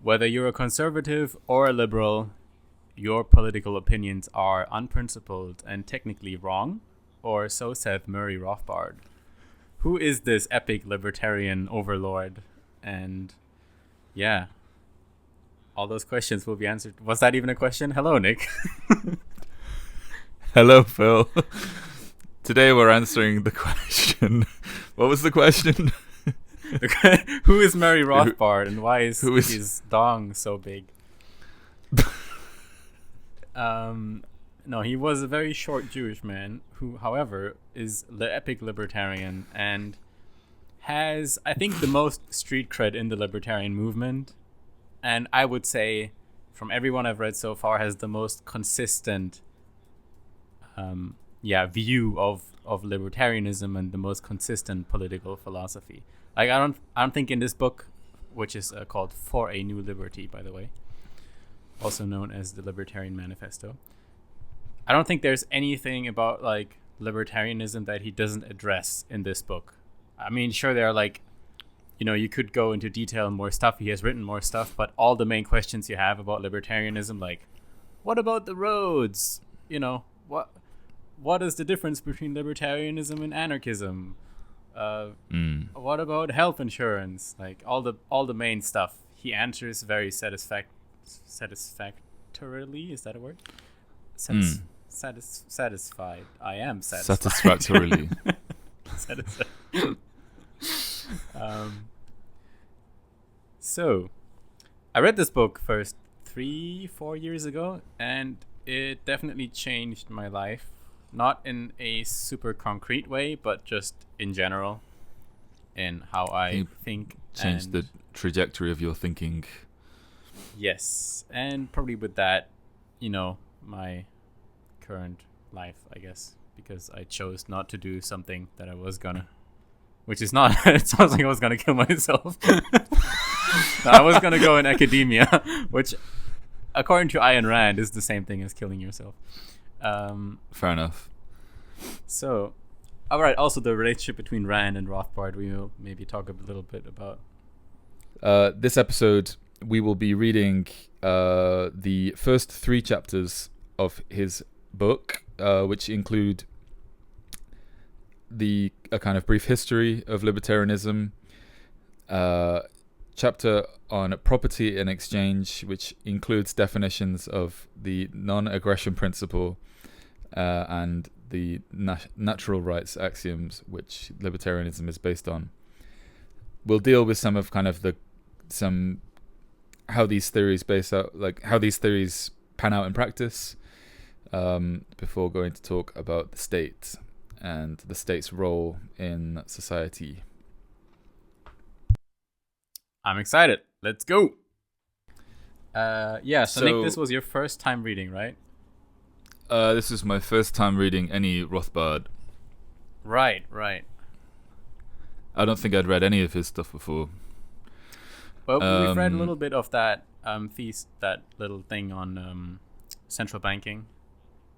Whether you're a conservative or a liberal, your political opinions are unprincipled and technically wrong, or so said Murray Rothbard. Who is this epic libertarian overlord? And yeah, all those questions will be answered. Was that even a question? Hello, Nick. Hello, Phil. Today we're answering the question. What was the question? Who is Murray Rothbard and why is his dong so big? No, he was a very short Jewish man who, however, is the epic libertarian and has, I think, the most street cred in the libertarian movement. And I would say, from everyone I've read so far, has the most consistent view of libertarianism and the most consistent political philosophy. Like, I don't think in this book, which is called For a New Liberty, by the way, also known as the Libertarian Manifesto, I don't think there's anything about like libertarianism that he doesn't address in this book. I mean, sure, there are like, you could go into detail on more stuff. He has written more stuff, but all the main questions you have about libertarianism, like, what about the roads? What is the difference between libertarianism and anarchism? What about health insurance? Like all the main stuff, he answers very satisfactorily. Is that a word? Satisfied. I am satisfied. Satisfactorily. So, I read this book first 3-4 years ago, and it definitely changed my life. Not in a super concrete way, but just in general, in how I think. Changed the trajectory of your thinking. Yes, and probably with that, my current life, I guess, because I chose not to do something that I was gonna, which is not, it sounds like I was gonna kill myself. No, I was gonna go in academia, which, according to Ayn Rand, is the same thing as killing yourself. Fair enough. So, all right. Also, the relationship between Rand and Rothbard, we will maybe talk a little bit about. This episode, we will be reading the first 3 chapters of his book, which include a kind of brief history of libertarianism, chapter on property and exchange, which includes definitions of the non-aggression principle and the natural rights axioms, which libertarianism is based on. We'll deal with some of how these theories how these theories pan out in practice, before going to talk about the state and the state's role in society. I'm excited. Let's go. So Nick, this was your first time reading, right? This is my first time reading any Rothbard. Right. I don't think I'd read any of his stuff before. Well, we've read a little bit of that that little thing on central banking,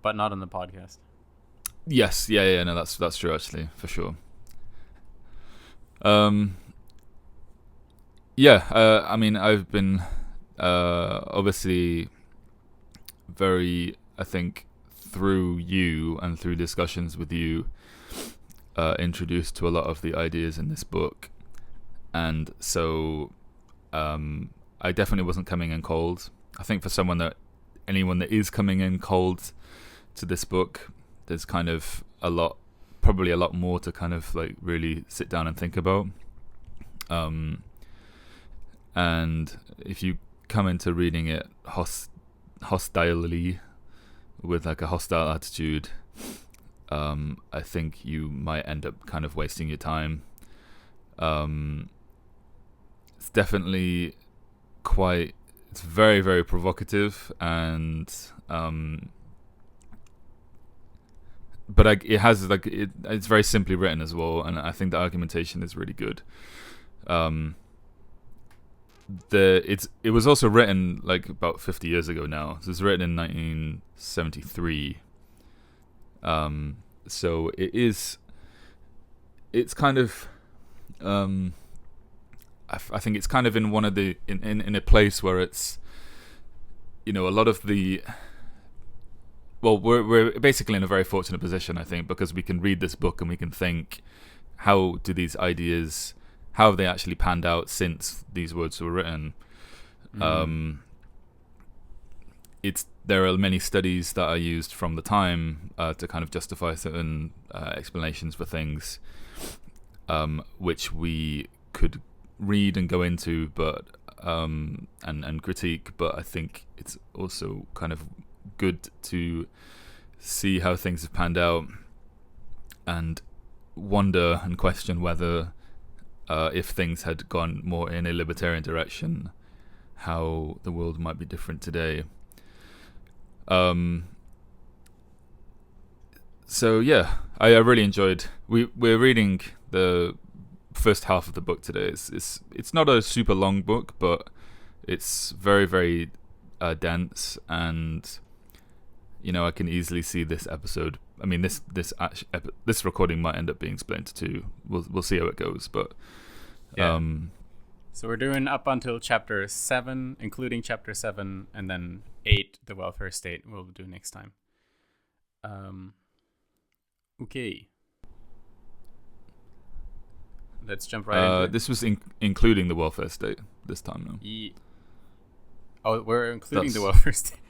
but not on the podcast. Yes, no, that's true actually, for sure. I mean, I've been obviously very, I think, through you and through discussions with you, introduced to a lot of the ideas in this book. And so I definitely wasn't coming in cold. I think for anyone that is coming in cold to this book, there's kind of probably a lot more to kind of like really sit down and think about. And if you come into reading it hostilely, with like a hostile attitude, I think you might end up kind of wasting your time. It's definitely it's very, very provocative, and but it's very simply written as well, and I think the argumentation is really good. It was also written like about 50 years ago now. So it was written in 1973. So it's kind of I think it's kind of in one of the in a place where it's, a lot of the, well, we're basically in a very fortunate position, I think, because we can read this book and we can think, how do these ideas, how have they actually panned out since these words were written? There are many studies that are used from the time to kind of justify certain explanations for things, which we could read and go into, but and critique. But I think it's also kind of good to see how things have panned out and wonder and question whether, if things had gone more in a libertarian direction, how the world might be different today. So yeah, I really enjoyed. We're reading the first half of the book today. It's not a super long book, but it's very, very dense, and I can easily see this episode. I mean, this recording might end up being split into two. We'll see how it goes, but yeah. So we're doing up until chapter 7, including chapter 7, and then 8, the welfare state, we'll do next time. Okay. Let's jump right into it. This was including the welfare state this time, no? Oh, we're including the welfare state.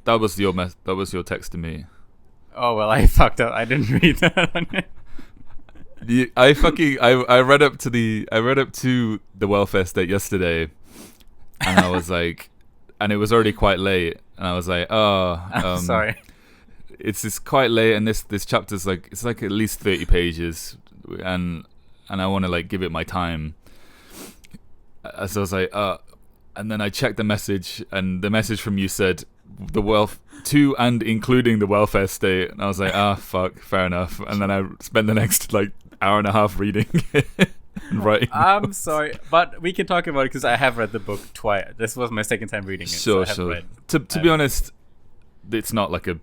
That was your text to me. Oh, well, I fucked up. I didn't read that on it. I read up to the welfare state yesterday, and I was like, and it was already quite late, and I was like, sorry. It's quite late, and this chapter's it's at least 30 pages, and I want to give it my time. So I was like, and then I checked the message, and the message from you said to and including the welfare state, and I was like, fuck, fair enough. And then I spent the next hour and a half reading and writing. I'm sorry, but we can talk about it because I have read the book twice. This was my second time reading it. Sure. To be honest, it's not it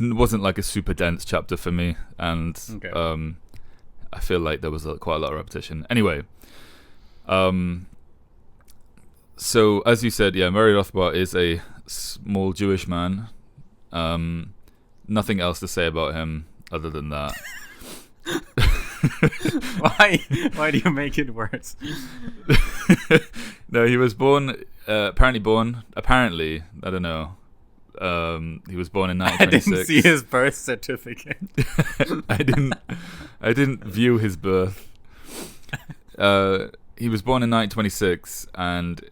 wasn't a super dense chapter for me, and okay. I feel like there was quite a lot of repetition. Anyway, so as you said, yeah, Murray Rothbard is a small Jewish man. Nothing else to say about him other than that. Why do you make it worse? No, he was apparently, I don't know. He was born in 1926. I didn't see his birth certificate. I didn't view his birth. He was born in 1926, and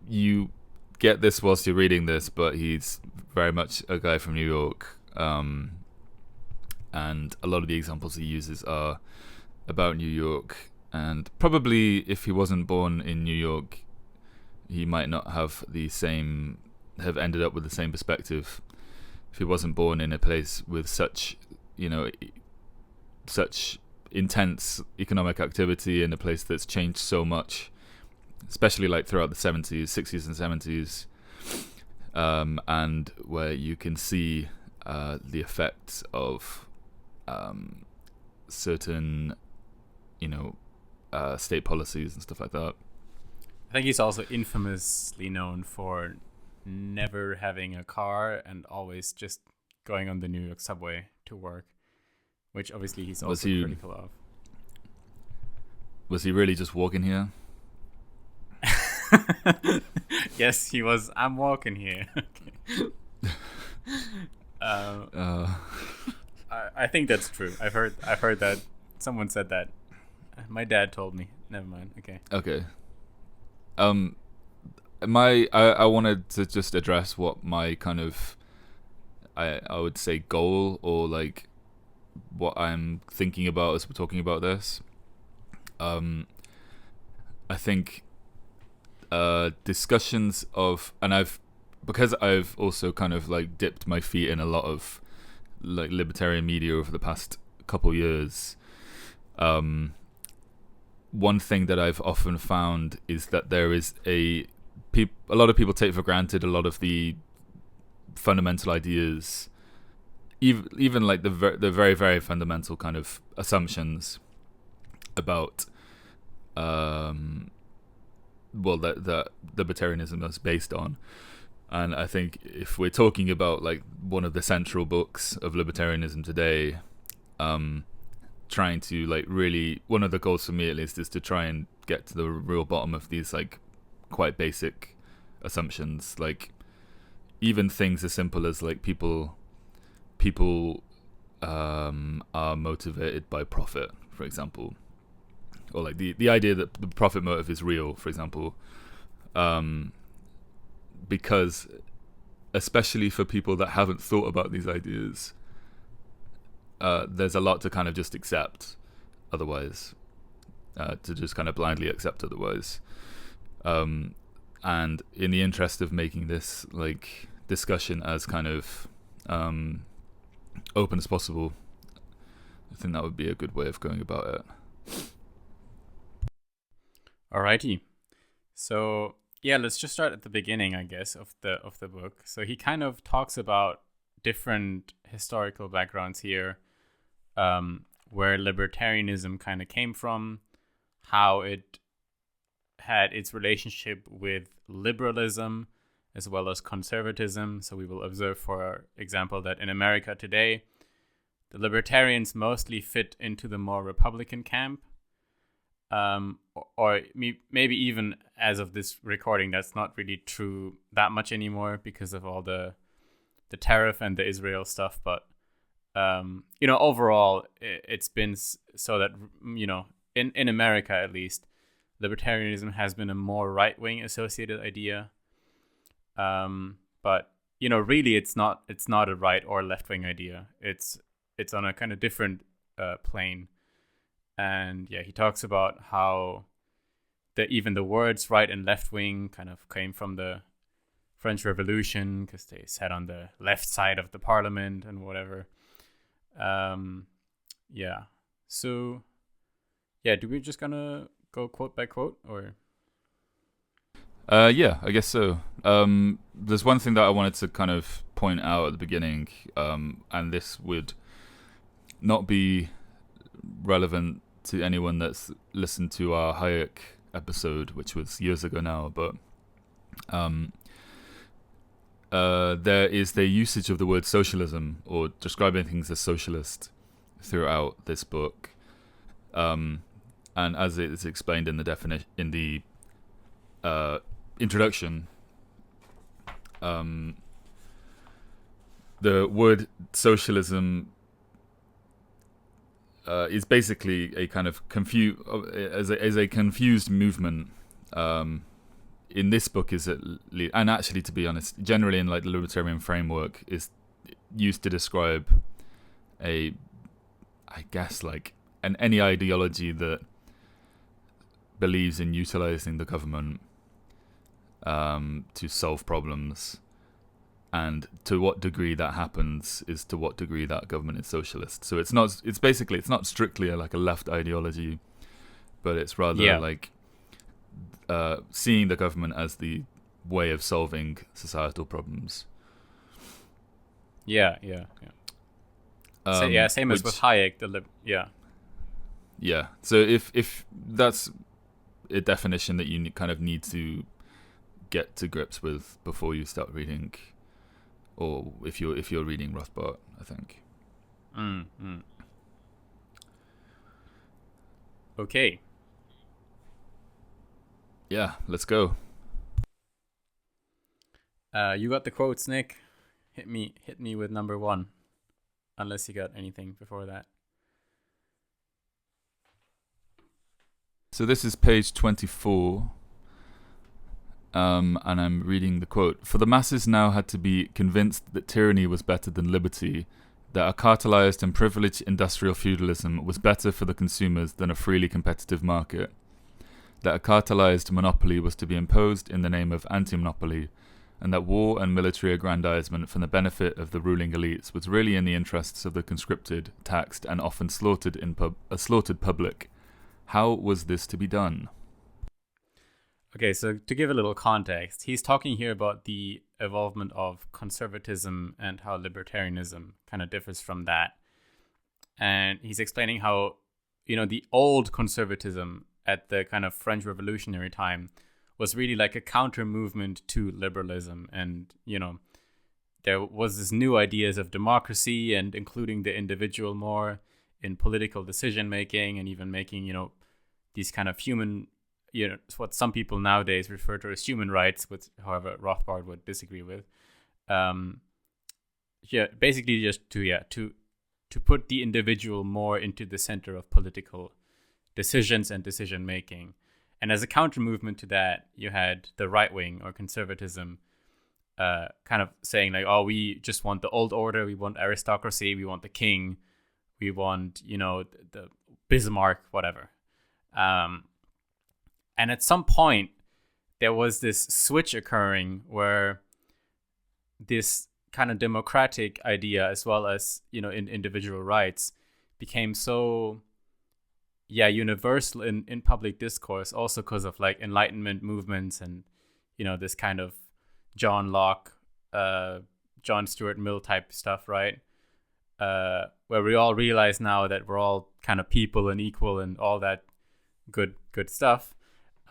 you get this whilst you're reading this, but he's very much a guy from New York. And a lot of the examples he uses are about New York, and probably if he wasn't born in New York, he might not have ended up with the same perspective. If he wasn't born in a place with such intense economic activity, in a place that's changed so much, especially throughout the 70s, 60s and 70s, and where you can see the effects of certain, state policies and stuff like that. I think he's also infamously known for never having a car and always just going on the New York subway to work, which obviously he's also critical of. Was he really just walking here? Yes, he was. I'm walking here. I think that's true. I've heard that. Someone said that. My dad told me. Never mind. Okay. I wanted to just address what my kind of, I would say, goal, or what I'm thinking about as we're talking about this. I think discussions of, and because I've also kind of dipped my feet in a lot of libertarian media over the past couple years. One thing that I've often found is that there is a lot of people take for granted a lot of the fundamental ideas, even the very, very fundamental kind of assumptions about that libertarianism is based on. And I think if we're talking about like one of the central books of libertarianism today, trying to like really, one of the goals for me at least is to try and get to the real bottom of these like quite basic assumptions, like even things as simple as like people are motivated by profit, for example, or like the idea that the profit motive is real, for example, because especially for people that haven't thought about these ideas, there's a lot to kind of just accept otherwise, to just kind of blindly accept otherwise. And in the interest of making this like discussion as kind of open as possible, I think that would be a good way of going about it. Alrighty. So yeah, let's just start at the beginning, I guess, of the book. So he kind of talks about different historical backgrounds here, where libertarianism kind of came from, how it had its relationship with liberalism as well as conservatism. So we will observe, for example, that in America today, the libertarians mostly fit into the more Republican camp. Or maybe even as of this recording, that's not really true that much anymore because of all the tariff and the Israel stuff. But, overall, it's been so that, in America at least, libertarianism has been a more right-wing associated idea. But, really it's not a right or left-wing idea. It's on a kind of different plane. And yeah, he talks about how even the words right and left wing kind of came from the French Revolution because they sat on the left side of the parliament and whatever. Yeah. So, yeah, do we just gonna go quote by quote or? Yeah, I guess so. There's one thing that I wanted to kind of point out at the beginning, and this would not be relevant to anyone that's listened to our Hayek episode, which was years ago now, but there is the usage of the word socialism or describing things as socialist throughout this book, and as it is explained in the definition in the introduction, the word socialism is basically a kind of as a confused movement. In this book is and actually, to be honest, generally in like the libertarian framework is used to describe I guess like any ideology that believes in utilizing the government to solve problems. And to what degree that happens is to what degree that government is socialist. So it's not strictly like a left ideology, but it's rather like seeing the government as the way of solving societal problems. Yeah. Same as with Hayek. Yeah. So if that's a definition that you kind of need to get to grips with before you start reading. Or if you're reading Rothbard, I think. Okay. Yeah, let's go. You got the quotes, Nick. Hit me with number 1, unless you got anything before that. So this is page 24. And I'm reading the quote. For the masses now had to be convinced that tyranny was better than liberty, that a cartelized and privileged industrial feudalism was better for the consumers than a freely competitive market, that a cartelized monopoly was to be imposed in the name of anti-monopoly, and that war and military aggrandizement for the benefit of the ruling elites was really in the interests of the conscripted, taxed, and often slaughtered public. How was this to be done? Okay, so to give a little context, he's talking here about the evolvement of conservatism and how libertarianism kind of differs from that. And he's explaining how, the old conservatism at the kind of French Revolutionary time was really like a counter movement to liberalism. And, there was this new ideas of democracy and including the individual more in political decision making, and even making, these kind of human, what some people nowadays refer to as human rights, which, however, Rothbard would disagree with. Basically just to put the individual more into the center of political decisions and decision making. And as a counter movement to that, you had the right wing or conservatism, kind of saying like, oh, we just want the old order, we want aristocracy, we want the king, we want, the Bismarck, whatever. And at some point, there was this switch occurring where this kind of democratic idea, as well as, in individual rights, became so, universal in public discourse, also because of like Enlightenment movements and, this kind of John Locke, John Stuart Mill type stuff, right? Where we all realize now that we're all kind of people and equal and all that good stuff.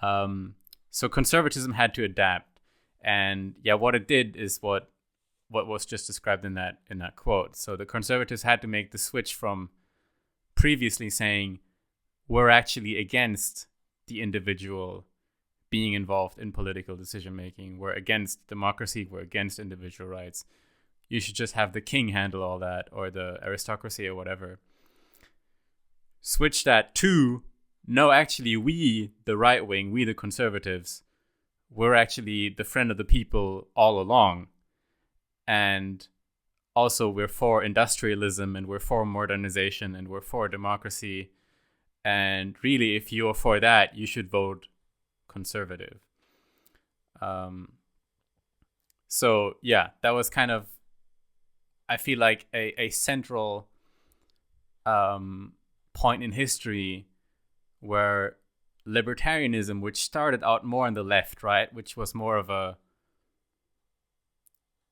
So conservatism had to adapt, and what it did is what was just described in that quote. So the conservatives had to make the switch from previously saying we're actually against the individual being involved in political decision making, we're against democracy, we're against individual rights, you should just have the king handle all that, or the aristocracy or whatever. Switch that to, no, actually we, the right wing, we the conservatives, we're actually the friend of the people all along. And also we're for industrialism, and we're for modernization, and we're for democracy. And really, if you're for that, you should vote conservative. So that was kind of, I feel like a central point in history where libertarianism, which started out more on the left, right, which was more of a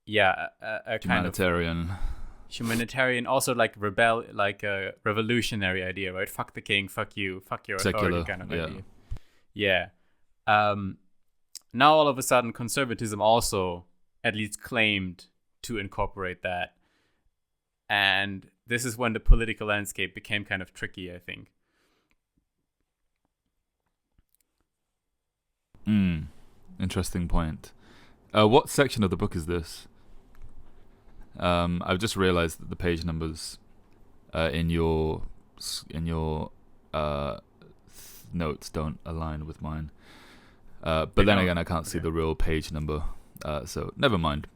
humanitarian, also like a revolutionary idea, right? Fuck the king, fuck you, fuck your authority, kind of idea. Yeah. Now all of a sudden, conservatism also at least claimed to incorporate that, and this is when the political landscape became kind of tricky, I think. Interesting point. What section of the book is this? I've just realized that the page numbers in your notes don't align with mine. But then again, I can't see the real page number, so never mind.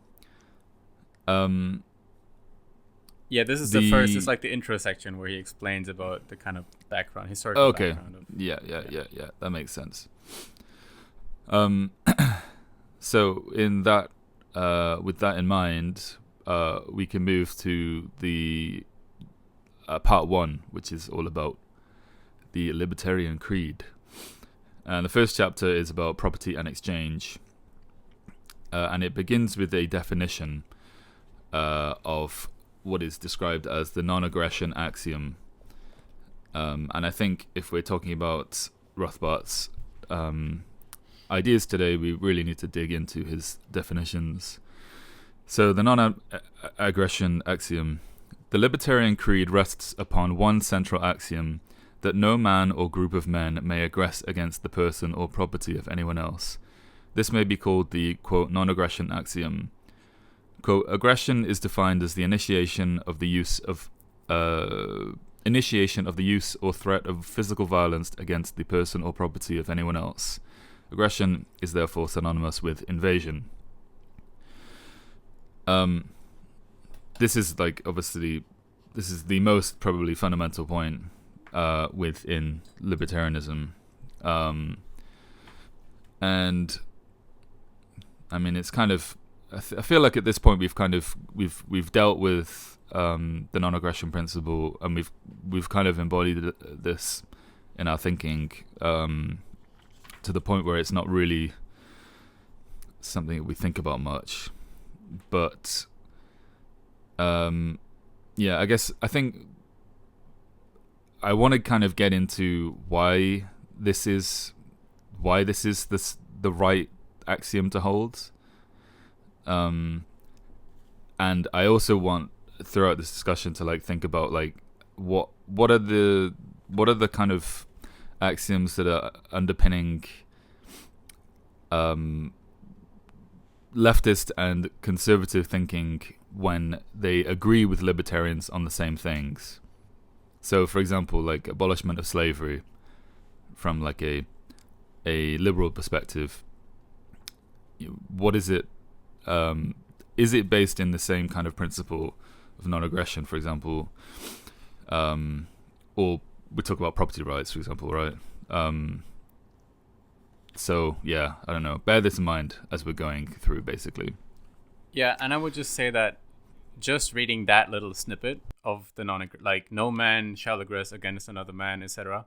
This is the first. It's like the intro section where he explains about the kind of background, historical background. Yeah. That makes sense. So in that, with that in mind, we can move to the part 1, which is all about the libertarian creed. And the first chapter is about property and exchange, and it begins with a definition of what is described as the non-aggression axiom. And I think if we're talking about Rothbard's ideas today, we really need to dig into his definitions. So the non-aggression axiom. The libertarian creed rests upon one central axiom, that no man or group of men may aggress against the person or property of anyone else. This may be called the, quote, non-aggression axiom. Quote, aggression is defined as the initiation of the use or threat of physical violence against the person or property of anyone else. Aggression is therefore synonymous with invasion. This is the most probably fundamental point within libertarianism, and I mean it's kind of I feel like at this point we've dealt with the non-aggression principle, and we've kind of embodied this in our thinking to the point where it's not really something that we think about much, but I think I want to kind of get into why this is the right axiom to hold. And I also want throughout this discussion to like think about like what are the kind of axioms that are underpinning leftist and conservative thinking when they agree with libertarians on the same things. So, for example, like abolishment of slavery from like a liberal perspective. What is it? Is it based in the same kind of principle of non-aggression, for example? Or we talk about property rights, for example, right? So, yeah, I don't know. Bear this in mind as we're going through, basically. Yeah, and I would just say that just reading that little snippet of the like no man shall aggress against another man, etc.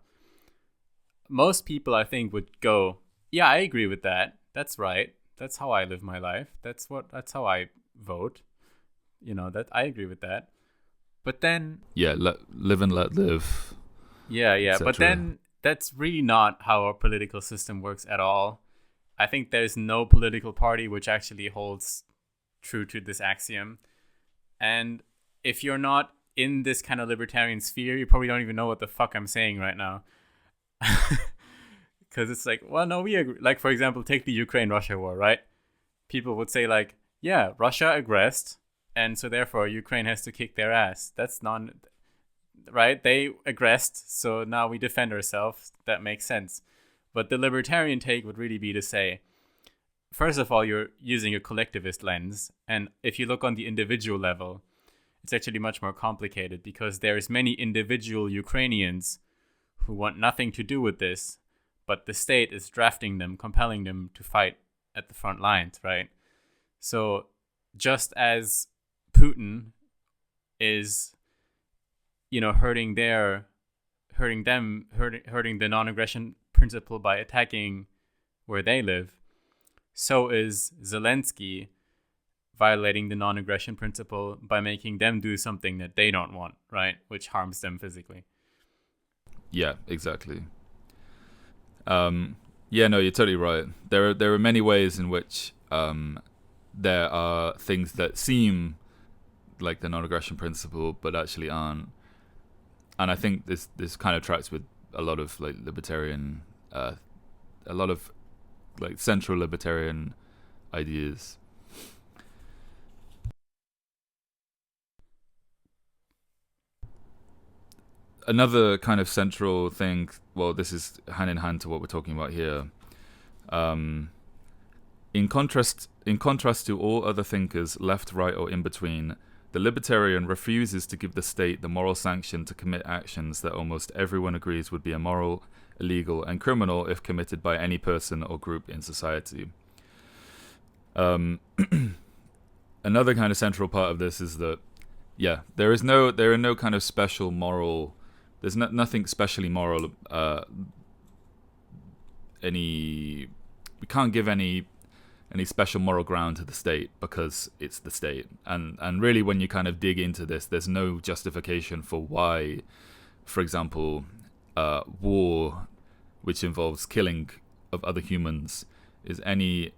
Most people, I think, would go, yeah, I agree with that. That's right. That's how I live my life. That's how I vote. That I agree with that. But then, yeah, live and let live. Yeah. But then that's really not how our political system works at all. I think there's no political party which actually holds true to this axiom. And if you're not in this kind of libertarian sphere, you probably don't even know what the fuck I'm saying right now. Because it's like, well, no, we agree. Like, for example, take the Ukraine-Russia war, right? People would say like, yeah, Russia aggressed, and so therefore Ukraine has to kick their ass. That's right? They aggressed, so now we defend ourselves. That makes sense. But the libertarian take would really be to say, first of all, you're using a collectivist lens. And if you look on the individual level, it's actually much more complicated because there's many individual Ukrainians who want nothing to do with this, but the state is drafting them, compelling them to fight at the front lines, right? So just as Putin is, hurting the non-aggression principle by attacking where they live, so is Zelensky violating the non-aggression principle by making them do something that they don't want, right? Which harms them physically. Yeah, exactly. Yeah, no, you're totally right. There are many ways in which there are things that seem like the non-aggression principle, but actually aren't. And I think this kind of tracks with a lot of like libertarian, a lot of like central libertarian ideas. Another kind of central thing, well, this is hand in hand to what we're talking about here. In contrast to all other thinkers, left, right, or in between, the libertarian refuses to give the state the moral sanction to commit actions that almost everyone agrees would be immoral, illegal, and criminal if committed by any person or group in society. Another kind of central part of this is that, yeah, there are no kind of special moral. There's nothing specially moral. We can't give any special moral ground to the state because it's the state. And really, when you kind of dig into this, there's no justification for why, for example, war, which involves killing of other humans, is any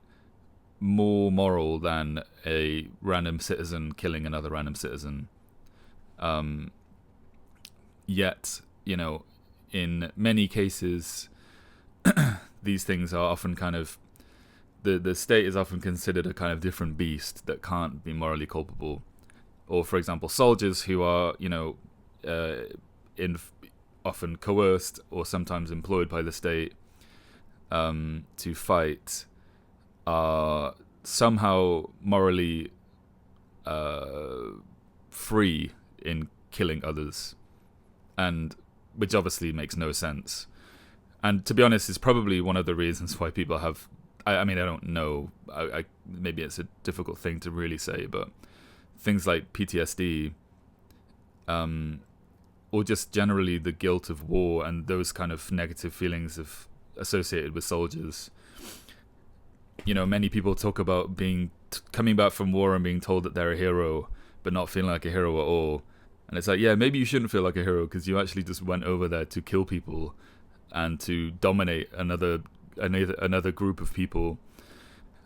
more moral than a random citizen killing another random citizen. Yet, in many cases, these things are often kind of, the state is often considered a kind of different beast that can't be morally culpable. Or, for example, soldiers who are, often coerced or sometimes employed by the state to fight are somehow morally free in killing others, and which obviously makes no sense. And to be honest, it's probably one of the reasons why people have, I mean, I don't know, maybe it's a difficult thing to really say, but things like PTSD, or just generally the guilt of war and those kind of negative feelings associated with soldiers. Many people talk about coming back from war and being told that they're a hero, but not feeling like a hero at all. And it's like, yeah, maybe you shouldn't feel like a hero because you actually just went over there to kill people and to dominate another group of people.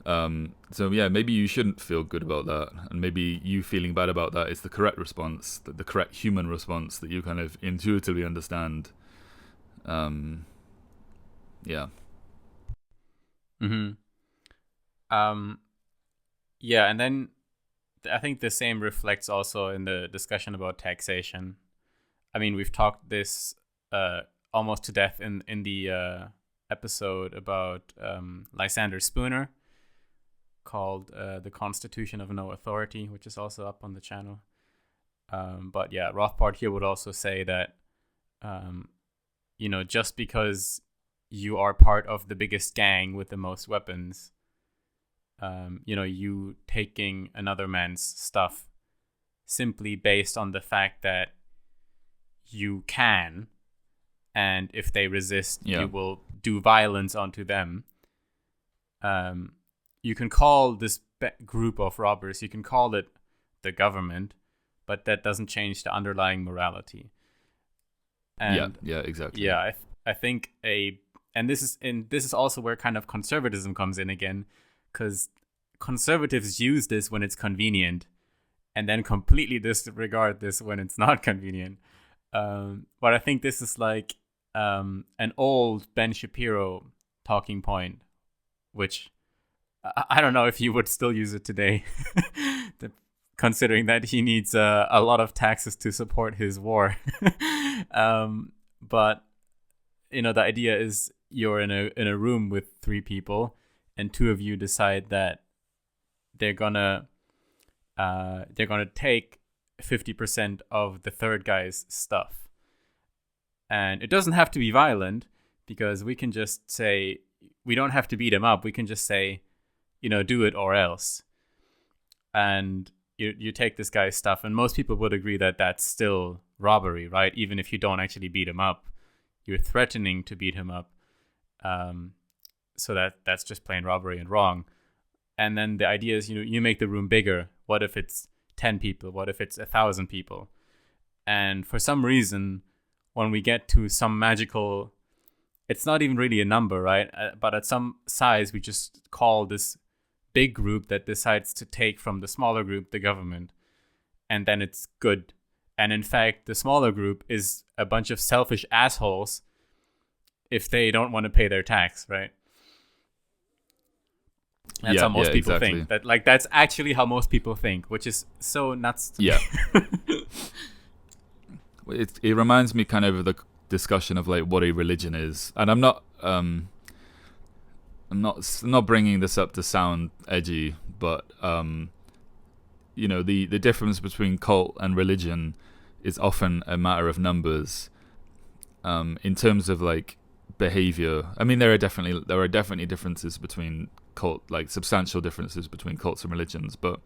So yeah, maybe you shouldn't feel good about that, and maybe you feeling bad about that is the correct response, the correct human response that you kind of intuitively understand. Yeah. Mm-hmm. Yeah, and then I think the same reflects also in the discussion about taxation. I mean, we've talked this almost to death in the episode about Lysander Spooner, called The Constitution of No Authority, which is also up on the channel. But yeah, Rothbard here would also say that, just because you are part of the biggest gang with the most weapons, you taking another man's stuff simply based on the fact that you can, and if they resist, you will do violence onto them. You can call this group of robbers, you can call it the government, but that doesn't change the underlying morality. And yeah, exactly. Yeah, I think this is also where kind of conservatism comes in again, because conservatives use this when it's convenient, and then completely disregard this when it's not convenient. But I think this is like an old Ben Shapiro talking point, which I don't know if you would still use it today, considering that he needs a lot of taxes to support his war. But the idea is you're in a room with three people, and two of you decide that they're gonna take 50% of the third guy's stuff. And it doesn't have to be violent, because we can just say, we don't have to beat him up. We can just say, do it or else. And you take this guy's stuff, and most people would agree that that's still robbery, right? Even if you don't actually beat him up, you're threatening to beat him up. So that's just plain robbery and wrong. And then the idea is, you make the room bigger. What if it's 10 people? What if it's 1,000 people? And for some reason, when we get to some magical, it's not even really a number, right? But at some size, we just call this big group that decides to take from the smaller group the government. And then it's good. And in fact, the smaller group is a bunch of selfish assholes if they don't want to pay their tax, right? That's how most people think. That's actually how most people think, which is so nuts to me. It reminds me kind of the discussion of like what a religion is, and I'm not bringing this up to sound edgy, but the difference between cult and religion is often a matter of numbers. In terms of like behavior, I mean, there are definitely differences between cult, like substantial differences between cults and religions, but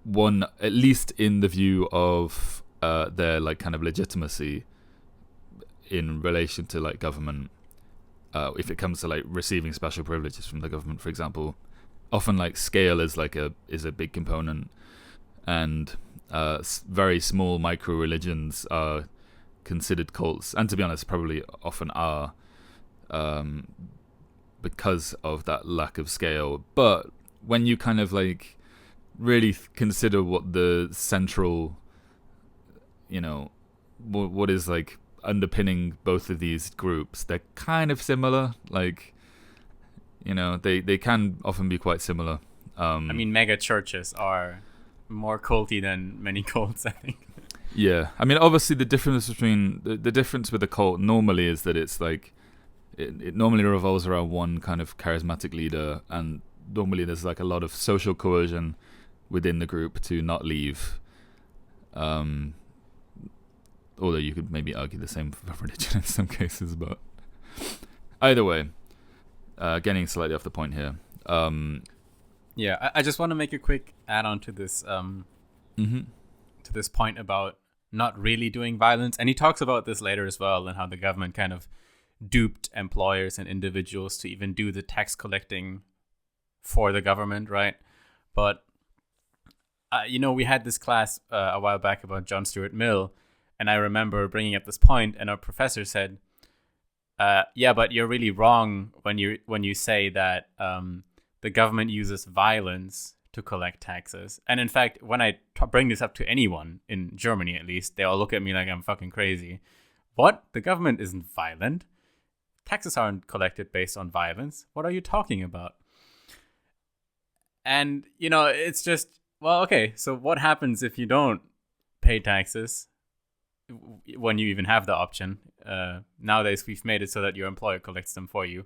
one, at least in the view of their like kind of legitimacy in relation to like government, if it comes to like receiving special privileges from the government, for example, often like scale is a big component, and very small micro religions are considered cults, and to be honest, probably often are, because of that lack of scale. But when you kind of like really consider what the central, what is like underpinning both of these groups, they're kind of similar. Like, they can often be quite similar. I mean, mega churches are more culty than many cults, I think. Yeah, I mean, obviously the difference between the difference with a cult normally is that it's like it normally revolves around one kind of charismatic leader, and normally there's like a lot of social coercion within the group to not leave. Although you could maybe argue the same for religion in some cases, but either way, getting slightly off the point here. Yeah, I just want to make a quick add-on to this. To this point about not really doing violence, and he talks about this later as well, and how the government kind of duped employers and individuals to even do the tax collecting for the government, right? But we had this class a while back about John Stuart Mill, And I remember bringing up this point, and our professor said, yeah, but you're really wrong when you say that the government uses violence to collect taxes. And in fact, when I bring this up to anyone, in Germany at least, they all look at me like I'm fucking crazy. What? The government isn't violent. Taxes aren't collected based on violence. What are you talking about? And, it's just, well, okay, so what happens if you don't pay taxes when you even have the option? Nowadays, we've made it so that your employer collects them for you.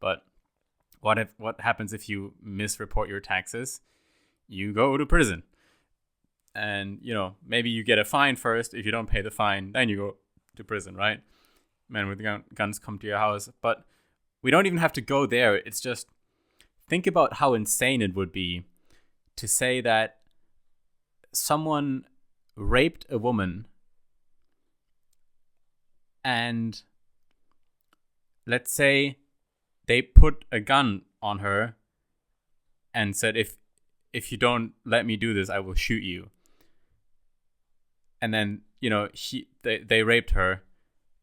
But what happens if you misreport your taxes? You go to prison. And, maybe you get a fine first. If you don't pay the fine, then you go to prison, right? Men with guns come to your house. But we don't even have to go there. It's just, think about how insane it would be to say that someone raped a woman and let's say they put a gun on her and said, if you don't let me do this, I will shoot you. And then, they raped her,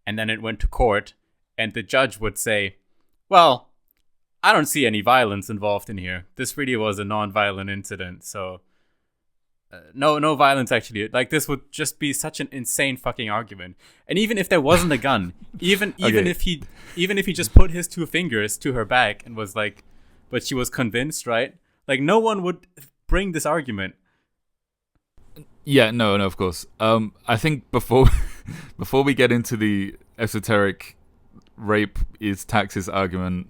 and then it went to court, and the judge would say, well, I don't see any violence involved in here. This really was a non-violent incident, so no violence actually. Like, this would just be such an insane fucking argument. And even if there wasn't a gun, even if he just put his two fingers to her back and was like, but she was convinced, right? Like, no one would bring this argument. Yeah, no, of course. I think before we get into the esoteric rape is taxes argument,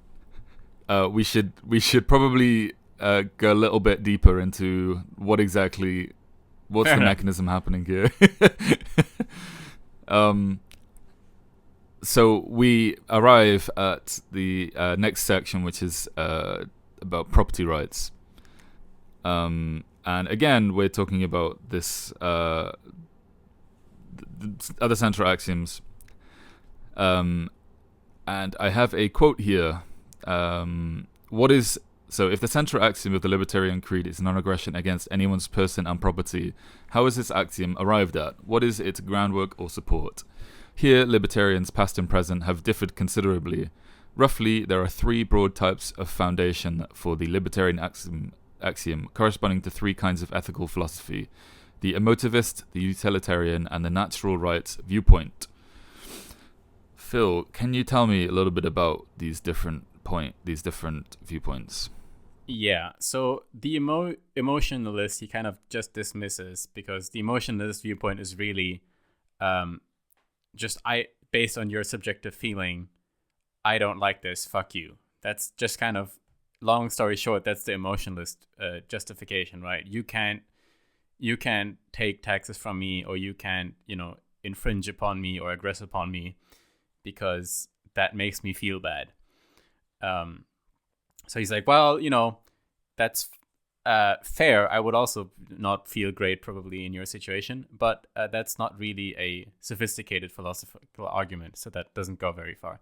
we should probably go a little bit deeper into what's the mechanism happening here. So we arrive at the next section, which is about property rights. And again, we're talking about this the other central axioms. And I have a quote here. So if the central axiom of the libertarian creed is non-aggression against anyone's person and property, how is this axiom arrived at? What is its groundwork or support? Here, libertarians, past and present, have differed considerably. Roughly, there are three broad types of foundation for the libertarian axiom, corresponding to three kinds of ethical philosophy: the emotivist, the utilitarian, and the natural rights viewpoint. Phil, can you tell me a little bit about these different viewpoints? Yeah, so the emotionalist he kind of just dismisses, because the emotionalist viewpoint is really based on your subjective feeling, I don't like this, fuck you. That's just kind of, long story short, that's the emotionalist justification, right? You can't take taxes from me, or you can't, infringe upon me or aggress upon me, because that makes me feel bad. So he's like, well, that's fair. I would also not feel great probably in your situation, but that's not really a sophisticated philosophical argument, so that doesn't go very far.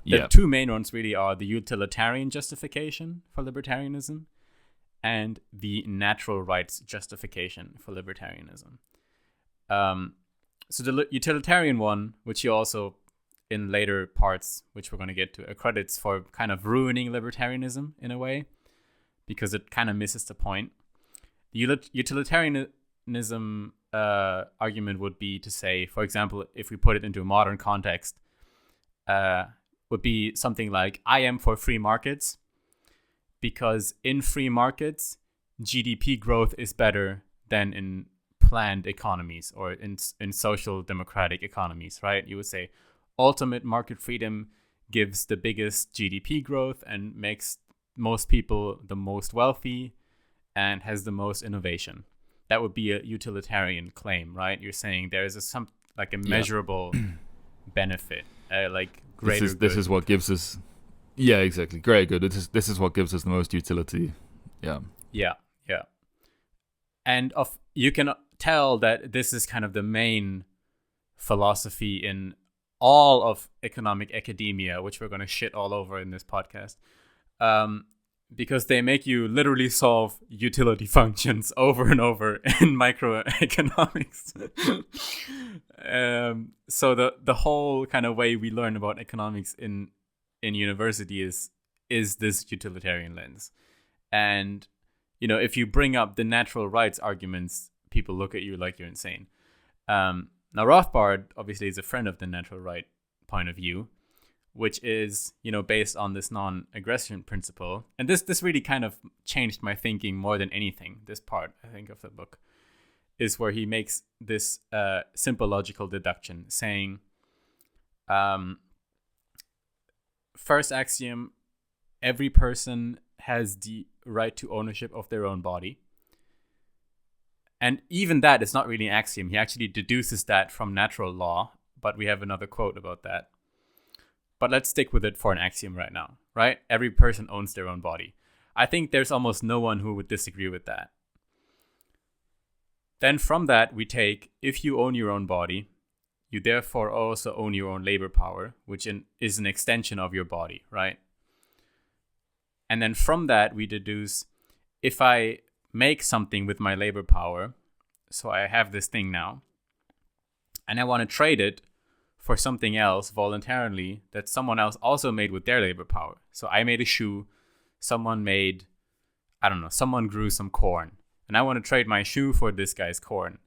The two main ones really are the utilitarian justification for libertarianism and the natural rights justification for libertarianism. So the utilitarian one, which he also in later parts, which we're going to get to, accredits for kind of ruining libertarianism in a way, because it kind of misses the point. The utilitarianism argument would be to say, for example, if we put it into a modern context, would be something like, I am for free markets, because in free markets, GDP growth is better than in planned economies or in social democratic economies, right? You would say, ultimate market freedom gives the biggest GDP growth and makes most people the most wealthy and has the most innovation. That would be a utilitarian claim, right? You're saying there is a measurable benefit, like greater good. This is what gives us, yeah, exactly, greater good. This is what gives us the most utility. Yeah. And you can tell that this is kind of the main philosophy in all of economic academia, which we're going to shit all over in this podcast, because they make you literally solve utility functions over and over in microeconomics. So the whole kind of way we learn about economics in university is this utilitarian lens. And, you know, if you bring up the natural rights arguments, people look at you like you're insane. Now, Rothbard obviously is a friend of the natural right point of view, which is, you know, based on this non-aggression principle. And this really kind of changed my thinking more than anything. This part, I think, of the book is where he makes this simple logical deduction saying, first axiom, every person has the right to ownership of their own body. And even that is not really an axiom. He actually deduces that from natural law, but we have another quote about that. But let's stick with it for an axiom right now, right? Every person owns their own body. I think there's almost no one who would disagree with that. Then from that, we take, if you own your own body, you therefore also own your own labor power, which is an extension of your body, right? And then from that, we deduce, if I make something with my labor power, so I have this thing now, and I want to trade it for something else voluntarily that someone else also made with their labor power. So I made a shoe, someone made, I don't know, someone grew some corn, and I want to trade my shoe for this guy's corn,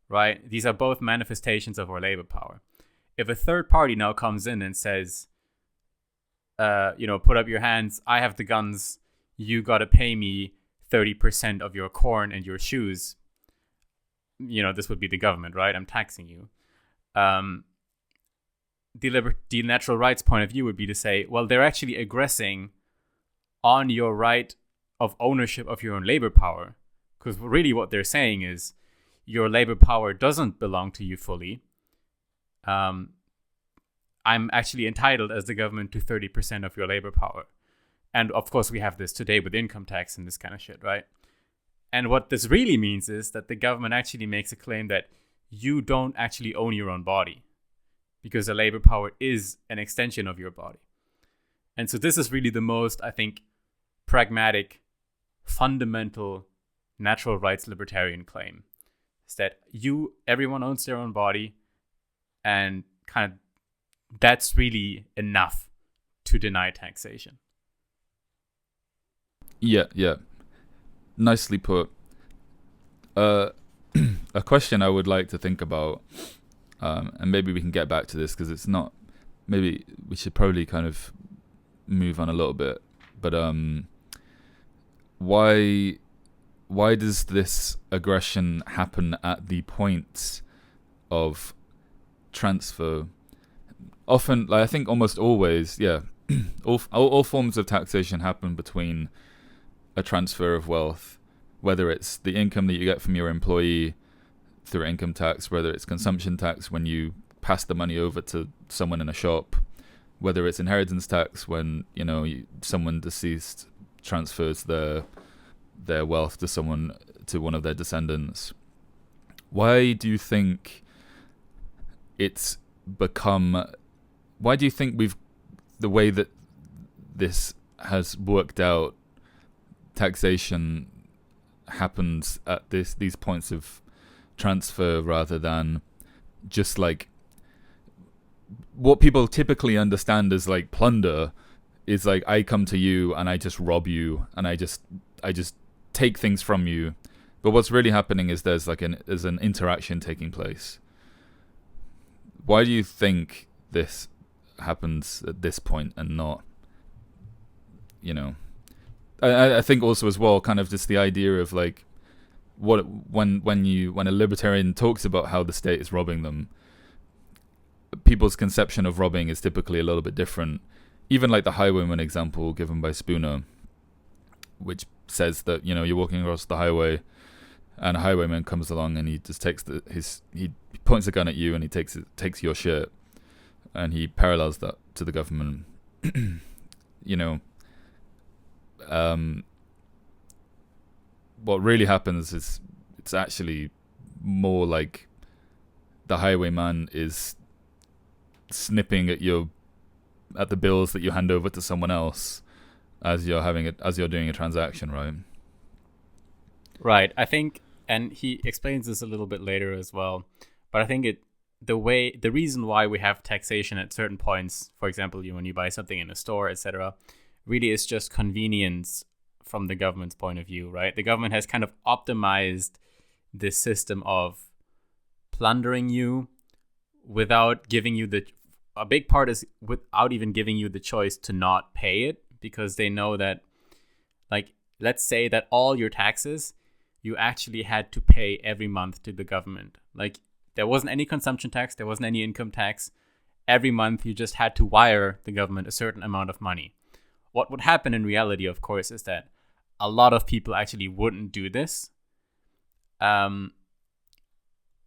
right? These are both manifestations of our labor power. If a third party now comes in and says, put up your hands, I have the guns, you got to pay me 30% of your corn and your shoes, you know, this would be the government, right? I'm taxing you. The natural rights point of view would be to say, well, they're actually aggressing on your right of ownership of your own labor power. Because really what they're saying is your labor power doesn't belong to you fully. I'm actually entitled as the government to 30% of your labor power. And of course, we have this today with income tax and this kind of shit, right? And what this really means is that the government actually makes a claim that you don't actually own your own body, because the labor power is an extension of your body. And so this is really the most, I think, pragmatic, fundamental, natural rights libertarian claim. Is that everyone owns their own body, and kind of that's really enough to deny taxation. Yeah. Nicely put. A question I would like to think about, and maybe we can get back to this because it's not, maybe we should probably kind of move on a little bit, but why does this aggression happen at the point of transfer? Often, like I think almost always, yeah, all forms of taxation happen between a transfer of wealth, whether it's the income that you get from your employee through income tax, whether it's consumption tax when you pass the money over to someone in a shop, whether it's inheritance tax when someone deceased transfers their wealth to one of their descendants. Why do you think the way that this has worked out, taxation happens at these points of transfer rather than just like what people typically understand as like plunder is like I come to you and I just rob you and I just take things from you. But what's really happening is there's an interaction taking place. Why do you think this happens at this point and not, I think also as well, kind of just the idea of like when a libertarian talks about how the state is robbing them, people's conception of robbing is typically a little bit different. Even like the highwayman example given by Spooner, which says that you're walking across the highway and a highwayman comes along and he just takes he points a gun at you and he takes your shirt and he parallels that to the government. What really happens is it's actually more like the highwayman is snipping at the bills that you hand over to someone else, as you're doing a transaction, right? Right. I think, and he explains this a little bit later as well, but I think the reason why we have taxation at certain points, for example, when you buy something in a store, etc., really is just convenience from the government's point of view, right? The government has kind of optimized this system of plundering you without giving you a big part is without even giving you the choice to not pay it, because they know that, like, let's say that all your taxes you actually had to pay every month to the government. Like, there wasn't any consumption tax, there wasn't any income tax. Every month you just had to wire the government a certain amount of money. What would happen in reality, of course, is that a lot of people actually wouldn't do this. And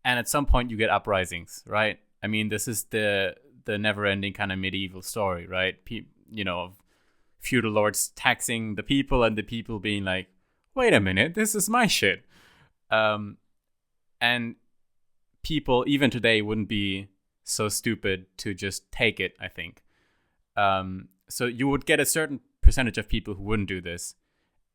at some point you get uprisings, right? I mean, this is the never-ending kind of medieval story, right? Feudal lords taxing the people and the people being like, wait a minute, this is my shit. And people, even today, wouldn't be so stupid to just take it, I think. So you would get a certain percentage of people who wouldn't do this.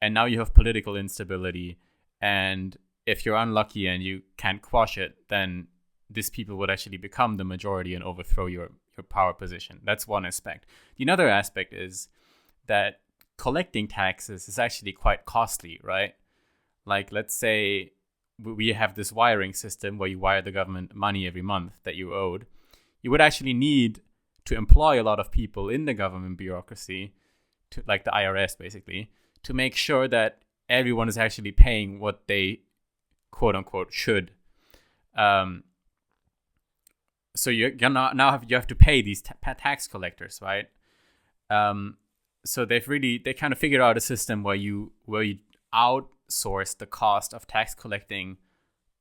And now you have political instability. And if you're unlucky and you can't quash it, then these people would actually become the majority and overthrow your power position. That's one aspect. The other aspect is that collecting taxes is actually quite costly, right? Like, let's say we have this wiring system where you wire the government money every month that you owed. You would actually need to employ a lot of people in the government bureaucracy, to, like the IRS basically, to make sure that everyone is actually paying what they quote unquote should. So you have to pay these tax collectors, right? So they kind of figured out a system where you outsource the cost of tax collecting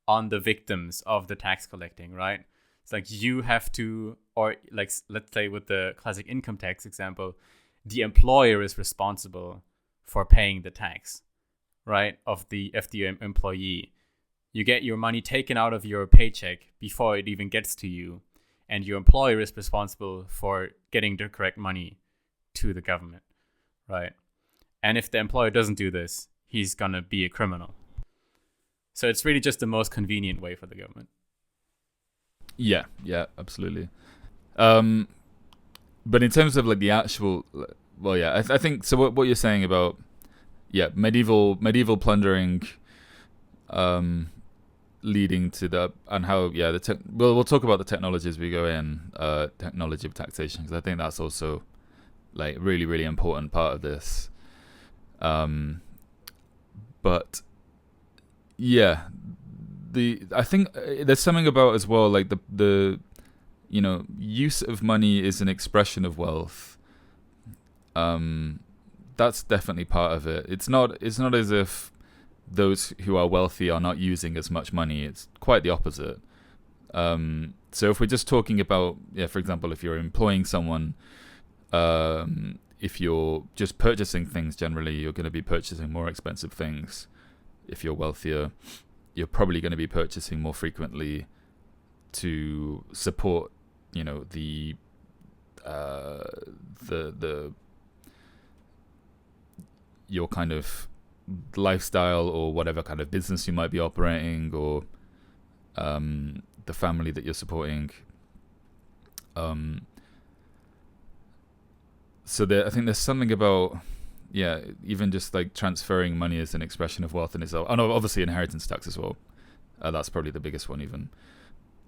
on the victims of the tax collecting, right? It's like you have to, or like, let's say with the classic income tax example, the employer is responsible for paying the tax, right, of the employee. You get your money taken out of your paycheck before it even gets to you, and your employer is responsible for getting the correct money to the government, right? And if the employer doesn't do this, he's gonna be a criminal. So it's really just the most convenient way for the government. Yeah, absolutely. But in terms of like the actual, well, yeah, I think so. What you're saying about, medieval plundering, leading to the, and how, we'll talk about the technology as we go in, technology of taxation, because I think that's also like really, really important part of this. But yeah, I think there's something about as well, like the use of money is an expression of wealth. That's definitely part of it. It's not as if those who are wealthy are not using as much money. It's quite the opposite. So if we're just talking about, for example, if you're employing someone, if you're just purchasing things generally, you're going to be purchasing more expensive things. If you're wealthier, you're probably going to be purchasing more frequently to support, the your kind of lifestyle or whatever kind of business you might be operating, or the family that you're supporting. So I think there's something about, even just like transferring money as an expression of wealth in itself. Oh no, obviously inheritance tax as well. That's probably the biggest one even.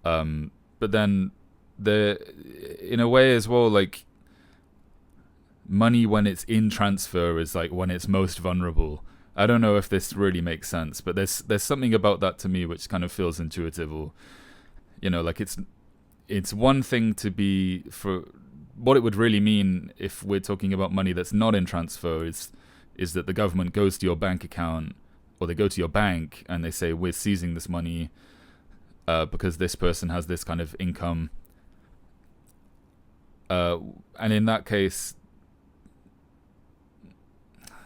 But then in a way as well, like money when it's in transfer is like when it's most vulnerable. I don't know if this really makes sense, but there's something about that to me which kind of feels intuitive, or like it's one thing to be, for what it would really mean if we're talking about money that's not in transfer is that the government goes to your bank account, or they go to your bank and they say, we're seizing this money because this person has this kind of income, and in that case,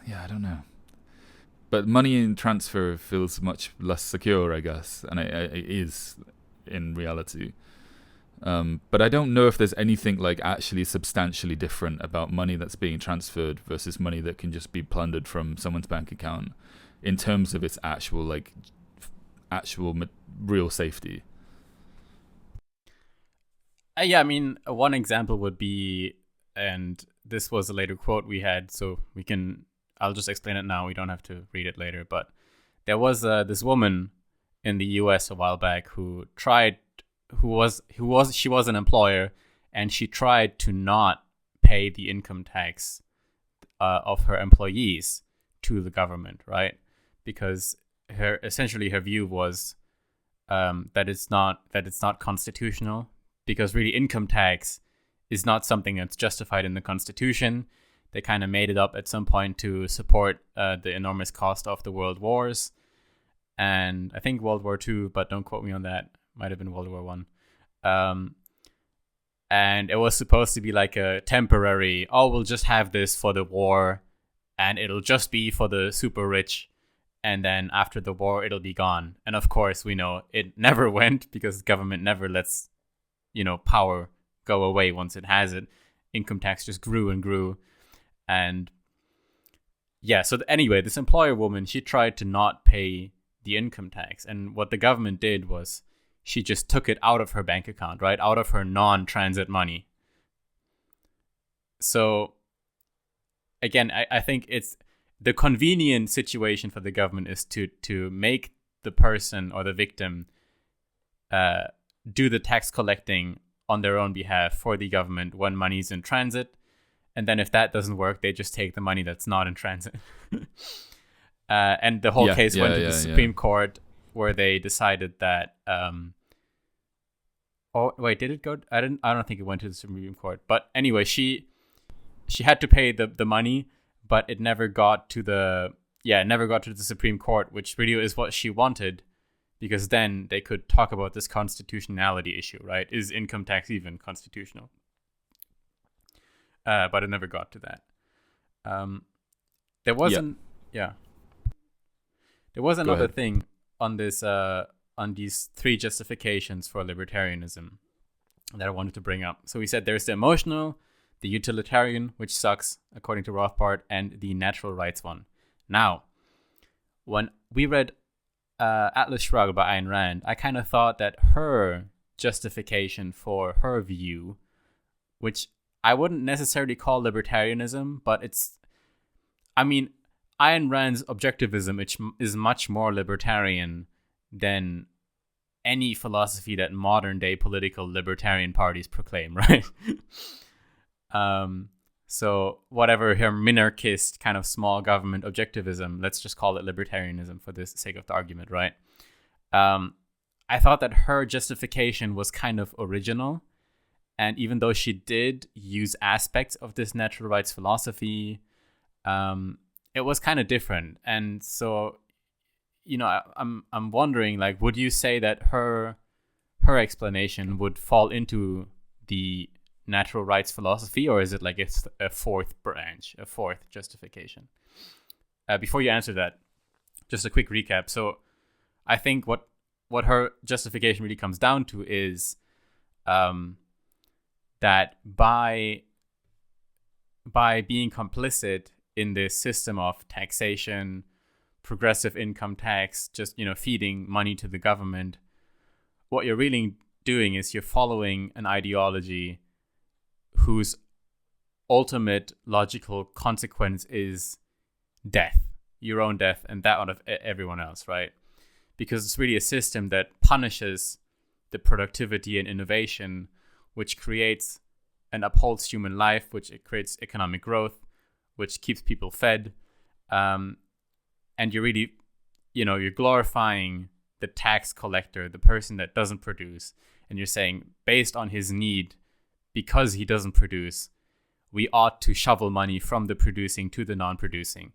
I don't know. But money in transfer feels much less secure, I guess, and it is in reality. But I don't know if there's anything like actually substantially different about money that's being transferred versus money that can just be plundered from someone's bank account in terms of its actual real safety. Yeah, I mean, one example would be, and this was a later quote we had, so I'll just explain it now. We don't have to read it later. But there was this woman in the U.S. a while back she was an employer, and she tried to not pay the income tax of her employees to the government, right? Because her view was that it's not constitutional, because really income tax is not something that's justified in the Constitution. They kind of made it up at some point to support the enormous cost of the world wars, and I think World War II, but don't quote me on that. Might have been World War One. And it was supposed to be like a temporary, we'll just have this for the war, and it'll just be for the super rich, and then after the war it'll be gone. And of course we know it never went, because the government never lets power go away once it has it. Income tax just grew and grew. And yeah, so anyway, this employer woman, she tried to not pay the income tax, and what the government did was she just took it out of her bank account, right? Out of her non-transit money. So again, I think it's the convenient situation for the government is to make the person or the victim do the tax collecting on their own behalf for the government when money's in transit. And then if that doesn't work, they just take the money that's not in transit. And the whole case went to the Supreme Court, where they decided that did it go? I don't think it went to the Supreme Court. But anyway, she had to pay the money, but it never got to the Supreme Court, which really is what she wanted, because then they could talk about this constitutionality issue, right? Is income tax even constitutional? But it never got to that. There was another thing on this on these three justifications for libertarianism that I wanted to bring up. So we said there's the emotional, the utilitarian, which sucks according to Rothbard, and the natural rights one. Now, when we read Atlas Shrugged by Ayn Rand, I kind of thought that her justification for her view, which I wouldn't necessarily call libertarianism, but Ayn Rand's objectivism is much more libertarian than any philosophy that modern day political libertarian parties proclaim, right? So whatever her minarchist kind of small government objectivism, let's just call it libertarianism for the sake of the argument, right? I thought that her justification was kind of original. And even though she did use aspects of this natural rights philosophy, it was kind of different. And so, I'm wondering, like, would you say that her explanation would fall into the natural rights philosophy, or is it like it's a fourth branch, a fourth justification? Before you answer that, just a quick recap. So I think what her justification really comes down to is that by being complicit in this system of taxation, progressive income tax, just feeding money to the government, what you're really doing is you're following an ideology whose ultimate logical consequence is death, your own death, and that of everyone else, right? Because it's really a system that punishes the productivity and innovation, which creates and upholds human life, which it creates economic growth, which keeps people fed. And you're really, you're glorifying the tax collector, the person that doesn't produce. And you're saying, based on his need, because he doesn't produce, we ought to shovel money from the producing to the non-producing.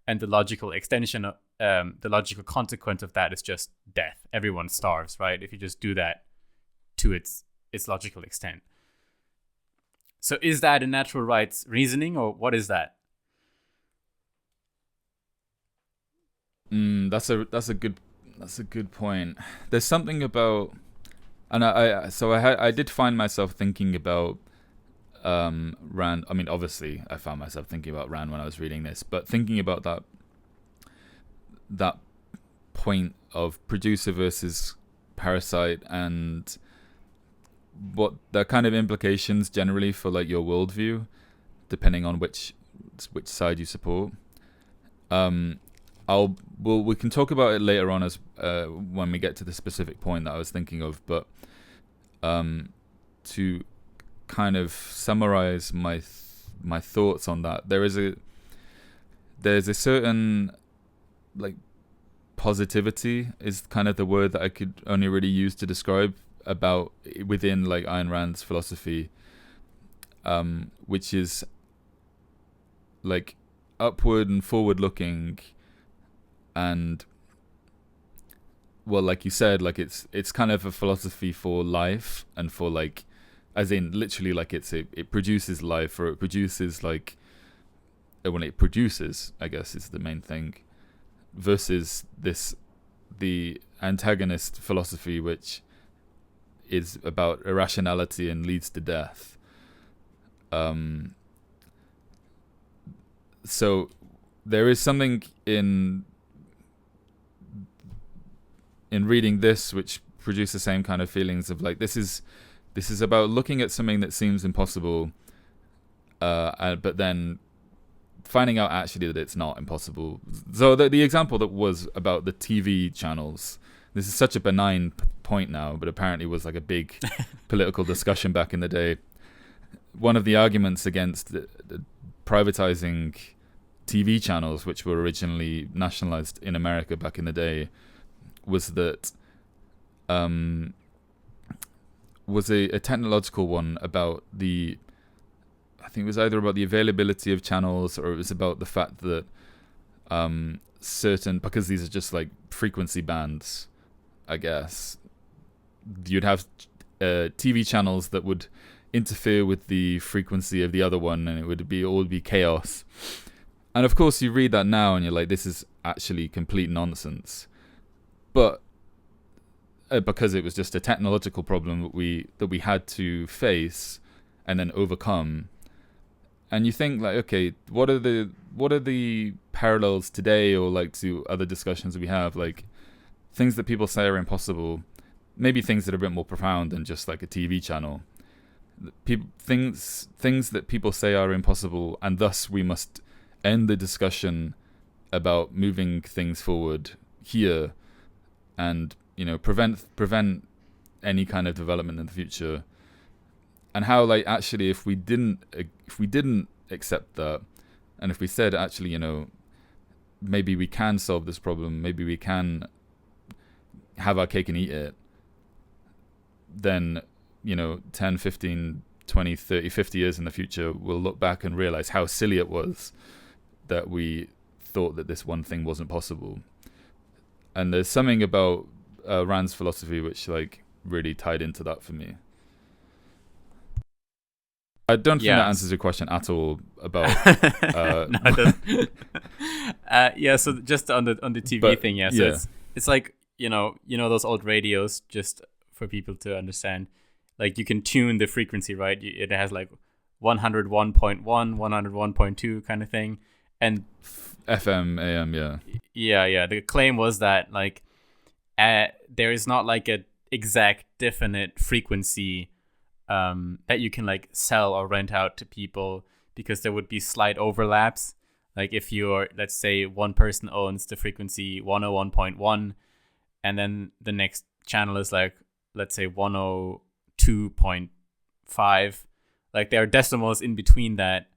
And the logical extension, the logical consequence of that is just death. Everyone starves, right? If you just do that to its logical extent. So is that a natural rights reasoning, or what is that? That's a good point. There's something about And I did find myself thinking about Rand. I mean, obviously, I found myself thinking about Rand when I was reading this, but thinking about that point of producer versus parasite, and what the kind of implications generally for like your worldview, depending on which side you support. We can talk about it later on as when we get to the specific point that I was thinking of, but to kind of summarize my thoughts on that, there's a certain like positivity is kind of the word that I could only really use to describe about within like Ayn Rand's philosophy, which is like upward and forward looking, and well, like you said, like it's kind of a philosophy for life, and for like, as in literally like it produces life, or it produces like, when it produces, I guess, is the main thing, versus the antagonist philosophy, which is about irrationality and leads to death. So there is something in reading this which produce the same kind of feelings of like, this is about looking at something that seems impossible, but then finding out actually that it's not impossible. So the example that was about the TV channels, this is such a benign point now, but apparently was like a big political discussion back in the day. One of the arguments against privatizing TV channels, which were originally nationalized in America back in the day, was that was a technological one about I think it was either about the availability of channels, or it was about the fact that certain, because these are just like frequency bands, I guess, you'd have TV channels that would interfere with the frequency of the other one, and it would be chaos. And of course you read that now and you're like, this is actually complete nonsense. But because it was just a technological problem that we had to face and then overcome. And you think like, okay, what are the parallels today, or like to other discussions we have, like things that people say are impossible, maybe things that are a bit more profound than just like a TV channel. Things that people say are impossible, and thus we must end the discussion about moving things forward here, and prevent any kind of development in the future. And how like actually if we didn't accept that, and if we said actually maybe we can solve this problem, maybe we can have our cake and eat it, then 10, 15, 20, 30, 50 years in the future, we'll look back and realize how silly it was that we thought that this one thing wasn't possible. And there's something about Rand's philosophy which like really tied into that for me. I don't think that answers your question at all about no, it doesn't. So just on the TV thing, so it's like those old radios, just for people to understand, like you can tune the frequency, right? It has like 101.1, 101.2 kind of thing, and FM, AM, yeah. The claim was that like there is not like a exact definite frequency that you can like sell or rent out to people, because there would be slight overlaps. Like if you're, let's say one person owns the frequency 101.1, and then the next channel is like, let's say 102.5, like there are decimals in between that,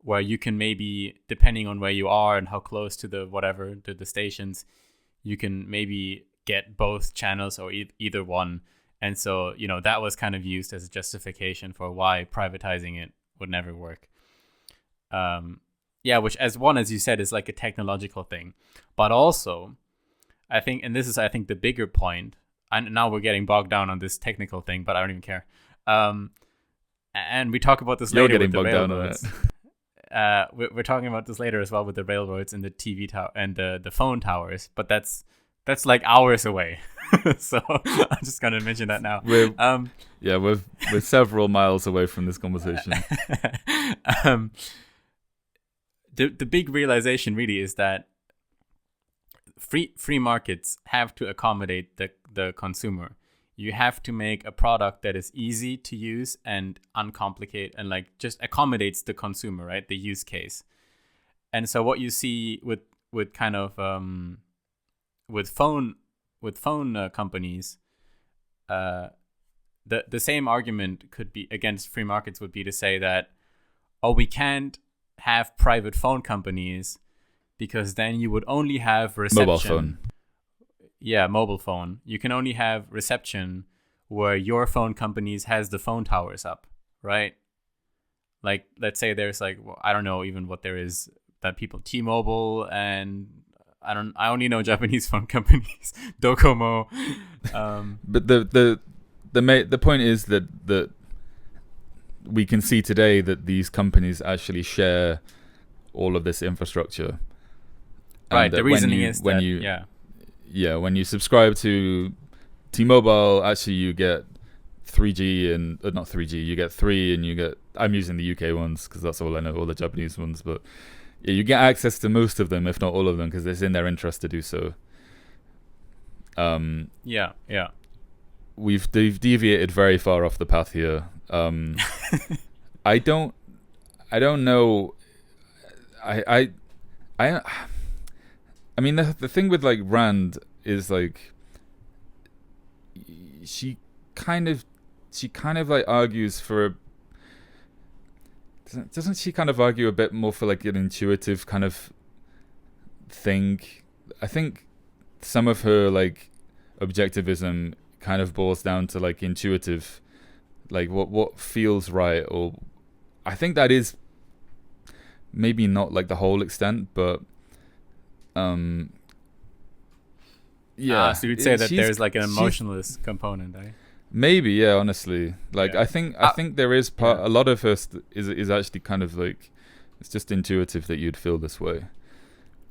where you can maybe, depending on where you are and how close to the stations, you can maybe get both channels or either one. And so, that was kind of used as a justification for why privatizing it would never work. Which, as you said, is like a technological thing. But also, I think, and this is, I think, the bigger point, and now we're getting bogged down on this technical thing, but I don't even care. And we talk about this later with the railroads. We're talking about this later as well with the railroads and the TV tower and the phone towers. But that's That's like hours away. So I'm just gonna mention that now. We're several miles away from this conversation. The big realization really is that free markets have to accommodate the consumer. You have to make a product that is easy to use and uncomplicated and like just accommodates the consumer, right? The use case. And so what you see with kind of with phone companies, the same argument could be against free markets would be to say that, oh, we can't have private phone companies because then you would only have reception. Mobile phone. Yeah, mobile phone. You can only have reception where your phone companies has the phone towers up, right? Like, let's say there's like, well, I don't know even what there is that people, T-Mobile and I only know Japanese phone companies, Docomo. But the point is that we can see today that these companies actually share all of this infrastructure. Right. The reasoning is when you subscribe to T-Mobile, actually you get 3G and not 3G. You get 3, and you get. I'm using the UK ones because that's all I know, all the Japanese ones, but. Yeah, you get access to most of them, if not all of them, because it's in their interest to do so. Yeah. We've deviated very far off the path here. I don't know. I mean, the thing with like Rand is like she kind of like argues for. Doesn't she kind of argue a bit more for like an intuitive kind of thing? I think some of her like objectivism kind of boils down to like intuitive, like what feels right, or I think that is maybe not like the whole extent, but yeah. So you'd say that there's like an emotionalist component, eh? Maybe, yeah. Honestly, like I think there is a lot of her is actually kind of like it's just intuitive that you'd feel this way.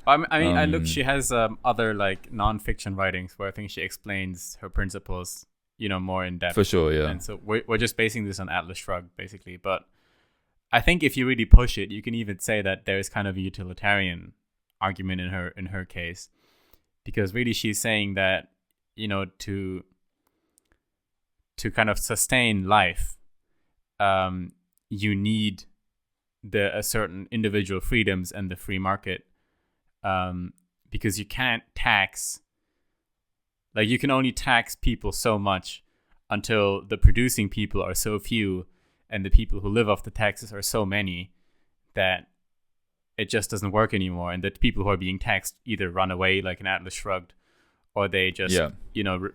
I mean, I look. She has other like non-fiction writings where I think she explains her principles, more in depth. For sure, yeah. And so we're just basing this on Atlas Shrugged, basically. But I think if you really push it, you can even say that there is kind of a utilitarian argument in her case, because really she's saying that to kind of sustain life, you need a certain individual freedoms and the free market, because you can't tax. Like, you can only tax people so much until the producing people are so few and the people who live off the taxes are so many that it just doesn't work anymore, and that people who are being taxed either run away like an Atlas Shrugged, or they just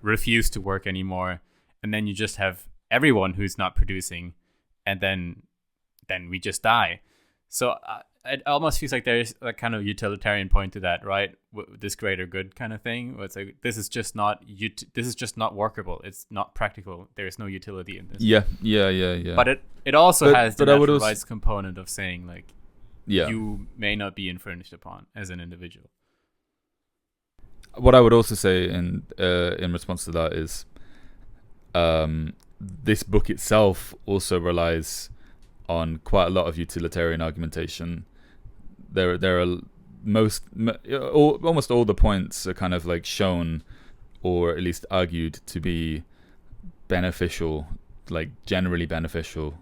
refuse to work anymore. And then you just have everyone who's not producing, and then we just die. So it almost feels like there's a kind of utilitarian point to that, right? This greater good kind of thing. Where it's like this is just not workable. It's not practical. There is no utility in this. Yeah. But it also has the natural rights component of saying like, you may not be infringed upon as an individual. What I would also say in response to that is. This book itself also relies on quite a lot of utilitarian argumentation. There are almost all the points are kind of like shown, or at least argued to be beneficial, like generally beneficial.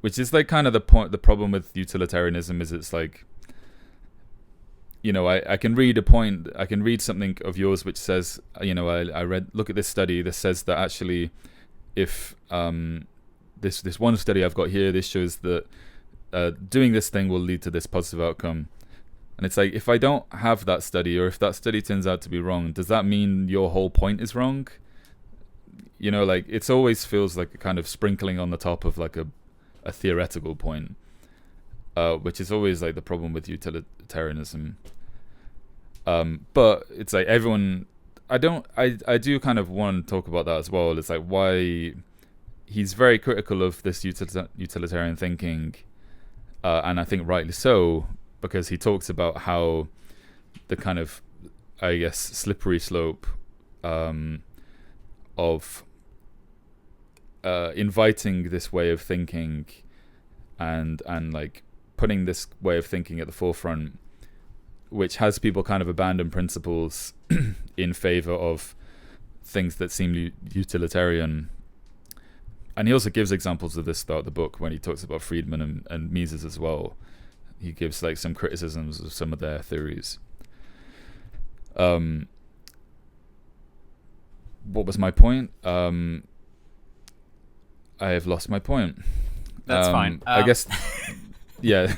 Which is like kind of the point. The problem with utilitarianism is it's like. I can read I can read something of yours which says, look at this study. This says that actually, if this one study I've got here, this shows that doing this thing will lead to this positive outcome. And it's like, if I don't have that study, or if that study turns out to be wrong, does that mean your whole point is wrong? Like it always feels like a kind of sprinkling on the top of like a theoretical point. Which is always like the problem with utilitarianism. But it's like everyone. I do kind of want to talk about that as well. It's like why he's very critical of this utilitarian thinking, and I think rightly so, because he talks about how the kind of I guess, slippery slope of inviting this way of thinking and like putting this way of thinking at the forefront, which has people kind of abandon principles in favor of things that seem utilitarian. And he also gives examples of this throughout the book when he talks about Friedman and Mises as well. He gives like some criticisms of some of their theories. What was my point? I have lost my point. That's fine. I guess, yeah.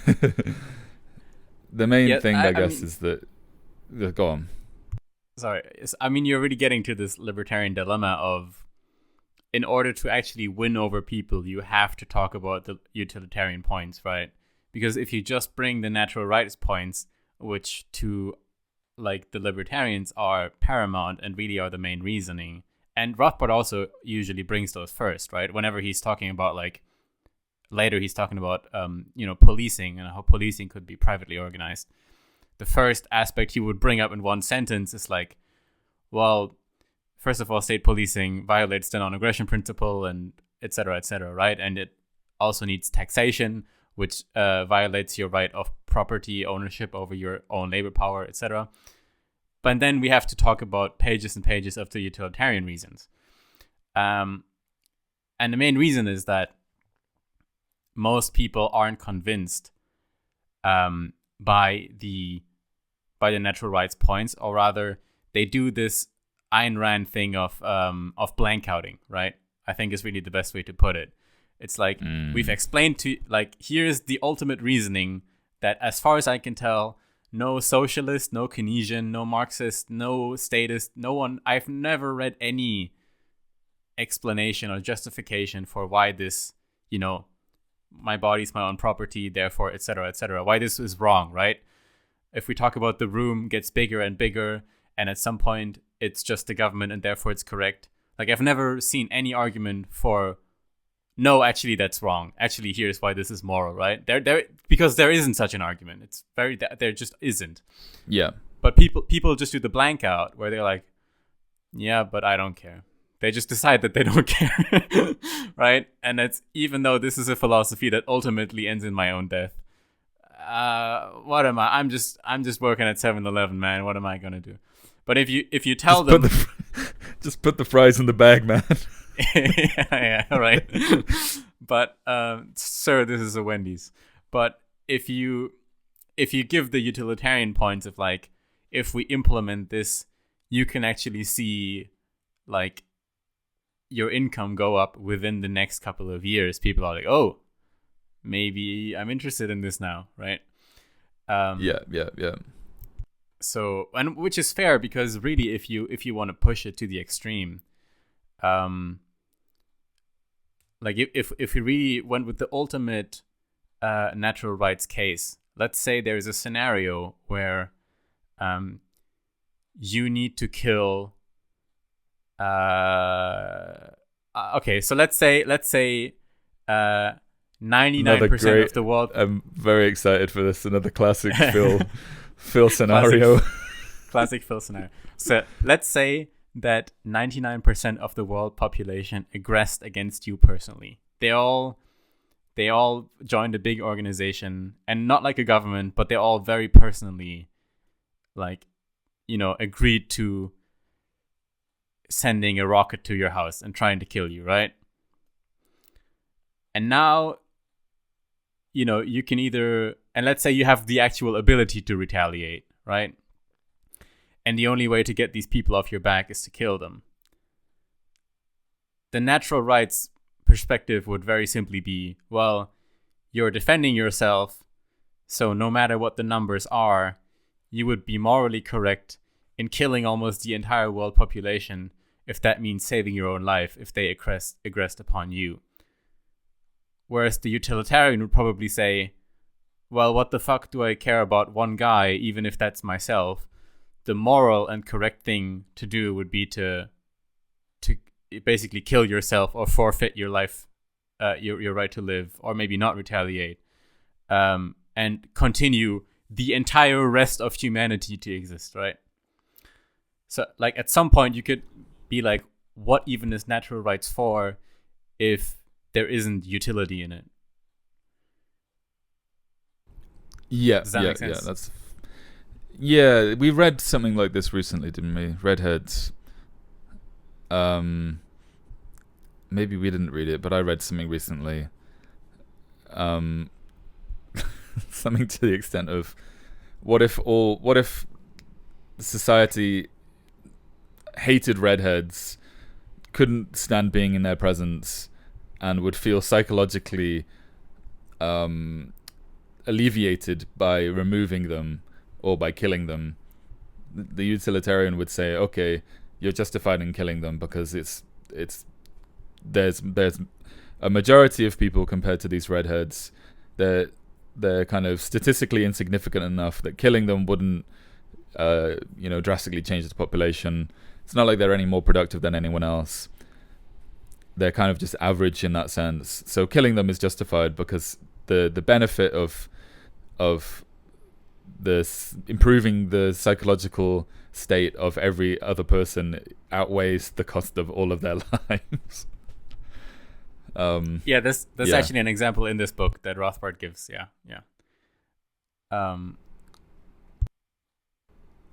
The main thing, I guess, mean, is that... Go on. Sorry. I mean, you're really getting to this libertarian dilemma of, in order to actually win over people, you have to talk about the utilitarian points, right? Because if you just bring the natural rights points, which to like the libertarians are paramount and really are the main reasoning, and Rothbard also usually brings those first, right? Whenever he's talking about like, later he's talking about policing and how policing could be privately organized. The first aspect he would bring up in one sentence is like, well, first of all, state policing violates the non-aggression principle and et cetera, right? And it also needs taxation, which violates your right of property ownership over your own labor power, etc. But then we have to talk about pages and pages of the utilitarian reasons. And the main reason is that most people aren't convinced by the natural rights points, or rather, they do this Ayn Rand thing of blank outing, right? I think is really the best way to put it. It's like we've explained to, like, here's the ultimate reasoning that, as far as I can tell, no socialist, no Keynesian, no Marxist, no statist, no one, I've never read any explanation or justification for why this, my body's my own property, therefore, et cetera, why this is wrong, right? If we talk about the room gets bigger and bigger, and at some point it's just the government and therefore it's correct. Like, I've never seen any argument for, no, actually that's wrong. Actually, here's why this is moral, right? Because there isn't such an argument. It's there just isn't. Yeah. But people just do the blank out where they're like, yeah, but I don't care. They just decide that they don't care, right? And it's, even though this is a philosophy that ultimately ends in my own death. What am I? I'm just working at 7-Eleven, man. What am I gonna do? But if you tell them, just put the fries in the bag, man. yeah, right. But sir, this is a Wendy's. But if you give the utilitarian points of like, if we implement this, you can actually see like your income go up within the next couple of years. People are like, oh, maybe I'm interested in this now, right? Yeah. So, and which is fair, because really, if you want to push it to the extreme, like if we really went with the ultimate natural rights case, let's say there is a scenario where you need to kill. Okay, so let's say 99% of the world. I'm very excited for this. Another classic Phil scenario. Classic Phil scenario. So let's say that 99% of the world population aggressed against you personally. They all joined a big organization, and not like a government, but they all very personally, like, agreed to sending a rocket to your house and trying to kill you, right? And now, you can either, and let's say you have the actual ability to retaliate, right? And the only way to get these people off your back is to kill them. The natural rights perspective would very simply be, well, you're defending yourself, so no matter what the numbers are, you would be morally correct in killing almost the entire world population, if that means saving your own life, if they aggressed upon you. Whereas the utilitarian would probably say, well, what the fuck do I care about one guy, even if that's myself? The moral and correct thing to do would be to basically kill yourself or forfeit your life, your right to live, or maybe not retaliate, and continue the entire rest of humanity to exist, right? So like at some point you could be like, what even is natural rights for if there isn't utility in it? Yeah, Does that yeah, make sense? yeah. Yeah. We read something like this recently, didn't we? Redheads. Maybe we didn't read it, but I read something recently. Something to the extent of, what if society hated redheads, couldn't stand being in their presence, and would feel psychologically alleviated by removing them or by killing them. The utilitarian would say, okay, you're justified in killing them because there's a majority of people compared to these redheads. They're kind of statistically insignificant enough that killing them wouldn't drastically change the population. It's not like they're any more productive than anyone else. They're kind of just average in that sense. So killing them is justified because the benefit of this improving the psychological state of every other person outweighs the cost of all of their lives. There's actually an example in this book that Rothbard gives.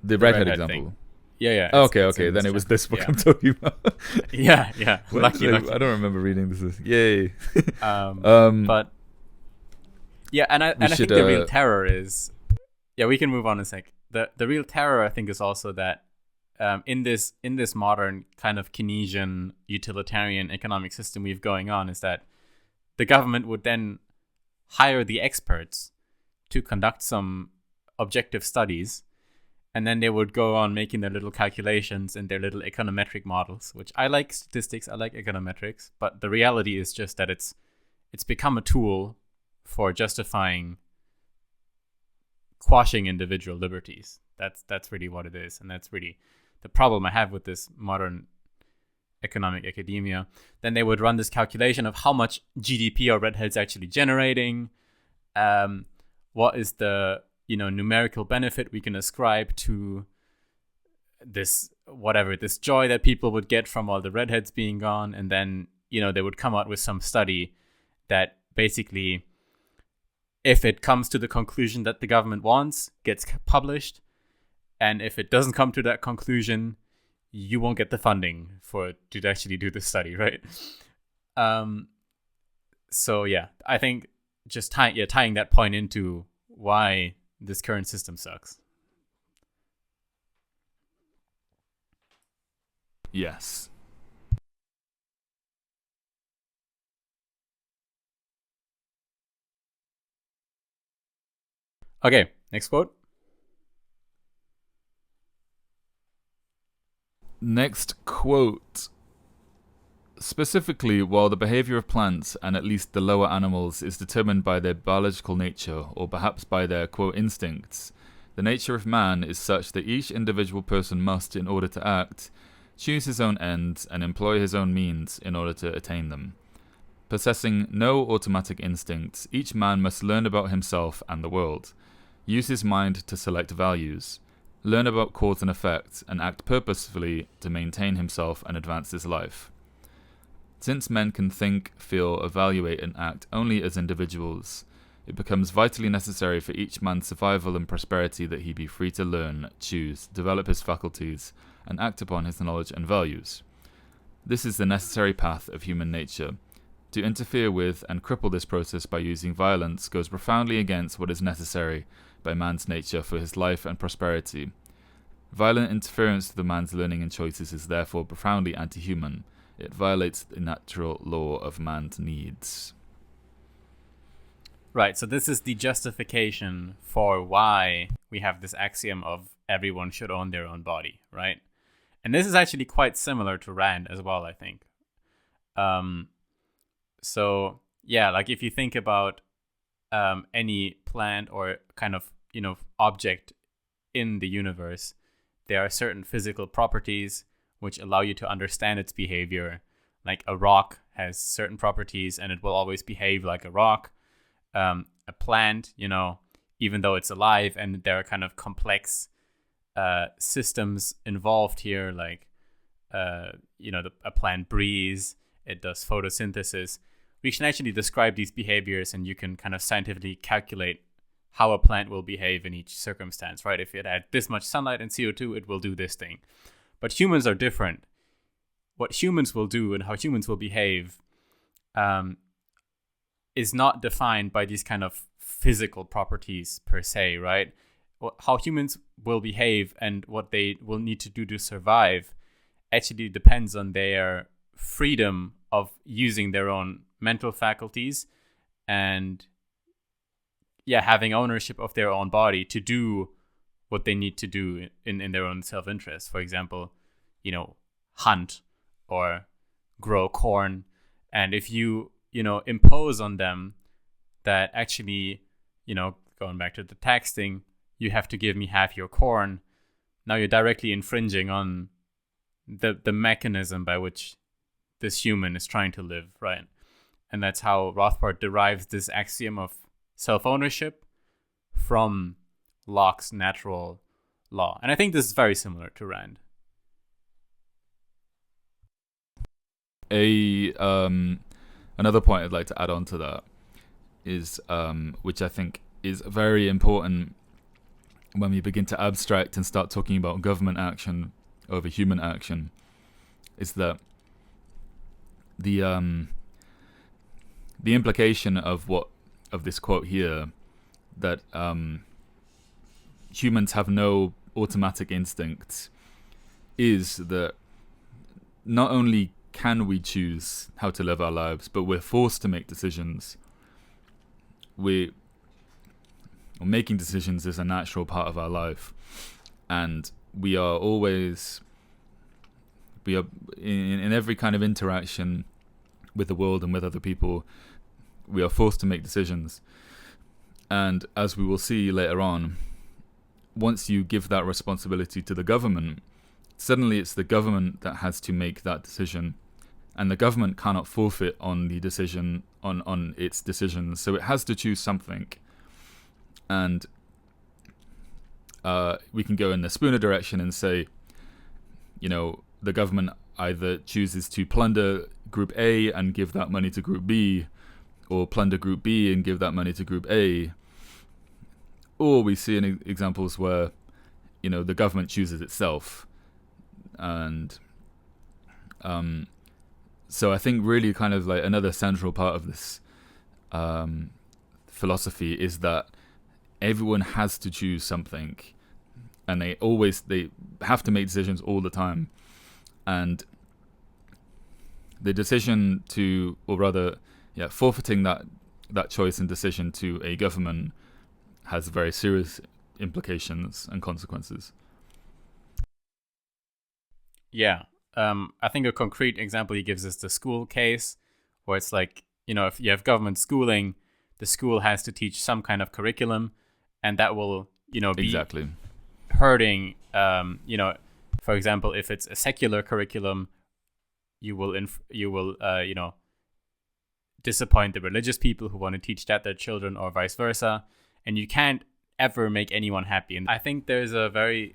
The redhead example. Thing. Yeah. Okay. Then it was this book I'm talking about. Yeah. Lucky. I don't remember reading this. Yay. But yeah, and I think the real terror is, we can move on a sec. The real terror, I think, is also that in this modern kind of Keynesian utilitarian economic system we've going on, is that the government would then hire the experts to conduct some objective studies, and then they would go on making their little calculations and their little econometric models, which I like statistics, I like econometrics, but the reality is just that it's become a tool for justifying quashing individual liberties. That's really what it is, and that's really the problem I have with this modern economic academia. Then they would run this calculation of how much GDP are redheads actually generating, what is the numerical benefit we can ascribe to this joy that people would get from all the redheads being gone, and then they would come out with some study that basically, if it comes to the conclusion that the government wants, gets published, and if it doesn't come to that conclusion, you won't get the funding to actually do the study, right? So yeah, I think just tying that point into why this current system sucks. Yes. Okay, next quote. Next quote. Specifically, while the behavior of plants and at least the lower animals is determined by their biological nature, or perhaps by their, quote, instincts, the nature of man is such that each individual person must, in order to act, choose his own ends and employ his own means in order to attain them. Possessing no automatic instincts, each man must learn about himself and the world, use his mind to select values, learn about cause and effect, and act purposefully to maintain himself and advance his life. Since men can think, feel, evaluate, and act only as individuals, it becomes vitally necessary for each man's survival and prosperity that he be free to learn, choose, develop his faculties, and act upon his knowledge and values. This is the necessary path of human nature. To interfere with and cripple this process by using violence goes profoundly against what is necessary by man's nature for his life and prosperity. Violent interference with the man's learning and choices is therefore profoundly anti-human. It violates the natural law of man's needs. Right, so this is the justification for why we have this axiom of everyone should own their own body, right? And this is actually quite similar to Rand as well, I think. So, yeah, like if you think about any plant or kind of, object in the universe, there are certain physical properties which allow you to understand its behavior. Like a rock has certain properties and it will always behave like a rock. A plant, even though it's alive and there are kind of complex systems involved here, like a plant breathes, it does photosynthesis. We can actually describe these behaviors, and you can kind of scientifically calculate how a plant will behave in each circumstance, right? If it had this much sunlight and CO2, it will do this thing. But humans are different. What humans will do and how humans will behave is not defined by these kind of physical properties per se, right? How humans will behave and what they will need to do to survive actually depends on their freedom of using their own mental faculties and having ownership of their own body to do what they need to do in their own self-interest. For example, hunt or grow corn. And if you impose on them that actually, going back to the tax thing, you have to give me half your corn, now you're directly infringing on the mechanism by which this human is trying to live, right? And that's how Rothbard derives this axiom of self-ownership from Locke's natural law. And I think this is very similar to Rand. Another point I'd like to add on to that is, which I think is very important when we begin to abstract and start talking about government action over human action, is that the implication of this quote here, that humans have no automatic instincts, is that not only can we choose how to live our lives, but we're forced to make decisions. Making decisions is a natural part of our life, and we are in every kind of interaction with the world and with other people, we are forced to make decisions. And as we will see later on, once you give that responsibility to the government, suddenly it's the government that has to make that decision, and the government cannot forfeit on the decision on its decisions, so it has to choose something. And we can go in the Spooner direction and say, the government either chooses to plunder Group A and give that money to Group B, or plunder Group B and give that money to Group A. Or we see examples where, the government chooses itself. And so I think really kind of like another central part of this philosophy is that everyone has to choose something, and they have to make decisions all the time. And the decision to, or rather, forfeiting that choice and decision to a government has very serious implications and consequences. Yeah. I think a concrete example he gives is the school case, where it's like, if you have government schooling, the school has to teach some kind of curriculum, and that will, be exactly hurting, for example, if it's a secular curriculum, you will disappoint the religious people who want to teach that their children, or vice versa, and you can't ever make anyone happy. And I think there's a very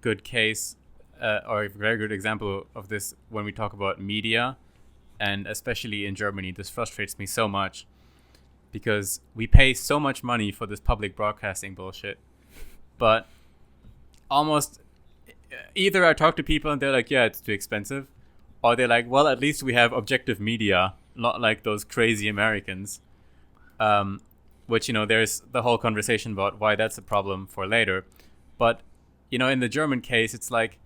good case, or a very good example of this when we talk about media, and especially in Germany. This frustrates me so much because we pay so much money for this public broadcasting bullshit, but almost either I talk to people and they're like, yeah, it's too expensive, or they're like, well, at least we have objective media, not like those crazy Americans, which, there's the whole conversation about why that's a problem for later. But, in the German case, it's like,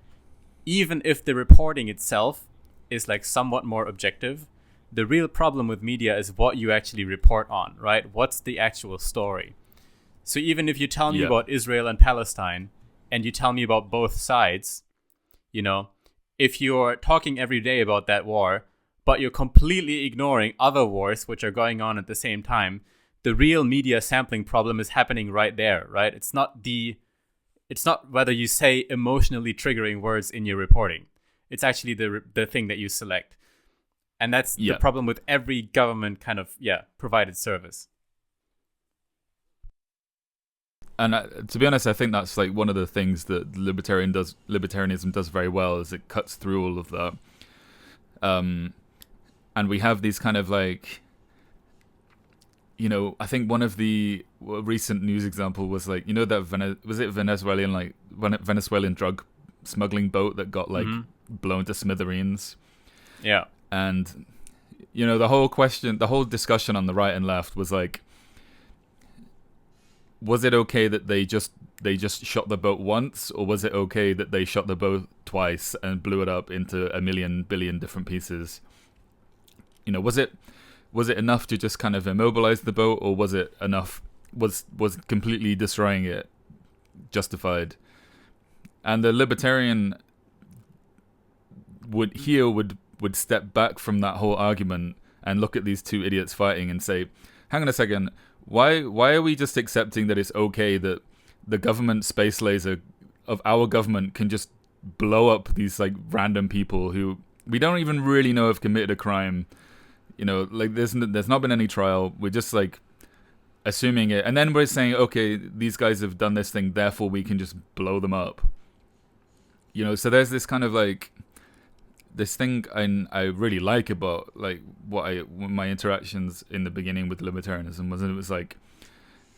even if the reporting itself is like somewhat more objective, the real problem with media is what you actually report on, right? What's the actual story? So even if you tell me about Israel and Palestine, and you tell me about both sides, if you're talking every day about that war, but you're completely ignoring other wars which are going on at the same time, the real media sampling problem is happening right there, right? It's not whether you say emotionally triggering words in your reporting. It's actually the thing that you select. And that's the problem with every government kind of, provided service. And to be honest, I think that's like one of the things that libertarianism does very well, is it cuts through all of that. And we have these kind of like, I think one of the recent news example was like, that Venezuelan drug smuggling boat that got like blown to smithereens. Yeah. And the whole discussion on the right and left was like, was it okay that they just shot the boat once, or was it okay that they shot the boat twice and blew it up into a million billion different pieces? Was it enough to just kind of immobilize the boat, or was it enough? Was completely destroying it justified? And the libertarian would step back from that whole argument and look at these two idiots fighting and say, hang on a second, why are we just accepting that it's okay that the government space laser of our government can just blow up these like random people who we don't even really know have committed a crime? Like there's not been any trial. We're just like assuming it, and then we're saying, okay, these guys have done this thing, therefore we can just blow them up. So there's this kind of like this thing I really like about like my interactions in the beginning with libertarianism was, it was like,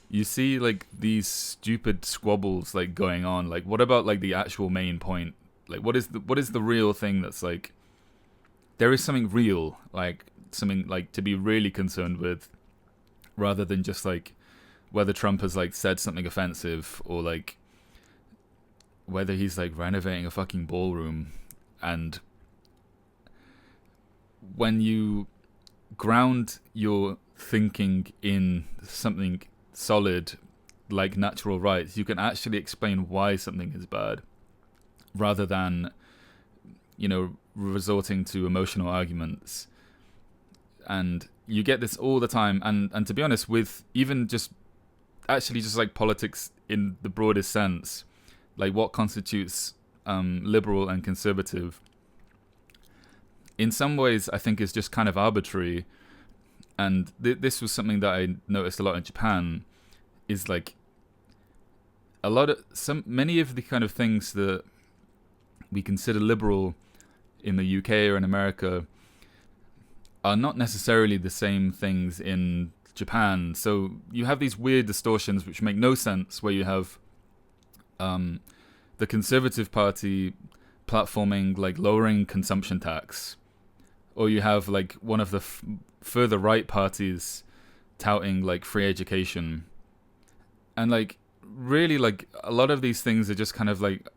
you see like these stupid squabbles like going on. Like, what about like the actual main point? Like, what is the real thing that's like, there is something real, like something like to be really concerned with, rather than just like whether Trump has like said something offensive, or like whether he's like renovating a fucking ballroom. And when you ground your thinking in something solid like natural rights, you can actually explain why something is bad, rather than resorting to emotional arguments. And you get this all the time, and to be honest, with even just like politics in the broadest sense, like what constitutes liberal and conservative, in some ways I think is just kind of arbitrary. And this was something that I noticed a lot in Japan, is like many of the kind of things that we consider liberal in the UK or in America are not necessarily the same things in Japan. So you have these weird distortions which make no sense, where you have the Conservative Party platforming like lowering consumption tax, or you have like one of the further right parties touting like free education. And like really, like a lot of these things are just kind of like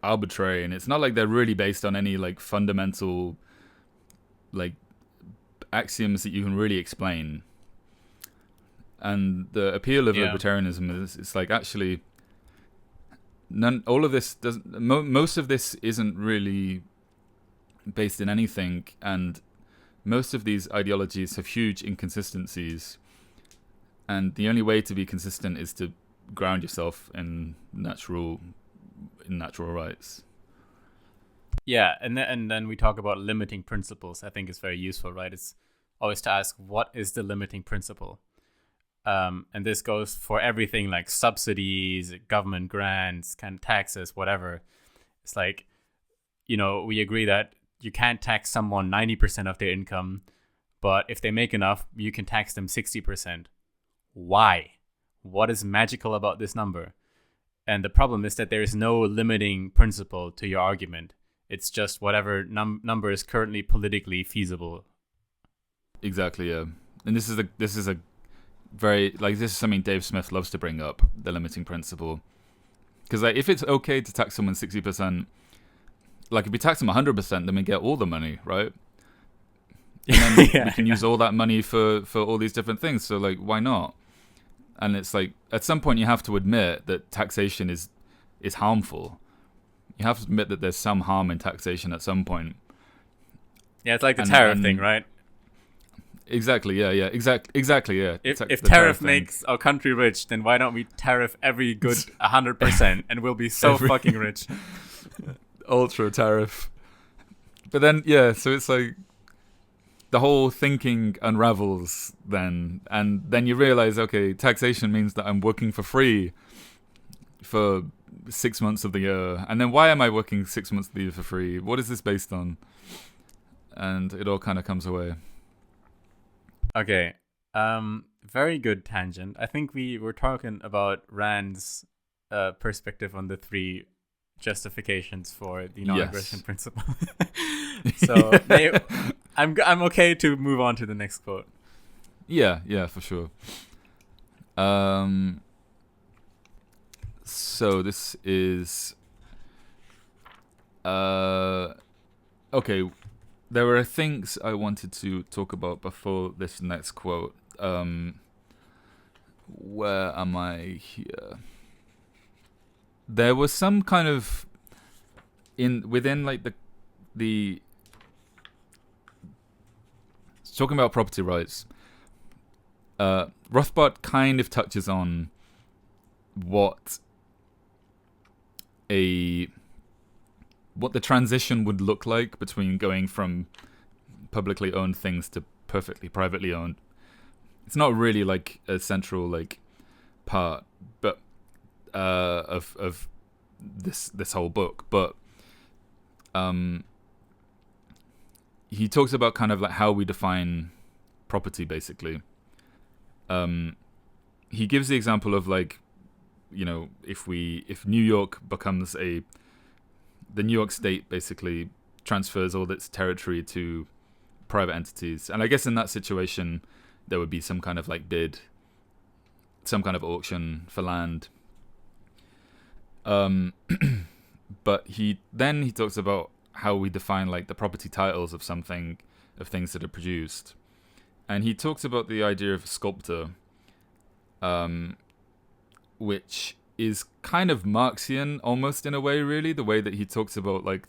arbitrary, and it's not like they're really based on any like fundamental like axioms that you can really explain. And the appeal of libertarianism is, it's like, actually most of this isn't really based in anything, and most of these ideologies have huge inconsistencies, and the only way to be consistent is to ground yourself in natural rights. Yeah, and then we talk about limiting principles. I think it's very useful, right? It's always to ask, what is the limiting principle? And this goes for everything like subsidies, government grants, kind of taxes, whatever. It's like, we agree that you can't tax someone 90% of their income, but if they make enough, you can tax them 60%. Why? What is magical about this number? And the problem is that there is no limiting principle to your argument. It's just whatever number is currently politically feasible. Exactly, yeah. And this is something Dave Smith loves to bring up, the limiting principle. Because like, if it's okay to tax someone 60%, like if we tax them 100%, then we get all the money, right? And then we can use all that money for all these different things. So like, why not? And it's like, at some point you have to admit that taxation is harmful. You have to admit that there's some harm in taxation at some point. Yeah, it's like the tariff thing, right? Exactly, yeah. Exactly, yeah. If tariff makes our country rich, then why don't we tariff every good 100% and we'll be so fucking rich? Ultra tariff. But then, yeah, so it's like, the whole thinking unravels then, and then you realize, okay, taxation means that I'm working for free for 6 months of the year, and then why am I working 6 months of the year for free? What is this based on? And it all kind of comes away. Okay, very good tangent. I think we were talking about Rand's perspective on the three justifications for the non-aggression principle. So I'm okay to move on to the next quote. Yeah, for sure. So this is okay. There were things I wanted to talk about before this next quote. Where am I here? There was some kind of within like the talking about property rights. Rothbard kind of touches on what the transition would look like between going from publicly owned things to perfectly privately owned. It's not really like a central like part, but of this whole book, but he talks about kind of like how we define property, basically. He gives the example of like, you know, if New York becomes the New York state basically transfers all its territory to private entities, and I guess in that situation there would be some kind of like bid, some kind of auction for land. But he talks about how we define like the property titles of things that are produced, and he talks about the idea of a sculptor, which is kind of Marxian almost in a way, really, the way that he talks about like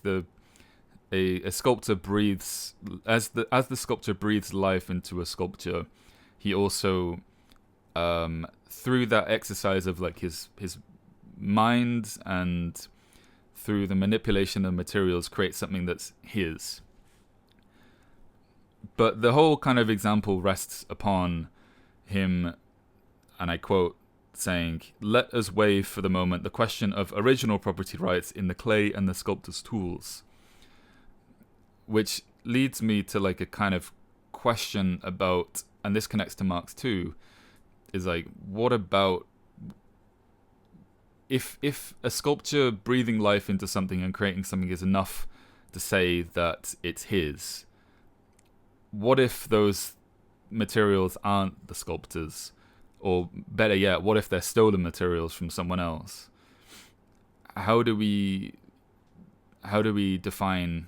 a sculptor breathes as the sculptor breathes life into a sculpture. He also through that exercise of like his mind and through the manipulation of materials creates something that's his. But the whole kind of example rests upon him, and I quote, saying, "Let us waive for the moment the question of original property rights in the clay and the sculptor's tools." Which leads me to like a kind of question about, and this connects to Marx too, is like, what about if a sculpture breathing life into something and creating something is enough to say that it's his? What if those materials aren't the sculptor's? Or better yet, what if they're stolen materials from someone else? How do we define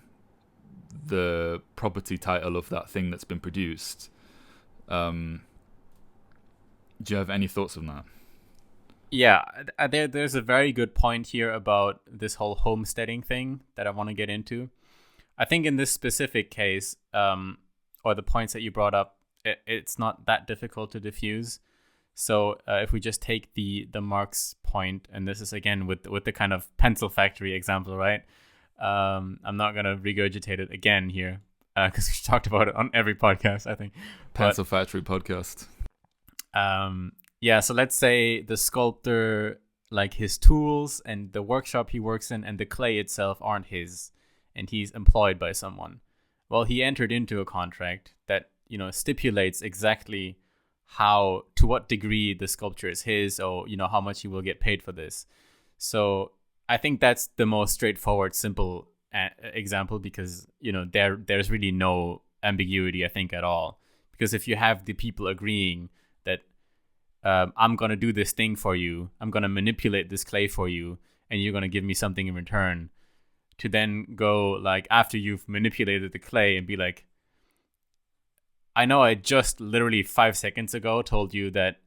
the property title of that thing that's been produced? Do you have any thoughts on that? Yeah, there's a very good point here about this whole homesteading thing that I want to get into. I think in this specific case, or the points that you brought up, it's not that difficult to diffuse. So if we just take the Marx point, and this is again with the kind of pencil factory example, right? I'm not gonna regurgitate it again here because we talked about it on every podcast, I think. Pencil factory podcast. Yeah, so let's say the sculptor, like his tools and the workshop he works in and the clay itself aren't his, and he's employed by someone. Well, he entered into a contract that, you know, stipulates exactly to what degree the sculpture is his, or, you know, how much he will get paid for this. So I think that's the most straightforward, simple example, because, you know, there's really no ambiguity, I think, at all. Because if you have the people agreeing that I'm going to do this thing for you, I'm going to manipulate this clay for you, and you're going to give me something in return, to then go, like, after you've manipulated the clay and be like, I know I just literally 5 seconds ago told you that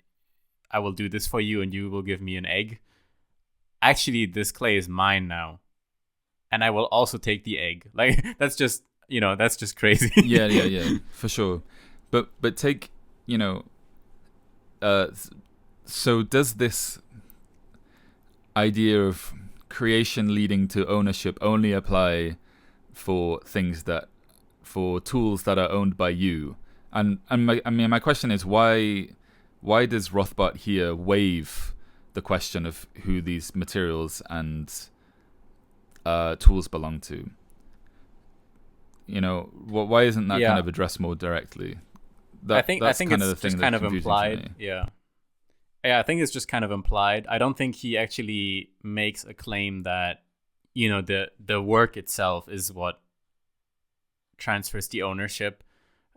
I will do this for you and you will give me an egg. Actually, this clay is mine now, and I will also take the egg. Like, that's just, you know, that's just crazy. yeah, for sure. But take, you know, so does this idea of creation leading to ownership only apply for things that for tools that are owned by you. And my question is, why does Rothbard here waive the question of who these materials and tools belong to? You know, why isn't that kind of addressed more directly? I think it's just kind of implied. Yeah, I think it's just kind of implied. I don't think he actually makes a claim that, you know, the work itself is what transfers the ownership.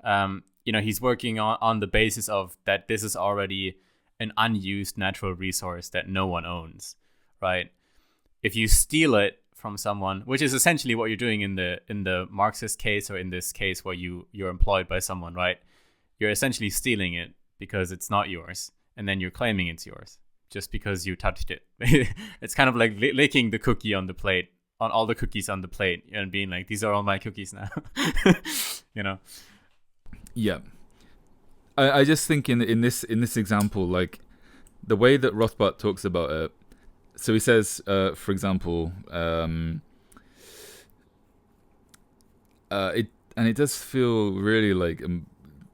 You know, he's working on the basis of that this is already an unused natural resource that no one owns, right? If you steal it from someone, which is essentially what you're doing in the Marxist case, or in this case where you're employed by someone, right? You're essentially stealing it because it's not yours, and then you're claiming it's yours just because you touched it. It's kind of like licking the cookie on the plate, on all the cookies on the plate, and being like, these are all my cookies now. You know? Yeah. I just think in this example, like the way that Rothbard talks about it. So he says, for example, it does feel really like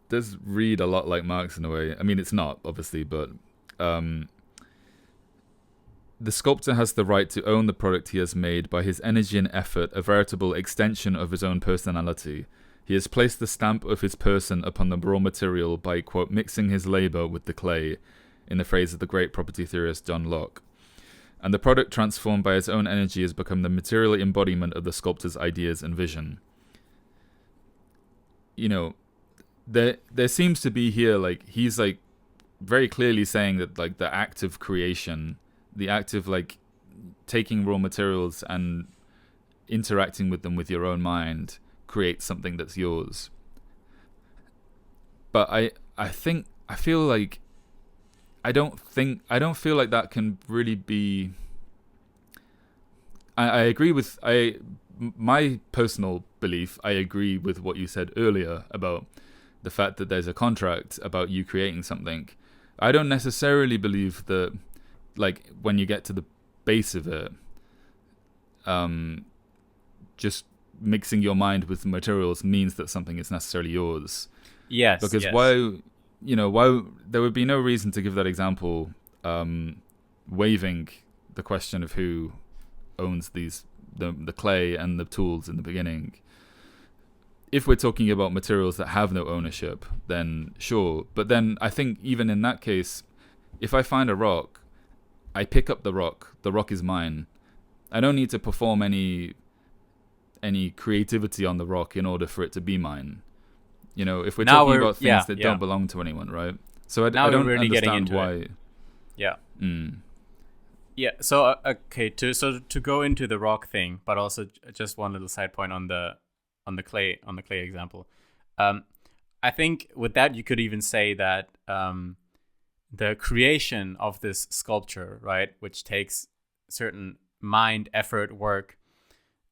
does read a lot like Marx in a way. I mean, it's not obviously, but the sculptor has the right to own the product he has made by his energy and effort, a veritable extension of his own personality. He has placed the stamp of his person upon the raw material by, quote, mixing his labor with the clay, in the phrase of the great property theorist John Locke. And the product transformed by his own energy has become the material embodiment of the sculptor's ideas and vision. You know, there seems to be here, like, he's like very clearly saying that, like, the act of creation, the act of like taking raw materials and interacting with them with your own mind creates something that's yours. But I feel like I don't feel like that can really be. I agree with my personal belief. I agree with what you said earlier about the fact that there's a contract about you creating something. I don't necessarily believe that, like, when you get to the base of it, just mixing your mind with the materials means that something is necessarily yours. Yes. Because why there would be no reason to give that example, waiving the question of who owns the clay and the tools in the beginning. If we're talking about materials that have no ownership, then sure. But then I think even in that case, if I find a rock, I pick up the rock is mine. I don't need to perform any creativity on the rock in order for it to be mine. You know, if we're talking about things that don't belong to anyone, right? So I don't really understand why. It. Yeah. Yeah. So to go into the rock thing, but also just one little side point on the clay example. I think with that you could even say that the creation of this sculpture, right, which takes certain mind, effort, work,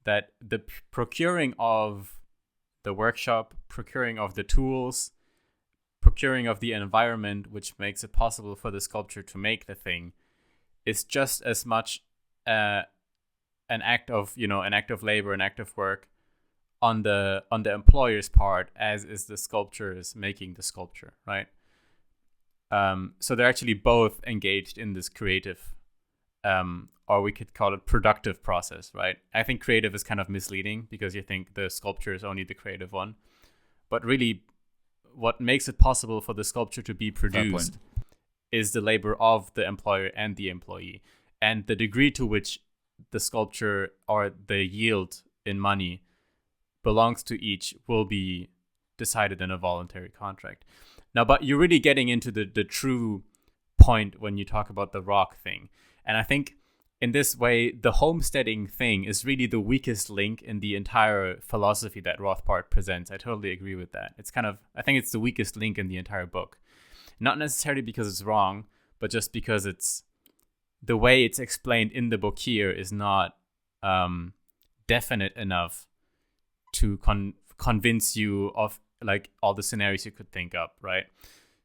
that the procuring of the workshop, procuring of the tools, procuring of the environment, which makes it possible for the sculpture to make the thing, is just as much an act of labor, an act of work on the employer's part as is the sculptor's making the sculpture, right? So they're actually both engaged in this creative, or we could call it productive process, right? I think creative is kind of misleading because you think the sculpture is only the creative one. But really, what makes it possible for the sculpture to be produced is the labor of the employer and the employee. And the degree to which the sculpture or the yield in money belongs to each will be decided in a voluntary contract. Now, but you're really getting into the true point when you talk about the rock thing. And I think in this way, the homesteading thing is really the weakest link in the entire philosophy that Rothbard presents. I totally agree with that. I think it's the weakest link in the entire book. Not necessarily because it's wrong, but just because it's the way it's explained in the book here is not definite enough to convince you of like all the scenarios you could think up, right?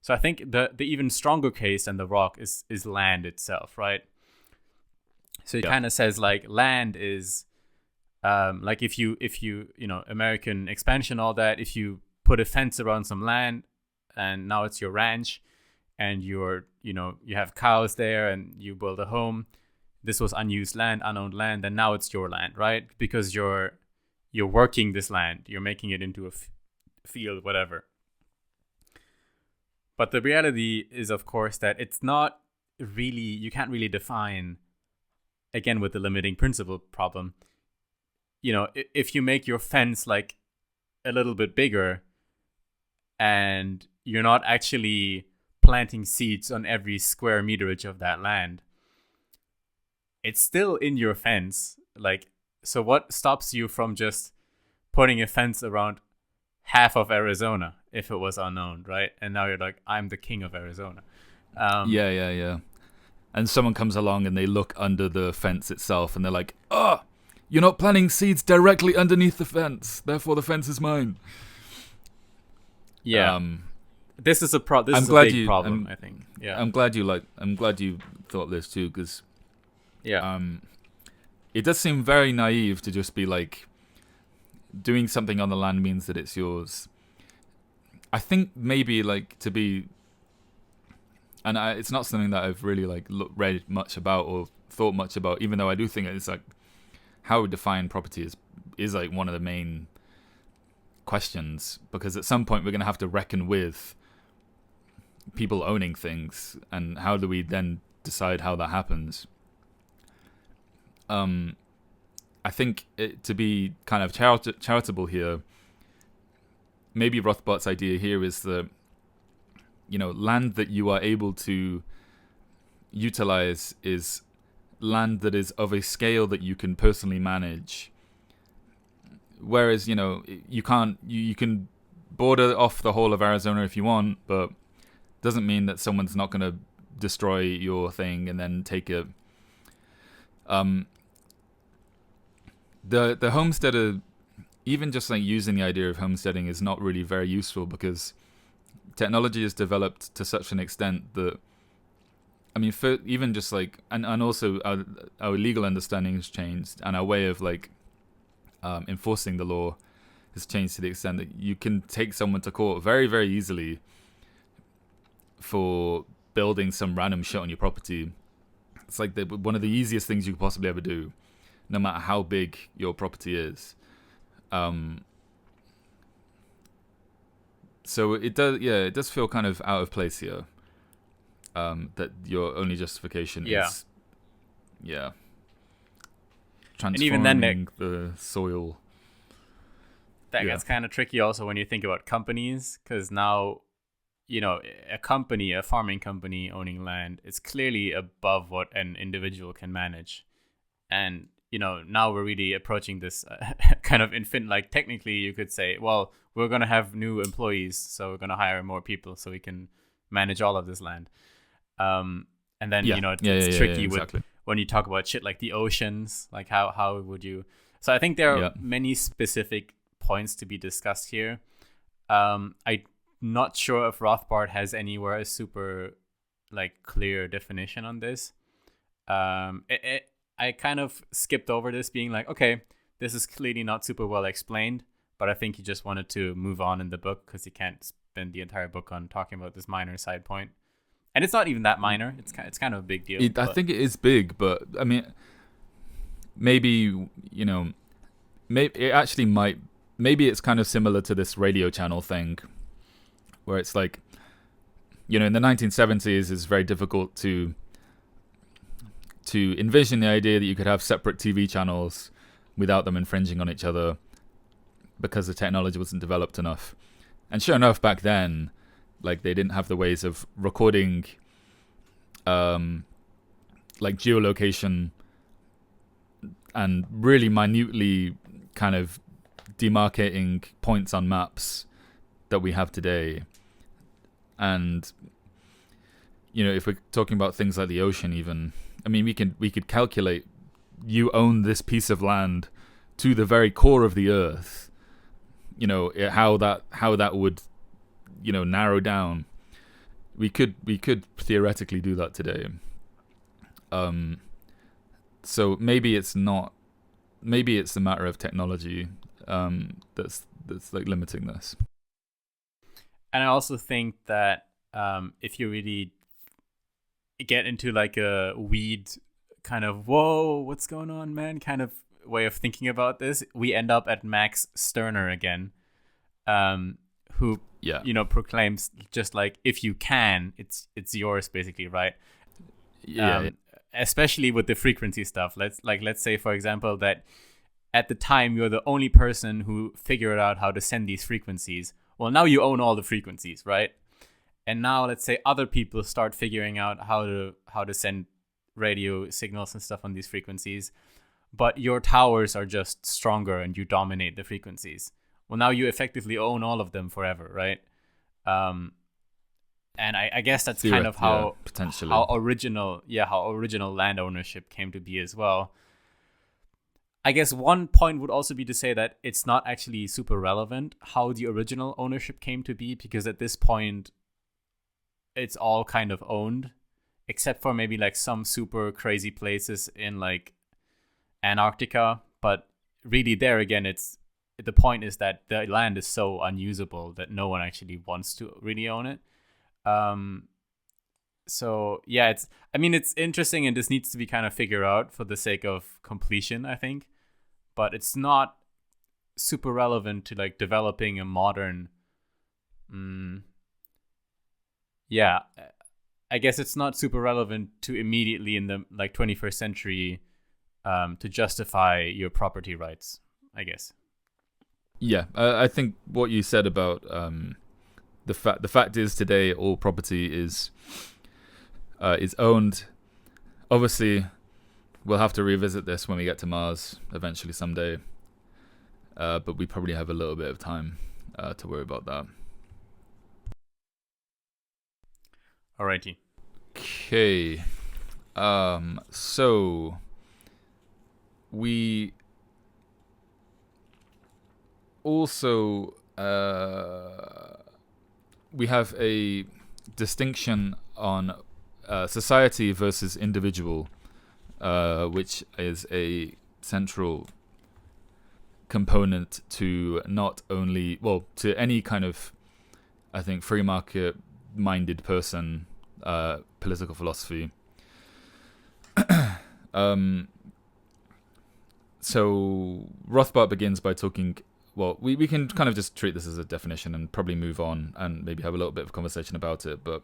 So I think the even stronger case than the rock is land itself, right? So he kind of says like land is Like if you American expansion, all that, if you put a fence around some land and now it's your ranch and you have cows there and you build a home, this was unused land, unowned land, and now it's your land, right? Because you're working this land, you're making it into a field, whatever. But the reality is, of course, that it's not really, you can't really define, again, with the limiting principle problem, if you make your fence like a little bit bigger and you're not actually planting seeds on every square meterage of that land, it's still in your fence. Like, so what stops you from just putting a fence around half of Arizona if it was unknown, right? And now you're like, I'm the king of Arizona. Yeah. And someone comes along and they look under the fence itself and they're like, oh, you're not planting seeds directly underneath the fence, therefore the fence is mine. Yeah. This is a big problem, I think. Yeah. I'm glad you thought this too, because it does seem very naive to just be like, doing something on the land means that it's yours. I think maybe like to be, and it's not something that I've really like read much about or thought much about, even though I do think it's like how we define property is like one of the main questions, because at some point we're going to have to reckon with people owning things, and how do we then decide how that happens? I think to be kind of charitable here, maybe Rothbard's idea here is that, land that you are able to utilize is land that is of a scale that you can personally manage. Whereas, you can't, you can border off the whole of Arizona if you want, but doesn't mean that someone's not going to destroy your thing and then take it. The homesteader, even just like using the idea of homesteading is not really very useful, because technology has developed to such an extent that, I mean, for even just like, and also our legal understanding has changed, and our way of like enforcing the law has changed to the extent that you can take someone to court very, very easily for building some random shit on your property. It's like one of the easiest things you could possibly ever do, no matter how big your property is. So it does feel kind of out of place here. That your only justification is transforming and even then, the soil. That gets kind of tricky also when you think about companies, because now, a farming company owning land is clearly above what an individual can manage. And, now we're really approaching this kind of infinite, like technically you could say, well, we're going to have new employees, so we're going to hire more people so we can manage all of this land. And then, it's tricky exactly. with when you talk about shit like the oceans, like how would you... So I think there are many specific points to be discussed here. I'm not sure if Rothbard has anywhere a super like clear definition on this. I kind of skipped over this, being like, okay, this is clearly not super well explained, but I think he just wanted to move on in the book because he can't spend the entire book on talking about this minor side point. And it's not even that minor. It's kind of a big deal. I think it is big, but I mean, maybe, maybe it actually might. Maybe it's kind of similar to this radio channel thing, where it's like, in the 1970s, it's very difficult to envision the idea that you could have separate TV channels without them infringing on each other, because the technology wasn't developed enough. And sure enough, back then, like, they didn't have the ways of recording, like geolocation and really minutely kind of demarcating points on maps that we have today. And, if we're talking about things like the ocean, even, I mean, we could calculate, you own this piece of land to the very core of the earth. How that would, narrow down. We could theoretically do that today. So maybe it's not maybe it's a matter of technology that's like limiting this. And I also think that if you really get into like a weed kind of, whoa, what's going on, man, kind of way of thinking about this, we end up at Max Stirner again, who proclaims just like, if you can, it's yours, basically, right? Especially with the frequency stuff. Let's say, for example, that at the time you're the only person who figured out how to send these frequencies. Well, now you own all the frequencies, right? And now let's say other people start figuring out how to send radio signals and stuff on these frequencies, but your towers are just stronger and you dominate the frequencies. Well, now you effectively own all of them forever, right? And I guess that's kind of how original land ownership came to be as well. I guess one point would also be to say that it's not actually super relevant how the original ownership came to be, because at this point it's all kind of owned, except for maybe like some super crazy places in like Antarctica. But really, there again, the point is that the land is so unusable that no one actually wants to really own it. So yeah, it's interesting, and this needs to be kind of figured out for the sake of completion, I think. But it's not super relevant to like developing a modern. I guess it's not super relevant to immediately in the like 21st century to justify your property rights, I guess. Yeah, I think what you said about the fact is today all property is owned. Obviously, we'll have to revisit this when we get to Mars eventually someday, but we probably have a little bit of time to worry about that. Alrighty. Okay. So we also we have a distinction on society versus individual, which is a central component to not only, well, to any kind of, I think, free market minded person, political philosophy. So Rothbard begins by talking, well, we can kind of just treat this as a definition and probably move on and maybe have a little bit of conversation about it, but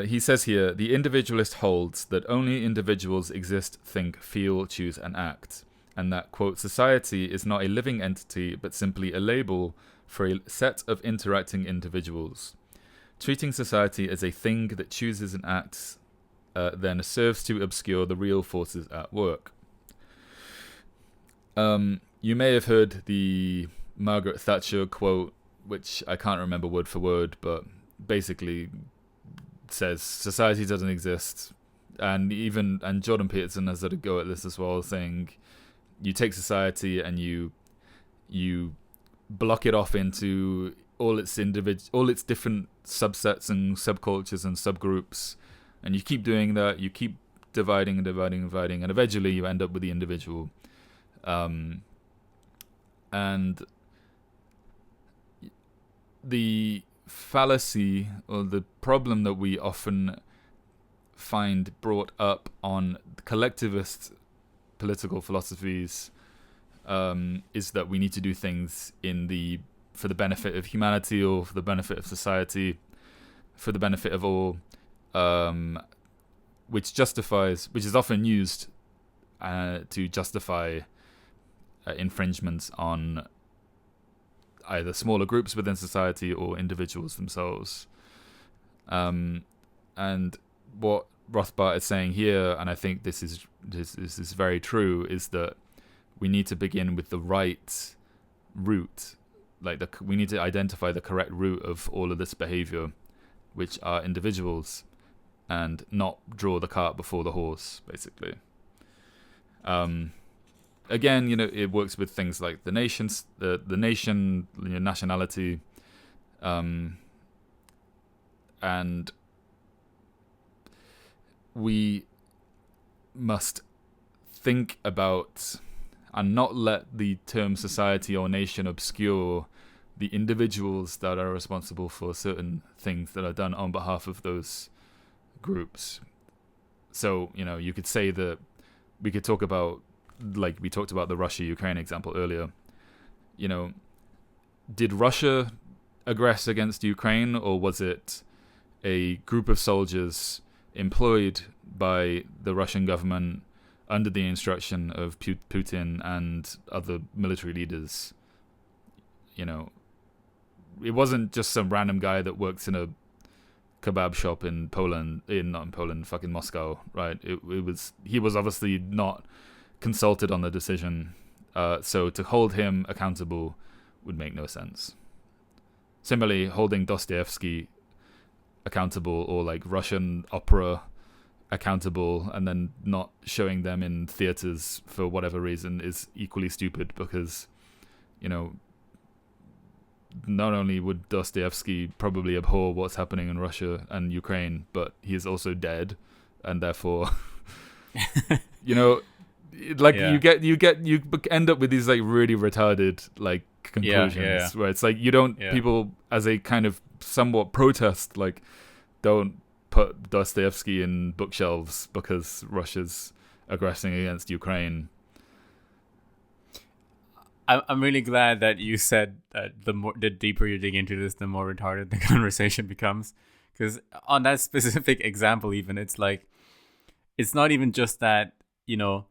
he says here, the individualist holds that only individuals exist, think, feel, choose, and act, and that, quote, society is not a living entity, but simply a label for a set of interacting individuals. Treating society as a thing that chooses and acts then serves to obscure the real forces at work. You may have heard the Margaret Thatcher quote, which I can't remember word for word, but basically says society doesn't exist. And Jordan Peterson has had a go at this as well, saying you take society and you block it off into all its different subsets and subcultures and subgroups, and you keep doing that. You keep dividing, and eventually you end up with the individual. And the fallacy or the problem that we often find brought up on collectivist political philosophies is that we need to do things for the benefit of humanity or for the benefit of society, for the benefit of all, which is often used to justify infringements on either smaller groups within society or individuals themselves. And what Rothbard is saying here, and I think this is very true, is that we need to begin with the right root. We need to identify the correct root of all of this behavior, which are individuals, and not draw the cart before the horse, basically. Again, it works with things like the nations, the nation, nationality, and we must think about and not let the term society or nation obscure the individuals that are responsible for certain things that are done on behalf of those groups. So, you could say that we could talk about, like we talked about the Russia-Ukraine example earlier. Did Russia aggress against Ukraine, or was it a group of soldiers employed by the Russian government under the instruction of Putin and other military leaders? It wasn't just some random guy that works in a kebab shop in Poland, not in Poland, fucking Moscow, right? He was obviously not consulted on the decision, so to hold him accountable would make no sense. Similarly, holding Dostoevsky accountable, or like Russian opera accountable, and then not showing them in theaters for whatever reason is equally stupid, because not only would Dostoevsky probably abhor what's happening in Russia and Ukraine, but he is also dead, and therefore you end up with these like really retarded like conclusions where it's like people as a kind of somewhat protest, like, don't put Dostoevsky in bookshelves because Russia's aggressing against Ukraine. I'm really glad that you said that the deeper you dig into this, the more retarded the conversation becomes. Because on that specific example, even, it's like, it's not even just that, you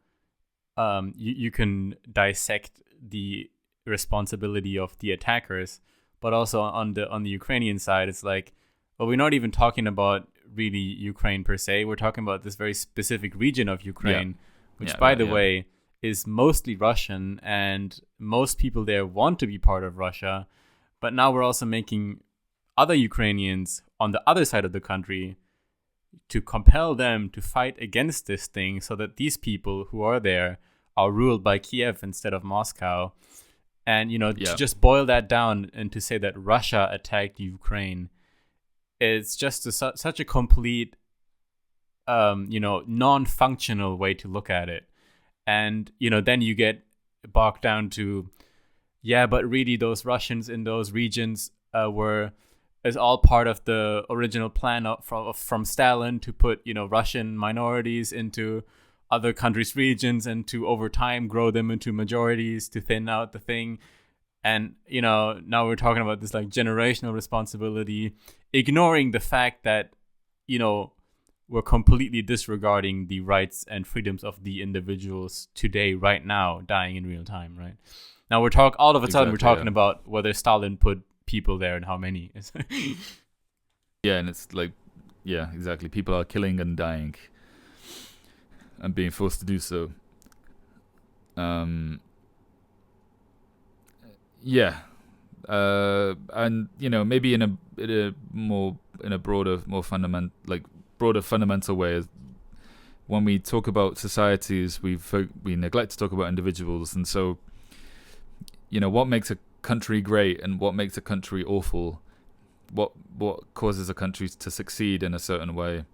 can dissect the responsibility of the attackers, but also on the Ukrainian side, it's like, well, we're not even talking about really Ukraine per se. We're talking about this very specific region of Ukraine, which, by the way, is mostly Russian, and most people there want to be part of Russia. But now we're also making other Ukrainians on the other side of the country to compel them to fight against this thing, so that these people who are there are ruled by Kiev instead of Moscow. And, to just boil that down and to say that Russia attacked Ukraine, it's just such a complete, non-functional way to look at it. And, then you get bogged down to, but really those Russians in those regions is all part of the original plan from Stalin to put, Russian minorities into other countries' regions, and to over time grow them into majorities to thin out the thing. And, now we're talking about this like generational responsibility, ignoring the fact that, we're completely disregarding the rights and freedoms of the individuals today, right now, dying in real time, right? Now we're all of a sudden we're talking about whether Stalin put people there and how many. And it's like, exactly. People are killing and dying and being forced to do so. And maybe in a broader, more fundamental way, when we talk about societies, we neglect to talk about individuals. And so, what makes a country great and what makes a country awful, what causes a country to succeed in a certain way,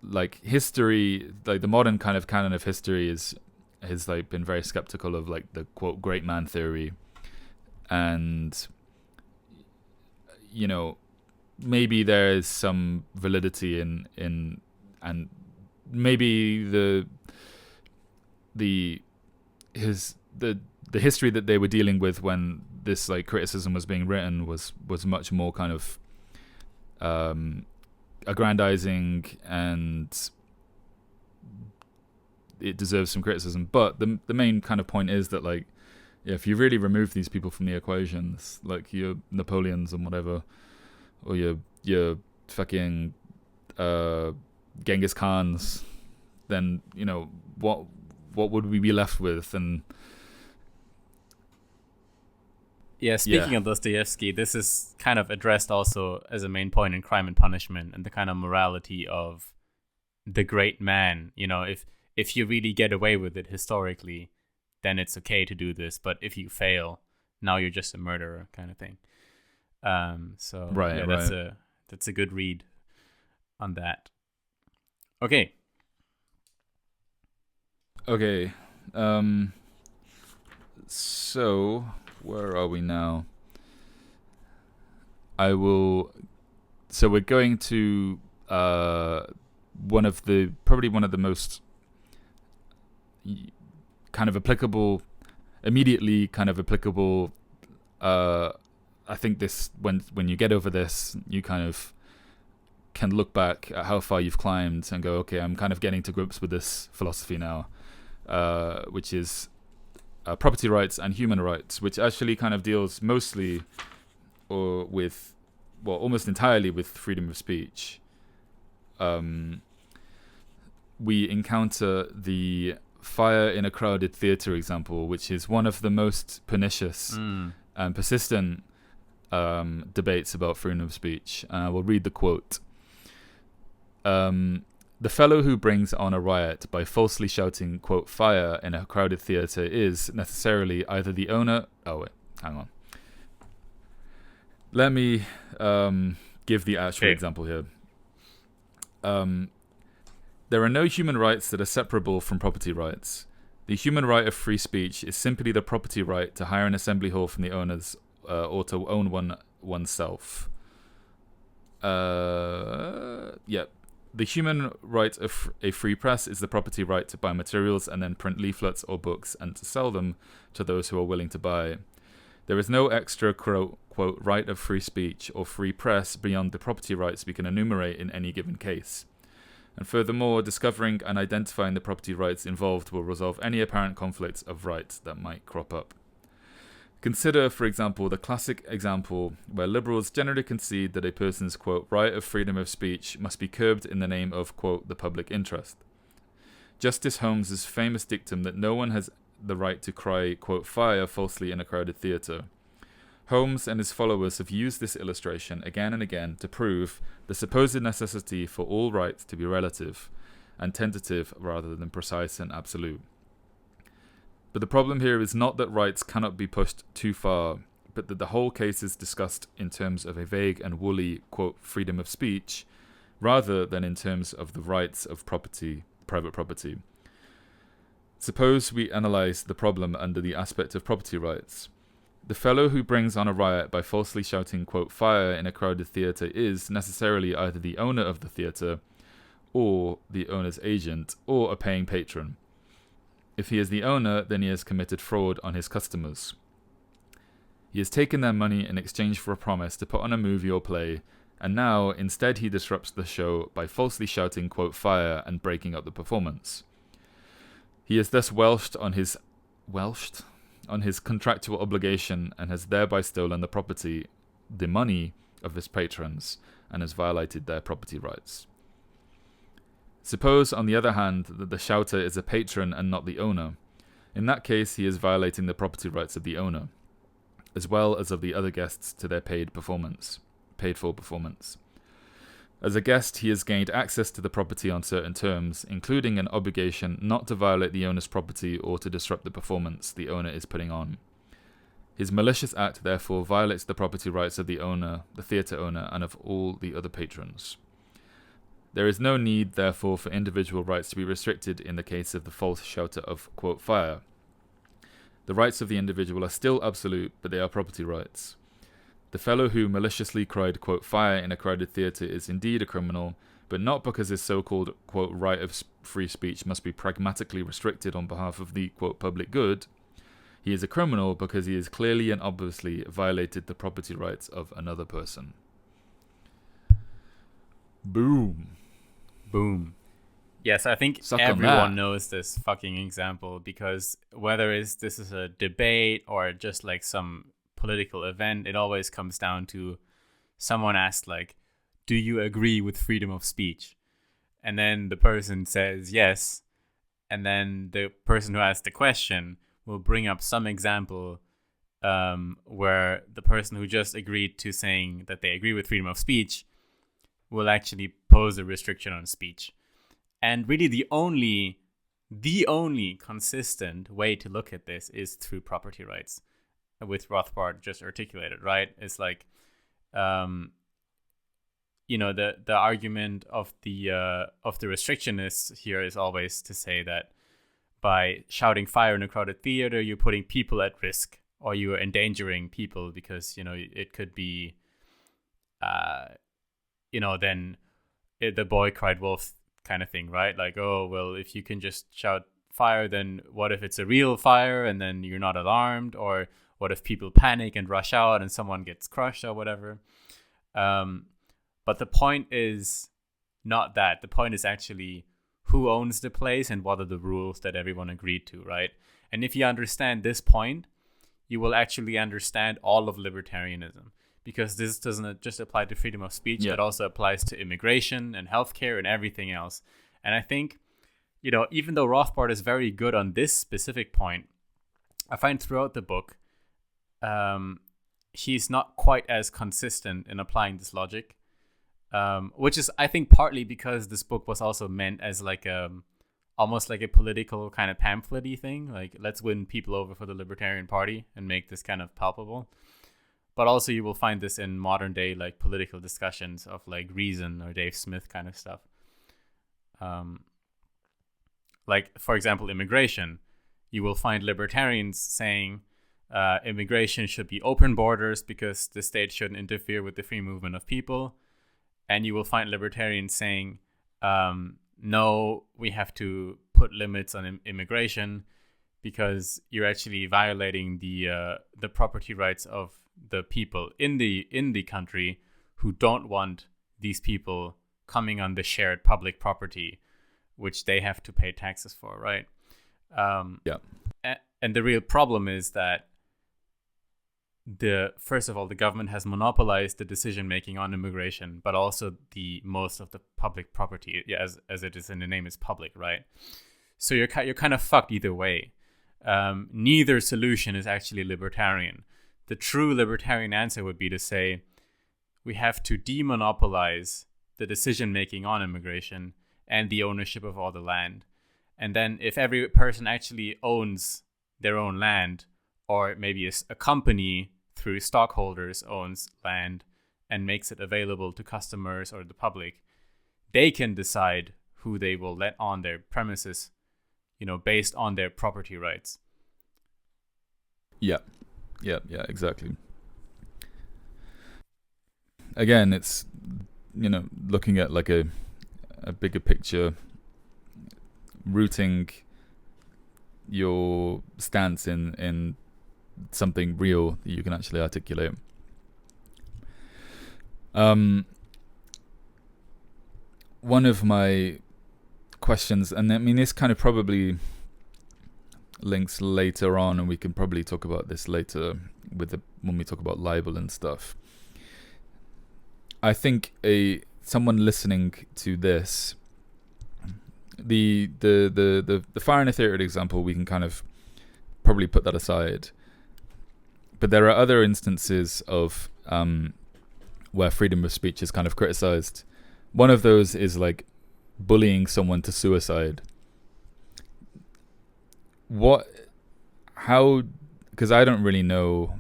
like history, like the modern kind of canon of history has like been very skeptical of like the quote great man theory. And maybe there is some validity in and maybe the history that they were dealing with when this like criticism was being written was much more kind of aggrandizing, and it deserves some criticism. But the main kind of point is that, like, if you really remove these people from the equations, like your Napoleons and whatever, or your fucking Genghis Khans, then what would we be left with? And speaking of Dostoevsky, this is kind of addressed also as a main point in Crime and Punishment, and the kind of morality of the great man. If you really get away with it historically, then it's okay to do this. But if you fail, now you're just a murderer, kind of thing. That's a good read on that. Okay, Okay. So where are we now? So we're going to probably one of the most kind of applicable, immediately kind of applicable. I think this when you get over this, you kind of can look back at how far you've climbed and go, okay, I'm kind of getting to grips with this philosophy now, which is property rights and human rights, which actually kind of deals mostly or with, well, almost entirely with freedom of speech. We encounter the fire in a crowded theatre example, which is one of the most pernicious and persistent debates about freedom of speech. I will read the quote. The fellow who brings on a riot by falsely shouting, quote, fire in a crowded theatre is necessarily either the owner... Oh, wait, hang on. Let me give the actual example here. There are no human rights that are separable from property rights. The human right of free speech is simply the property right to hire an assembly hall from the owners or to own one oneself. Yep. The human right of a free press is the property right to buy materials and then print leaflets or books and to sell them to those who are willing to buy. There is no extra, quote, right of free speech or free press beyond the property rights we can enumerate in any given case. And furthermore, discovering and identifying the property rights involved will resolve any apparent conflicts of rights that might crop up. Consider, for example, the classic example where liberals generally concede that a person's, quote, right of freedom of speech must be curbed in the name of, quote, the public interest. Justice Holmes's famous dictum that no one has the right to cry, quote, fire falsely in a crowded theatre. Holmes and his followers have used this illustration again and again to prove the supposed necessity for all rights to be relative and tentative rather than precise and absolute. But the problem here is not that rights cannot be pushed too far, but that the whole case is discussed in terms of a vague and woolly, quote, freedom of speech, rather than in terms of the rights of private property. Suppose we analyze the problem under the aspect of property rights. The fellow who brings on a riot by falsely shouting, quote, fire in a crowded theatre is necessarily either the owner of the theatre, or the owner's agent, or a paying patron. If he is the owner, then he has committed fraud on his customers. He has taken their money in exchange for a promise to put on a movie or play, and now, instead, he disrupts the show by falsely shouting, quote, fire and breaking up the performance. He has thus welched on his contractual obligation and has thereby stolen the property, the money of his patrons, and has violated their property rights. Suppose, on the other hand, that the shouter is a patron and not the owner. In that case, he is violating the property rights of the owner, as well as of the other guests to their paid for performance. As a guest, he has gained access to the property on certain terms, including an obligation not to violate the owner's property or to disrupt the performance the owner is putting on. His malicious act, therefore, violates the property rights of the owner, the theatre owner, and of all the other patrons. There is no need, therefore, for individual rights to be restricted in the case of the false shouter of, quote, fire. The rights of the individual are still absolute, but they are property rights. The fellow who maliciously cried, quote, fire in a crowded theatre is indeed a criminal, but not because his so-called, quote, right of free speech must be pragmatically restricted on behalf of the, quote, public good. He is a criminal because he has clearly and obviously violated the property rights of another person. Boom. Boom. Yes, I think everyone knows this fucking example, because whether this is a debate or just like some political event, it always comes down to someone asks, like, do you agree with freedom of speech? And then the person says yes, and then the person who asked the question will bring up some example where the person who just agreed to saying that they agree with freedom of speech will actually pose a restriction on speech. And really the only consistent way to look at this is through property rights, with Rothbard just articulated, right? It's like, the argument of the restrictionists here is always to say that by shouting fire in a crowded theater, you're putting people at risk, or you're endangering people because, it could be, then the boy cried wolf kind of thing, right? Like, oh, well, if you can just shout fire, then what if it's a real fire and then you're not alarmed? Or what if people panic and rush out and someone gets crushed or whatever? But the point is not that. The point is actually who owns the place and what are the rules that everyone agreed to, right? And if you understand this point, you will actually understand all of libertarianism, because this doesn't just apply to freedom of speech, but also applies to immigration and healthcare and everything else. And I think, even though Rothbard is very good on this specific point, I find throughout the book, he's not quite as consistent in applying this logic, which is, I think, partly because this book was also meant as like almost like a political kind of pamphlet-y thing. Like, let's win people over for the Libertarian Party and make this kind of palpable. But also you will find this in modern day, like, political discussions of like Reason or Dave Smith kind of stuff. Like, for example, immigration. You will find libertarians saying immigration should be open borders because the state shouldn't interfere with the free movement of people. And you will find libertarians saying, no, we have to put limits on immigration because you're actually violating the property rights of the people in the country who don't want these people coming on the shared public property, which they have to pay taxes for, right? And the real problem is that first of all, the government has monopolized the decision making on immigration, but also the most of the public property, as it is in the name, is public, right? So you're kind of fucked either way. Neither solution is actually libertarian. The true libertarian answer would be to say we have to demonopolize the decision making on immigration and the ownership of all the land. And then if every person actually owns their own land, or maybe a company through stockholders owns land and makes it available to customers or the public, they can decide who they will let on their premises, based on their property rights. Yeah, exactly. Again, it's, looking at like a bigger picture, rooting your stance in something real that you can actually articulate. One of my questions, and I mean this kind of probably links later on, and we can probably talk about this later when we talk about libel and stuff. I think someone listening to this, the fire in a theater example, we can kind of probably put that aside. But there are other instances of where freedom of speech is kind of criticized. One of those is like bullying someone to suicide. Because I don't really know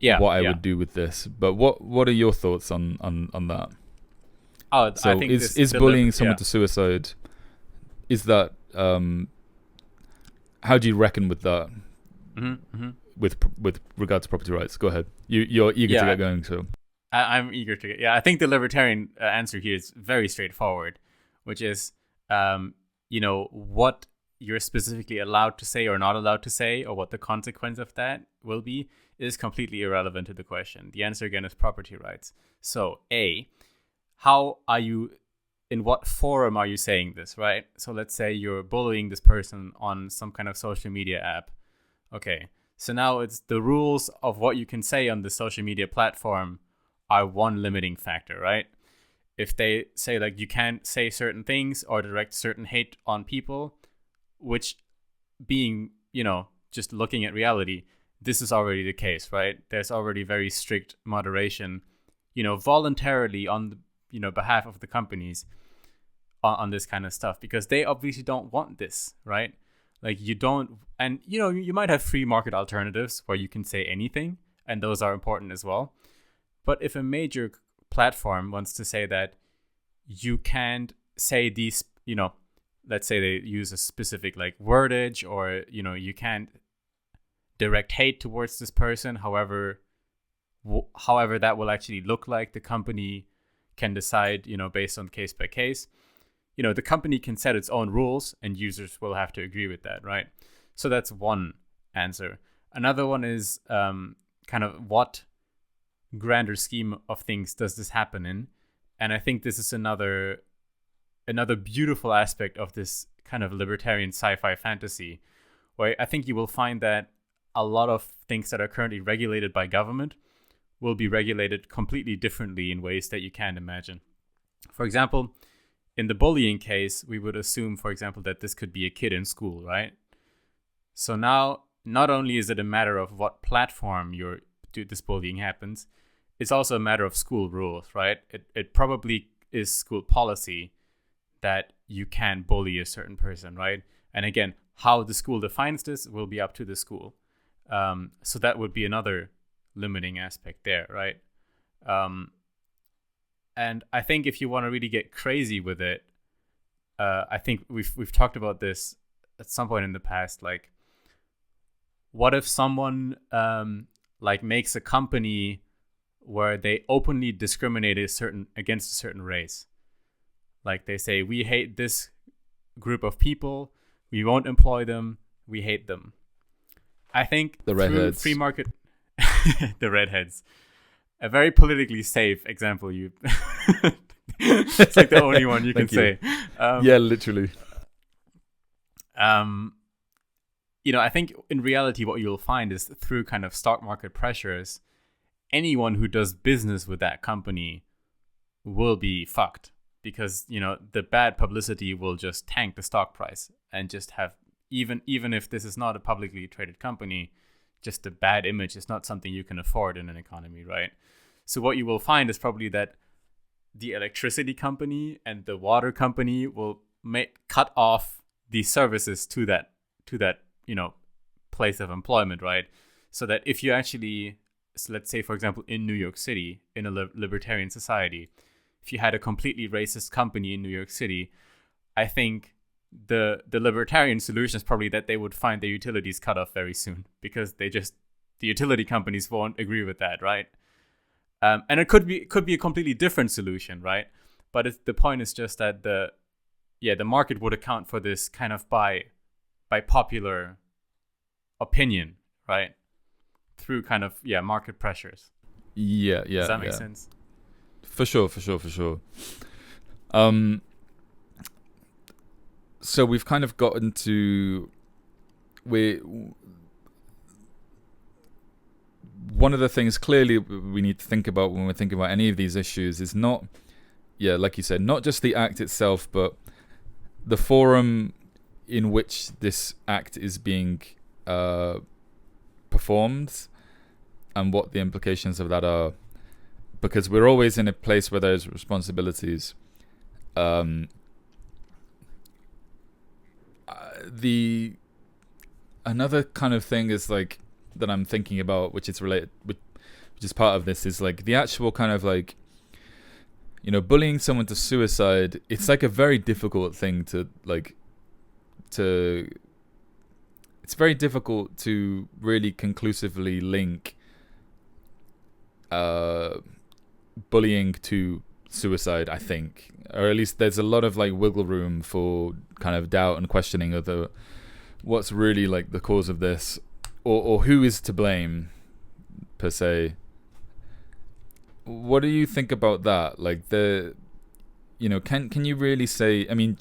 what I would do with this, but what are your thoughts on that? I think is bullying someone to suicide, is that how do you reckon with that? With regard to property rights? Go ahead. You're eager to get going, so I'm eager to get. I think the libertarian answer here is very straightforward, which is, what you're specifically allowed to say or not allowed to say, or what the consequence of that will be, is completely irrelevant to the question. The answer again is property rights. So, how are you? In what forum are you saying this, right? So let's say you're bullying this person on some kind of social media app. Okay, so now it's the rules of what you can say on the social media platform are one limiting factor, right? If they say like you can't say certain things or direct certain hate on people, which being, just looking at reality, this is already the case, right? There's already very strict moderation, voluntarily on the, behalf of the companies on this kind of stuff, because they obviously don't want this, right? Like you don't, and you might have free market alternatives where you can say anything, and those are important as well. But if a major platform wants to say that you can't say these, let's say they use a specific like wordage, or you can't direct hate towards this person. However that will actually look like, the company can decide, based on case by case. The company can set its own rules, and users will have to agree with that, right? So that's one answer. Another one is kind of what grander scheme of things does this happen in? And I think this is another beautiful aspect of this kind of libertarian sci-fi fantasy, where I think you will find that a lot of things that are currently regulated by government will be regulated completely differently in ways that you can't imagine. For example, in the bullying case, we would assume, for example, that this could be a kid in school, right? So now, not only is it a matter of what platform this bullying happens, it's also a matter of school rules, right? It probably is school policy that you can bully a certain person, right? And again, how the school defines this will be up to the school. So that would be another limiting aspect there, right? And I think if you want to really get crazy with it, I think we've talked about this at some point in the past. Like, what if someone like makes a company where they openly discriminate against a certain race? Like they say, we hate this group of people, we won't employ them, we hate them. I think the redheads, free market, the redheads, a very politically safe example. It's like the only one you can say. Yeah, literally. I think in reality, what you'll find is through kind of stock market pressures, anyone who does business with that company will be fucked, because the bad publicity will just tank the stock price, and just have, even if this is not a publicly traded company, just the bad image is not something you can afford in an economy, right? So what you will find is probably that the electricity company and the water company will cut off the services to that place of employment, right? So that if you actually, so let's say, for example, in New York City, in a libertarian society, if you had a completely racist company in New York City, I think the libertarian solution is probably that they would find their utilities cut off very soon, because the utility companies won't agree with that, right? And it could be a completely different solution, right? But the point is just that the market would account for this kind of by popular opinion, right? Through kind of market pressures. Yeah. Does that make sense? For sure. So we've kind of gotten to one of the things clearly we need to think about when we're thinking about any of these issues is not, like you said, not just the act itself, but the forum in which this act is being performed, and what the implications of that are. Because we're always in a place where there's responsibilities. Another kind of thing is like that I'm thinking about, which is related, which is part of this, is like the actual kind of like, bullying someone to suicide. It's like a very difficult thing it's very difficult to really conclusively link bullying to suicide, I think, or at least there's a lot of like wiggle room for kind of doubt and questioning of what's really like the cause of this, or who is to blame per se. What do you think about that? Like can you really say, I mean,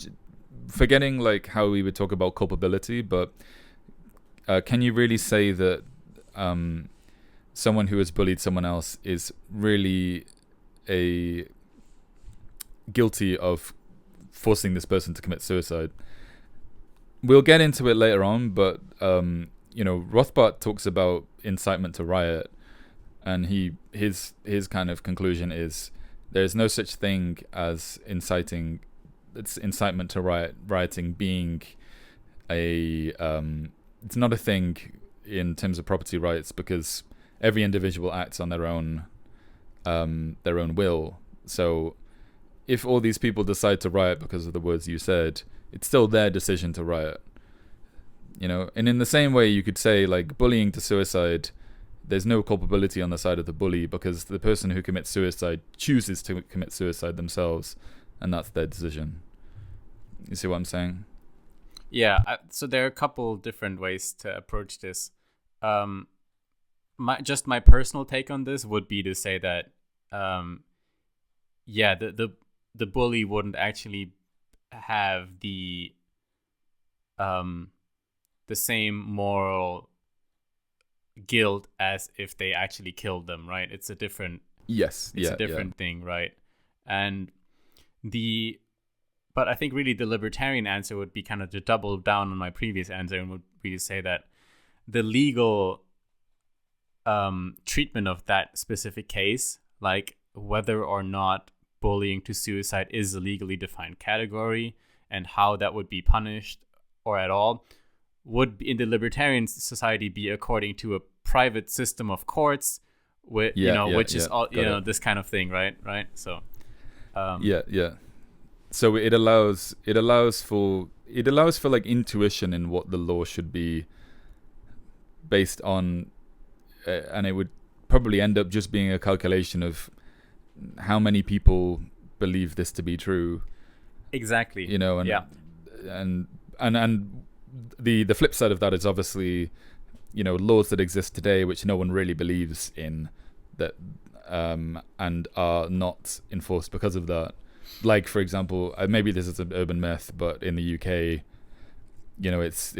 forgetting like how we would talk about culpability, but can you really say that someone who has bullied someone else is really guilty of forcing this person to commit suicide? We'll get into it later on, but Rothbard talks about incitement to riot, and his kind of conclusion is there's no such thing as incitement to rioting being it's not a thing in terms of property rights, because every individual acts on their own will. So if all these people decide to riot because of the words you said, it's still their decision to riot. You know, and in the same way, you could say like bullying to suicide, there's no culpability on the side of the bully because the person who commits suicide chooses to commit suicide themselves, and that's their decision. You see what I'm saying? Yeah. So there are a couple different ways to approach this. My personal take on this would be to say that, the bully wouldn't actually have the same moral guilt as if they actually killed them, right? It's a different thing, right? And but I think really the libertarian answer would be kind of to double down on my previous answer and would really say that the legal treatment of that specific case, like whether or not bullying to suicide is a legally defined category and how that would be punished or at all, would in the libertarian society be according to a private system of courts, which is all this kind of thing, right? So, So it allows for like intuition in what the law should be based on, and it would probably end up just being a calculation of how many people believe this to be true. Exactly. You know, and the flip side of that is obviously, you know, laws that exist today which no one really believes in, that and are not enforced because of that. Like, for example, maybe this is an urban myth, but in the UK, you know, it's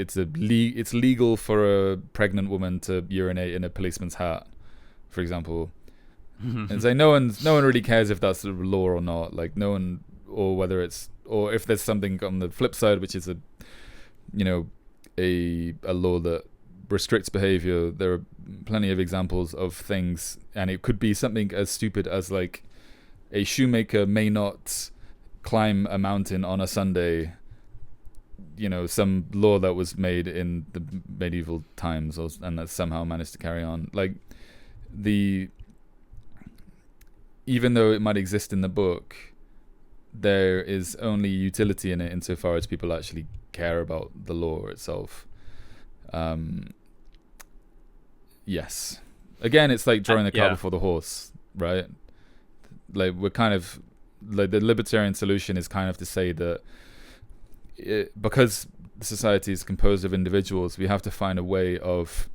legal for a pregnant woman to urinate in a policeman's hat, for example. And so no one really cares if that's a law or not. Like, no one, or if there's something on the flip side, which is a law that restricts behavior. There are plenty of examples of things, and it could be something as stupid as like a shoemaker may not climb a mountain on a Sunday. You know, some law that was made in the medieval times, and that somehow managed to carry on. Like, even though it might exist in the book, there is only utility in it insofar as people actually care about the law itself. Yes. Again, it's like drawing the cart before the horse, right? Like, we're kind of like, the libertarian solution is kind of to say that because society is composed of individuals, we have to find a way of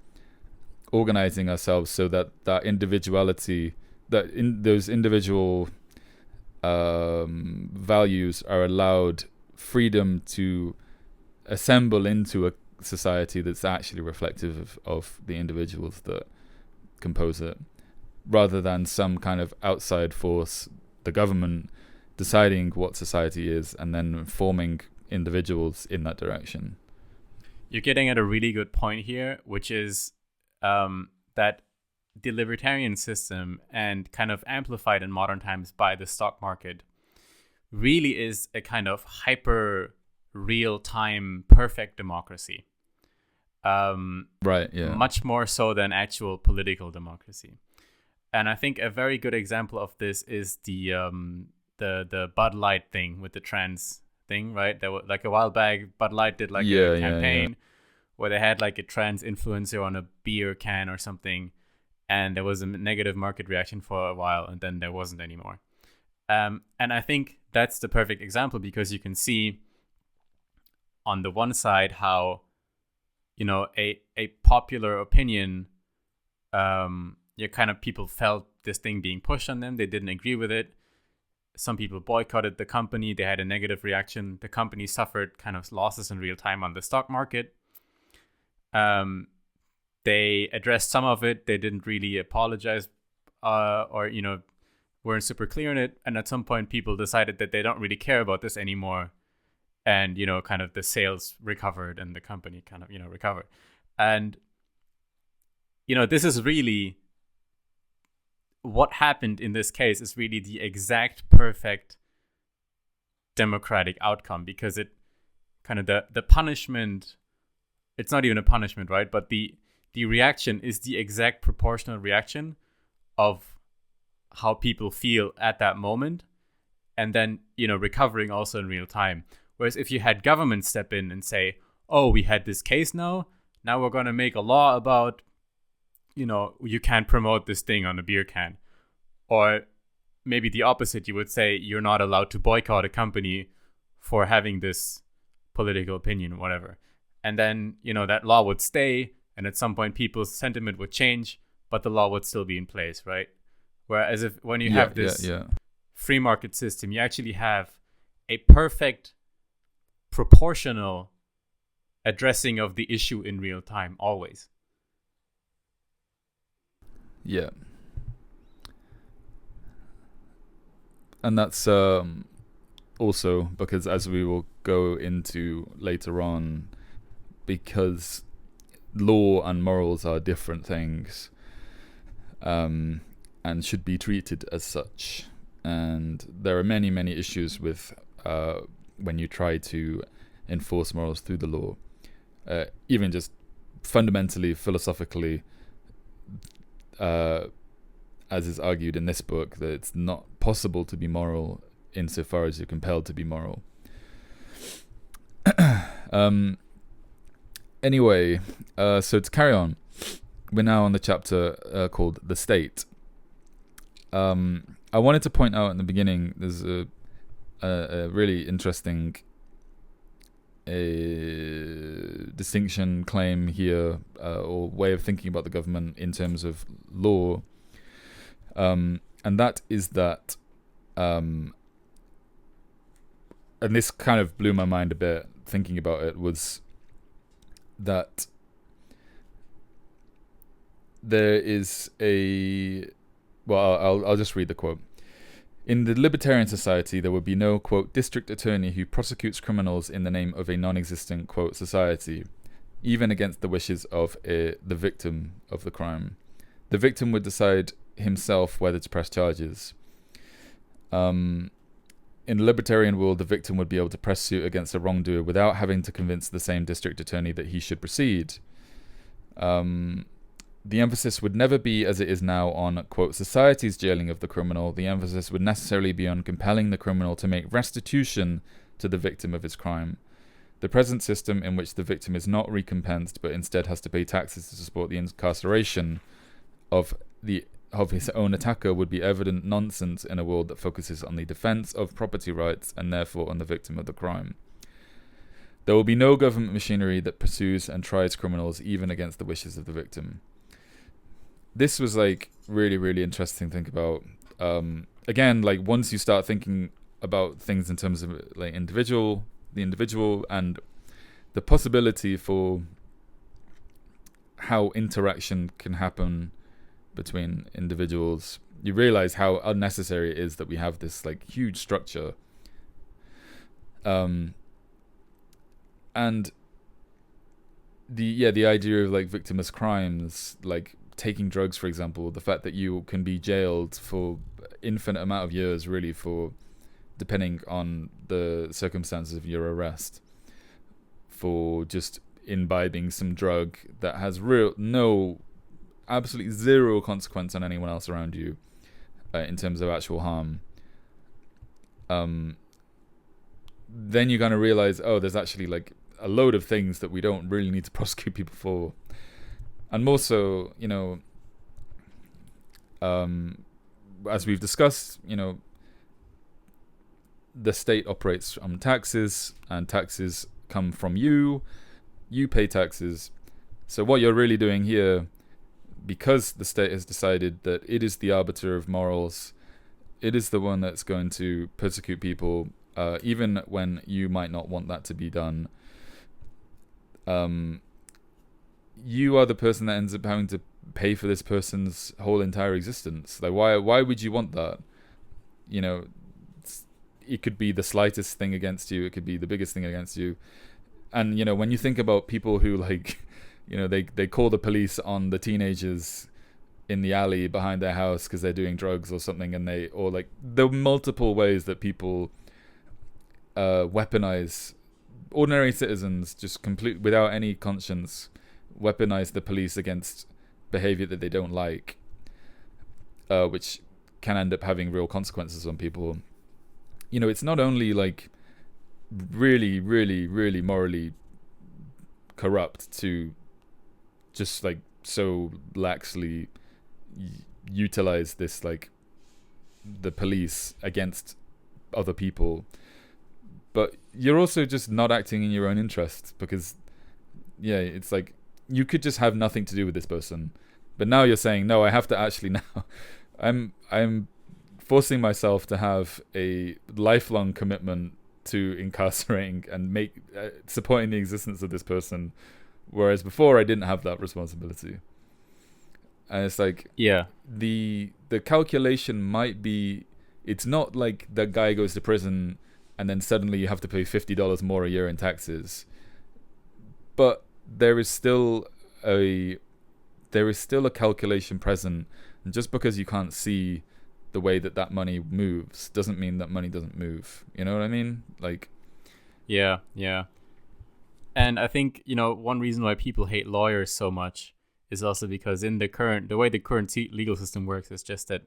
organizing ourselves so that individuality, that in those individual values are allowed freedom to assemble into a society that's actually reflective of the individuals that compose it, rather than some kind of outside force, the government, deciding what society is and then forming individuals in that direction. You're getting at a really good point here, which is that the libertarian system, and kind of amplified in modern times by the stock market, really is a kind of hyper real-time perfect democracy. Right, yeah. Much more so than actual political democracy. And I think a very good example of this is the Bud Light thing with the trans thing, right? There was, like, a while back, Bud Light did like a campaign where they had like a trans influencer on a beer can or something, and there was a negative market reaction for a while, and then there wasn't anymore. And I think that's the perfect example, because you can see on the one side how, you know, a popular opinion, kind of people felt this thing being pushed on them. They didn't agree with it. Some people boycotted the company. They had a negative reaction. The company suffered kind of losses in real time on the stock market. They addressed some of it. They didn't really apologize, or, you know, weren't super clear on it. And at some point, people decided that they don't really care about this anymore. And, you know, kind of the sales recovered and the company kind of, you know, recovered. And, you know, this is really what happened in this case, is really the exact perfect democratic outcome, because it kind of the punishment, it's not even a punishment, right? But the reaction is the exact proportional reaction of how people feel at that moment, and then, you know, recovering also in real time. Whereas if you had government step in and say, oh, we had this case now we're going to make a law about, you can't promote this thing on a beer can. Or maybe the opposite, you would say you're not allowed to boycott a company for having this political opinion or whatever. And then, that law would stay, and at some point people's sentiment would change, but the law would still be in place, right? Whereas when you have this free market system, you actually have a perfect proportional addressing of the issue in real time, always. Yeah. And that's also because, as we will go into later on, because law and morals are different things, and should be treated as such. And there are many, many issues with when you try to enforce morals through the law. Even just fundamentally, philosophically, as is argued in this book, that it's not possible to be moral insofar as you're compelled to be moral. Anyway, so to carry on, we're now on the chapter called The State. I wanted to point out in the beginning, there's a really interesting distinction claim here, or way of thinking about the government in terms of law, and that is that, and this kind of blew my mind a bit thinking about it, was that there is I'll just read the quote. In the libertarian society, there would be no, quote, district attorney who prosecutes criminals in the name of a non-existent, quote, society, even against the wishes of the victim of the crime. The victim would decide himself whether to press charges. In the libertarian world, the victim would be able to press suit against a wrongdoer without having to convince the same district attorney that he should proceed. The emphasis would never be, as it is now, on, quote, society's jailing of the criminal. The emphasis would necessarily be on compelling the criminal to make restitution to the victim of his crime. The present system, in which the victim is not recompensed but instead has to pay taxes to support the incarceration of his own attacker, would be evident nonsense in a world that focuses on the defense of property rights and therefore on the victim of the crime. There will be no government machinery that pursues and tries criminals even against the wishes of the victim. This was really, really interesting to think about. Again, once you start thinking about things in terms of the individual and the possibility for how interaction can happen between individuals, you realize how unnecessary it is that we have this huge structure. And the idea of victimless crimes, taking drugs, for example, the fact that you can be jailed for infinite amount of years, really, for depending on the circumstances of your arrest, for just imbibing some drug that has absolutely zero consequence on anyone else around you, in terms of actual harm. Then you're going to realize, there's actually a load of things that we don't really need to prosecute people for. And more so, as we've discussed, the state operates on taxes, and taxes come from you. You pay taxes. So what you're really doing here, because the state has decided that it is the arbiter of morals, it is the one that's going to persecute people, even when you might not want that to be done. You are the person that ends up having to pay for this person's whole entire existence. Why would you want that? It could be the slightest thing against you. It could be the biggest thing against you. And, when you think about people who they call the police on the teenagers in the alley behind their house because they're doing drugs or something, and the multiple ways that people weaponize ordinary citizens, just without any conscience, weaponize the police against behavior that they don't like, which can end up having real consequences on people. It's not only really, really, really morally corrupt to just like so laxly utilize this, like the police against other people. But you're also just not acting in your own interest, because yeah, it's like you could just have nothing to do with this person, but now you're saying no, I have to actually now I'm forcing myself to have a lifelong commitment to incarcerating and supporting the existence of this person, whereas before I didn't have that responsibility. And it's like, Yeah. the calculation might be, it's not like the guy goes to prison and then suddenly you have to pay $50 more a year in taxes, but there is still a calculation present, and just because you can't see the way that money moves doesn't mean that money doesn't move. You know what I mean? Like, yeah. And I think, one reason why people hate lawyers so much is also because in the way the current legal system works is just that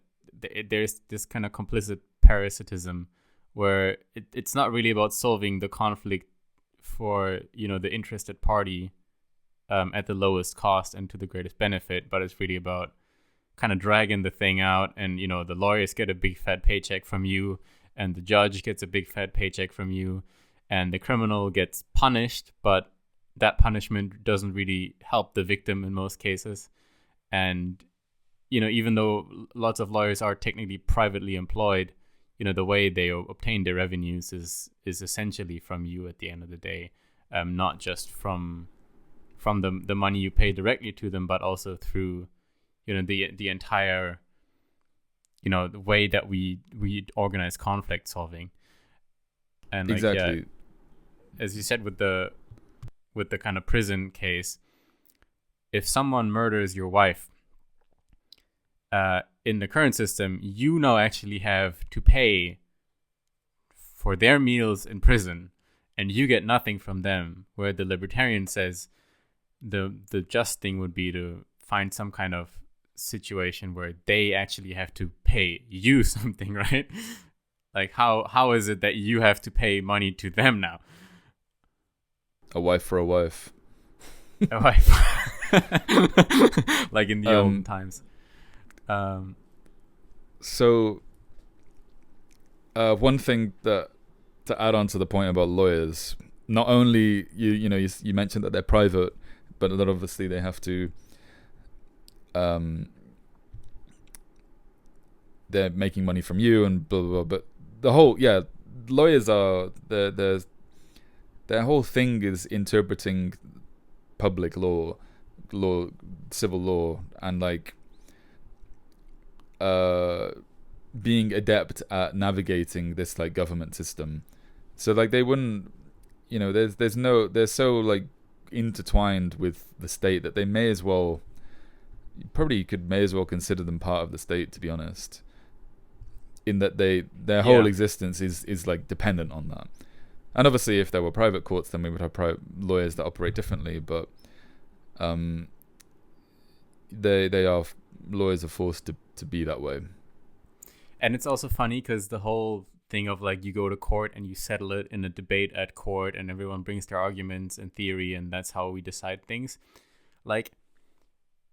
there's this kind of complicit parasitism where it's not really about solving the conflict for, the interested party at the lowest cost and to the greatest benefit, but it's really about kind of dragging the thing out, and the lawyers get a big fat paycheck from you, and the judge gets a big fat paycheck from you, and the criminal gets punished, but that punishment doesn't really help the victim in most cases. And even though lots of lawyers are technically privately employed, the way they obtain their revenues is essentially from you at the end of the day, not just from the money you pay directly to them, but also through the entire the way that we organize conflict solving. And like, exactly. yeah, as you said with the kind of prison case, if someone murders your wife, in the current system, now actually have to pay for their meals in prison, and you get nothing from them. Where the libertarian says the just thing would be to find some kind of situation where they actually have to pay you something, right? Like how is it that you have to pay money to them now? A wife for a wife. A wife. Like in the old times. So one thing that to add on to the point about lawyers, not only you mentioned that they're private, but that obviously they have to they're making money from you and blah blah blah. But the whole lawyers are their whole thing is interpreting public law, civil law, and like being adept at navigating this like government system. So like they wouldn't, they're so like intertwined with the state that they may as well consider them part of the state, to be honest, in that their whole existence is like dependent on that. And obviously if there were private courts, then we would have private lawyers that operate differently, but lawyers are forced to be that way. And it's also funny because the whole thing of like you go to court and you settle it in a debate at court and everyone brings their arguments and theory and that's how we decide things. Like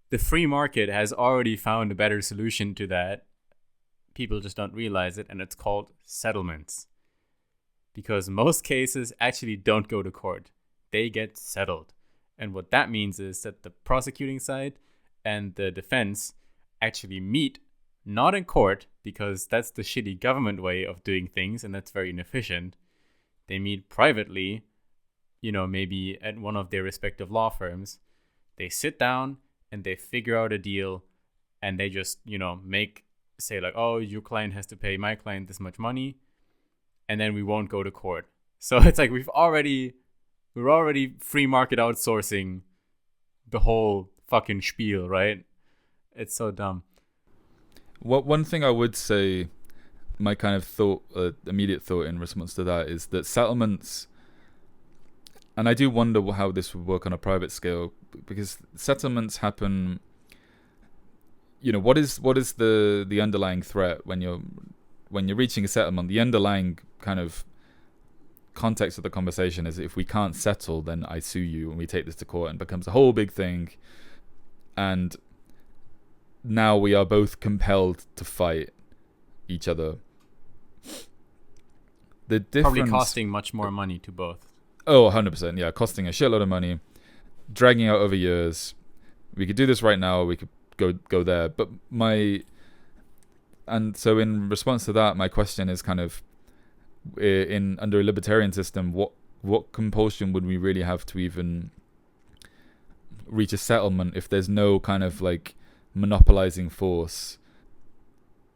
the free market has already found a better solution to that. People just don't realize it, and it's called settlements. Because most cases actually don't go to court. They get settled. And what that means is that the prosecuting side and the defense actually meet, not in court, because that's the shitty government way of doing things, and that's very inefficient. They meet privately, maybe at one of their respective law firms. They sit down and they figure out a deal, and they just, say like, oh, your client has to pay my client this much money, and then we won't go to court. So it's like we're already free market outsourcing the whole fucking spiel, right? It's so dumb. One thing I would say, my kind of immediate thought in response to that is that settlements, and I do wonder how this would work on a private scale, because settlements happen. What is the underlying threat when you're reaching a settlement? The underlying kind of context of the conversation is if we can't settle, then I sue you and we take this to court and it becomes a whole big thing. And now we are both compelled to fight each other. The difference, probably costing much more money to both. Oh, 100%. Yeah, costing a shitload of money, dragging out over years. We could do this right now. We could go there. But so in response to that, my question is kind of, under a libertarian system, what compulsion would we really have to even reach a settlement if there's no kind of like monopolizing force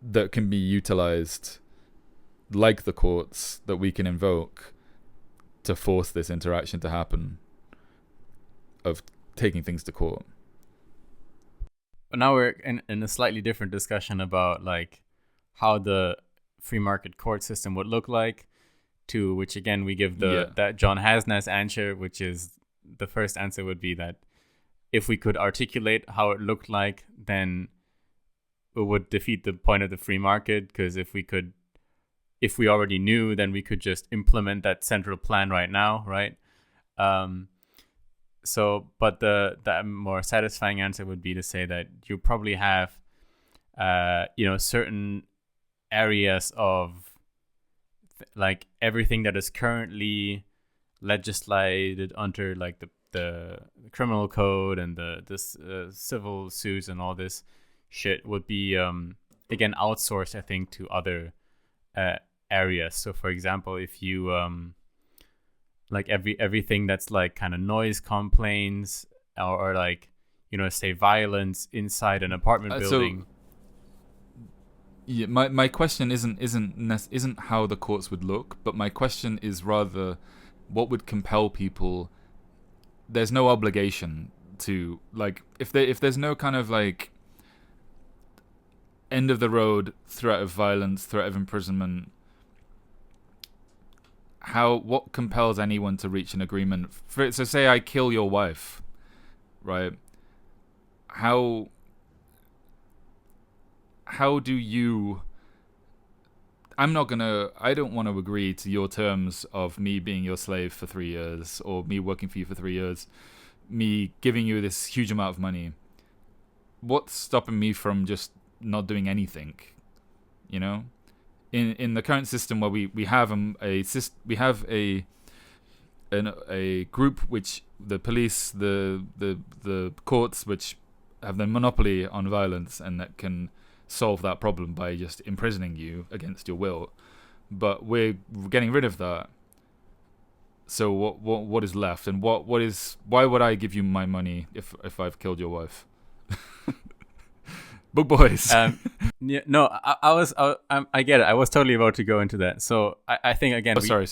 that can be utilized, like the courts, that we can invoke to force this interaction to happen of taking things to court? But now we're in a slightly different discussion about like how the free market court system would look like, to which again we give that John Hasnas answer, which is the first answer would be that if we could articulate how it looked like, then it would defeat the point of the free market, because if we already knew, then we could just implement that central plan right now, right? But the more satisfying answer would be to say that you probably have, certain areas of like everything that is currently legislated under like the criminal code and the civil suits and all this shit would be again outsourced, I think, to other areas. So for example, if you like everything that's like kind of noise complaints or like, say violence inside an apartment building. Yeah, my question isn't how the courts would look, but my question is rather what would compel people. There's no obligation to, like, if there's no kind of like end of the road threat of violence, threat of imprisonment, what compels anyone to reach an agreement? So say I kill your wife, right? How do you... I don't want to agree to your terms of me being your slave for 3 years, or me working for you for 3 years, me giving you this huge amount of money. What's stopping me from just not doing anything? In the current system where we have a group, which the police, the courts, which have the monopoly on violence and that can solve that problem by just imprisoning you against your will, but we're getting rid of that. So what is left, and why would I give you my money if I've killed your wife? Book boys. Yeah, no, I get it. I was totally about to go into that. So I think again. Sorry.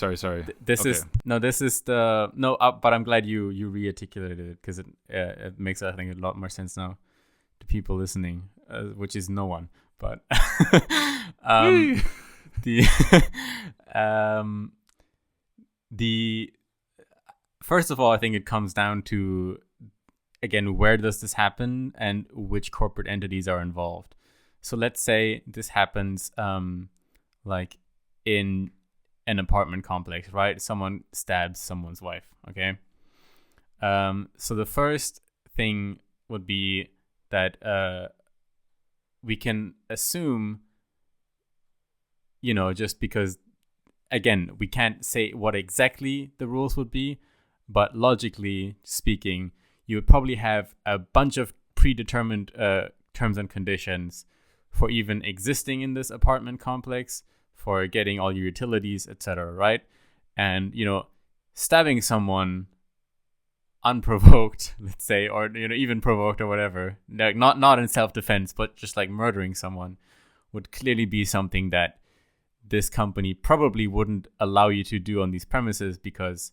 But I'm glad you re-articulated it, because it makes, I think, a lot more sense now to people listening, which is no one. But the first of all, I think it comes down to, again, where does this happen and which corporate entities are involved. So let's say this happens like in an apartment complex, right? Someone stabs someone's wife, okay? So the first thing would be that we can assume, just because, again, we can't say what exactly the rules would be, but logically speaking, you would probably have a bunch of predetermined terms and conditions for even existing in this apartment complex, for getting all your utilities, etc., right? And, stabbing someone unprovoked, let's say, or, even provoked or whatever, like not in self-defense, but just like murdering someone, would clearly be something that this company probably wouldn't allow you to do on these premises, because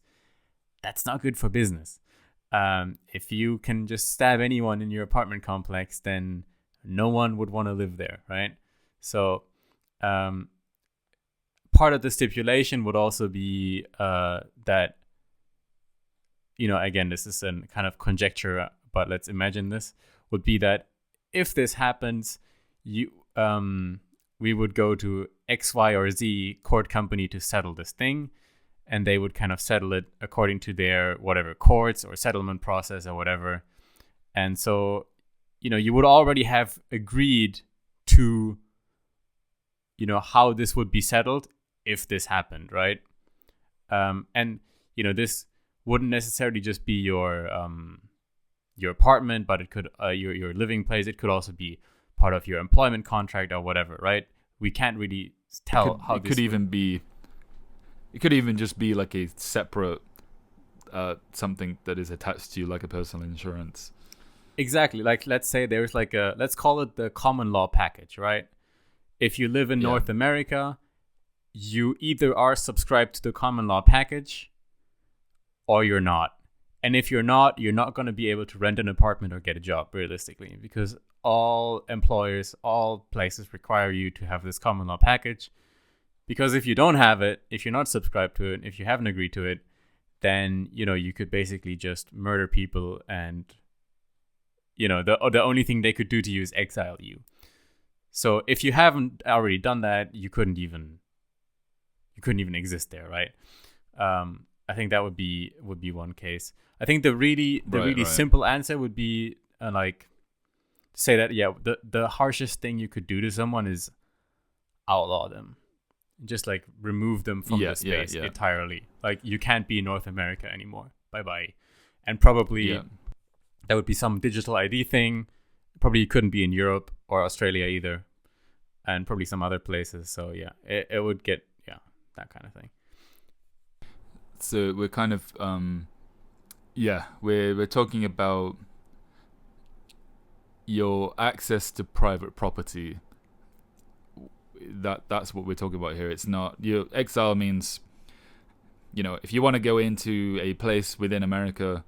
that's not good for business. If you can just stab anyone in your apartment complex, then no one would want to live there, right? So part of the stipulation would also be that, again, this is a kind of conjecture, but let's imagine this, would be that if this happens, we would go to X, Y, or Z court company to settle this thing. and they would kind of settle it according to their whatever courts or settlement process or whatever. And so, you would already have agreed to, how this would be settled if this happened, right? And this wouldn't necessarily just be your apartment, but it could your living place. It could also be part of your employment contract or whatever, right? We can't really tell how it could even be. It could even just be like a separate something that is attached to you, like a personal insurance. Exactly. Like, let's say there's like let's call it the common law package, right? If you live in North America, you either are subscribed to the common law package or you're not. And if you're not going to be able to rent an apartment or get a job, realistically, because all employers, all places require you to have this common law package. Because if you don't have it, if you're not subscribed to it, if you haven't agreed to it, then, you could basically just murder people, and, the only thing they could do to you is exile you. So if you haven't already done that, you couldn't even exist there, right? I think that would be one case. I think the really simple answer would be say that the harshest thing you could do to someone is outlaw them, just like remove them from the space entirely. Like, you can't be in North America anymore. Bye bye. And probably that would be some digital ID thing. Probably you couldn't be in Europe or Australia either, and probably some other places. So it would get that kind of thing. So we're kind of we're talking about your access to private property. That's what we're talking about here. It's not, your exile means, if you want to go into a place within America,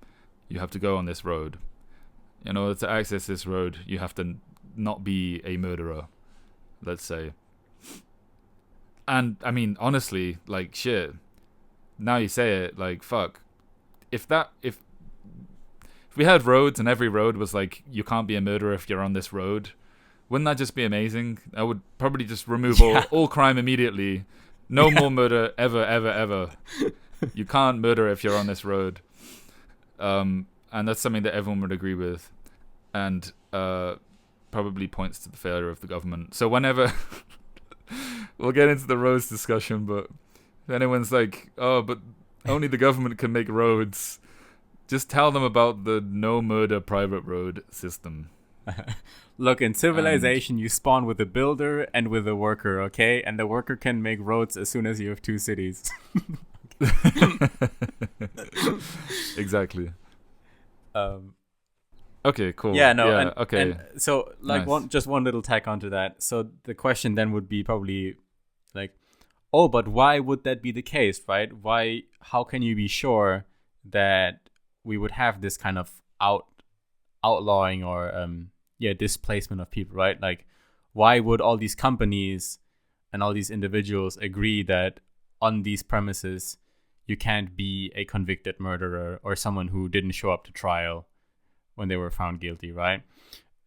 you have to go on this road. In order to access this road, you have to not be a murderer, let's say. And I mean, honestly, like, shit, now you say it, like, fuck, if we had roads and every road was like, you can't be a murderer if you're on this road, wouldn't that just be amazing? I would probably just remove all crime immediately. No more murder ever. You can't murder if you're on this road. And that's something that everyone would agree with, and probably points to the failure of the government. So whenever we'll get into the roads discussion, but if anyone's like, oh, but only the government can make roads, just tell them about the no murder private road system. Look, in civilization, you spawn with a builder and with a worker, okay? And the worker can make roads as soon as you have two cities. Exactly. Okay, cool. Okay. And so, like, nice. One little tack onto that. So the question then would be probably like, oh, but why would that be the case, right? How can you be sure that we would have this kind of outlawing or displacement of people, right? Like, why would all these companies and all these individuals agree that on these premises you can't be a convicted murderer or someone who didn't show up to trial when they were found guilty, right?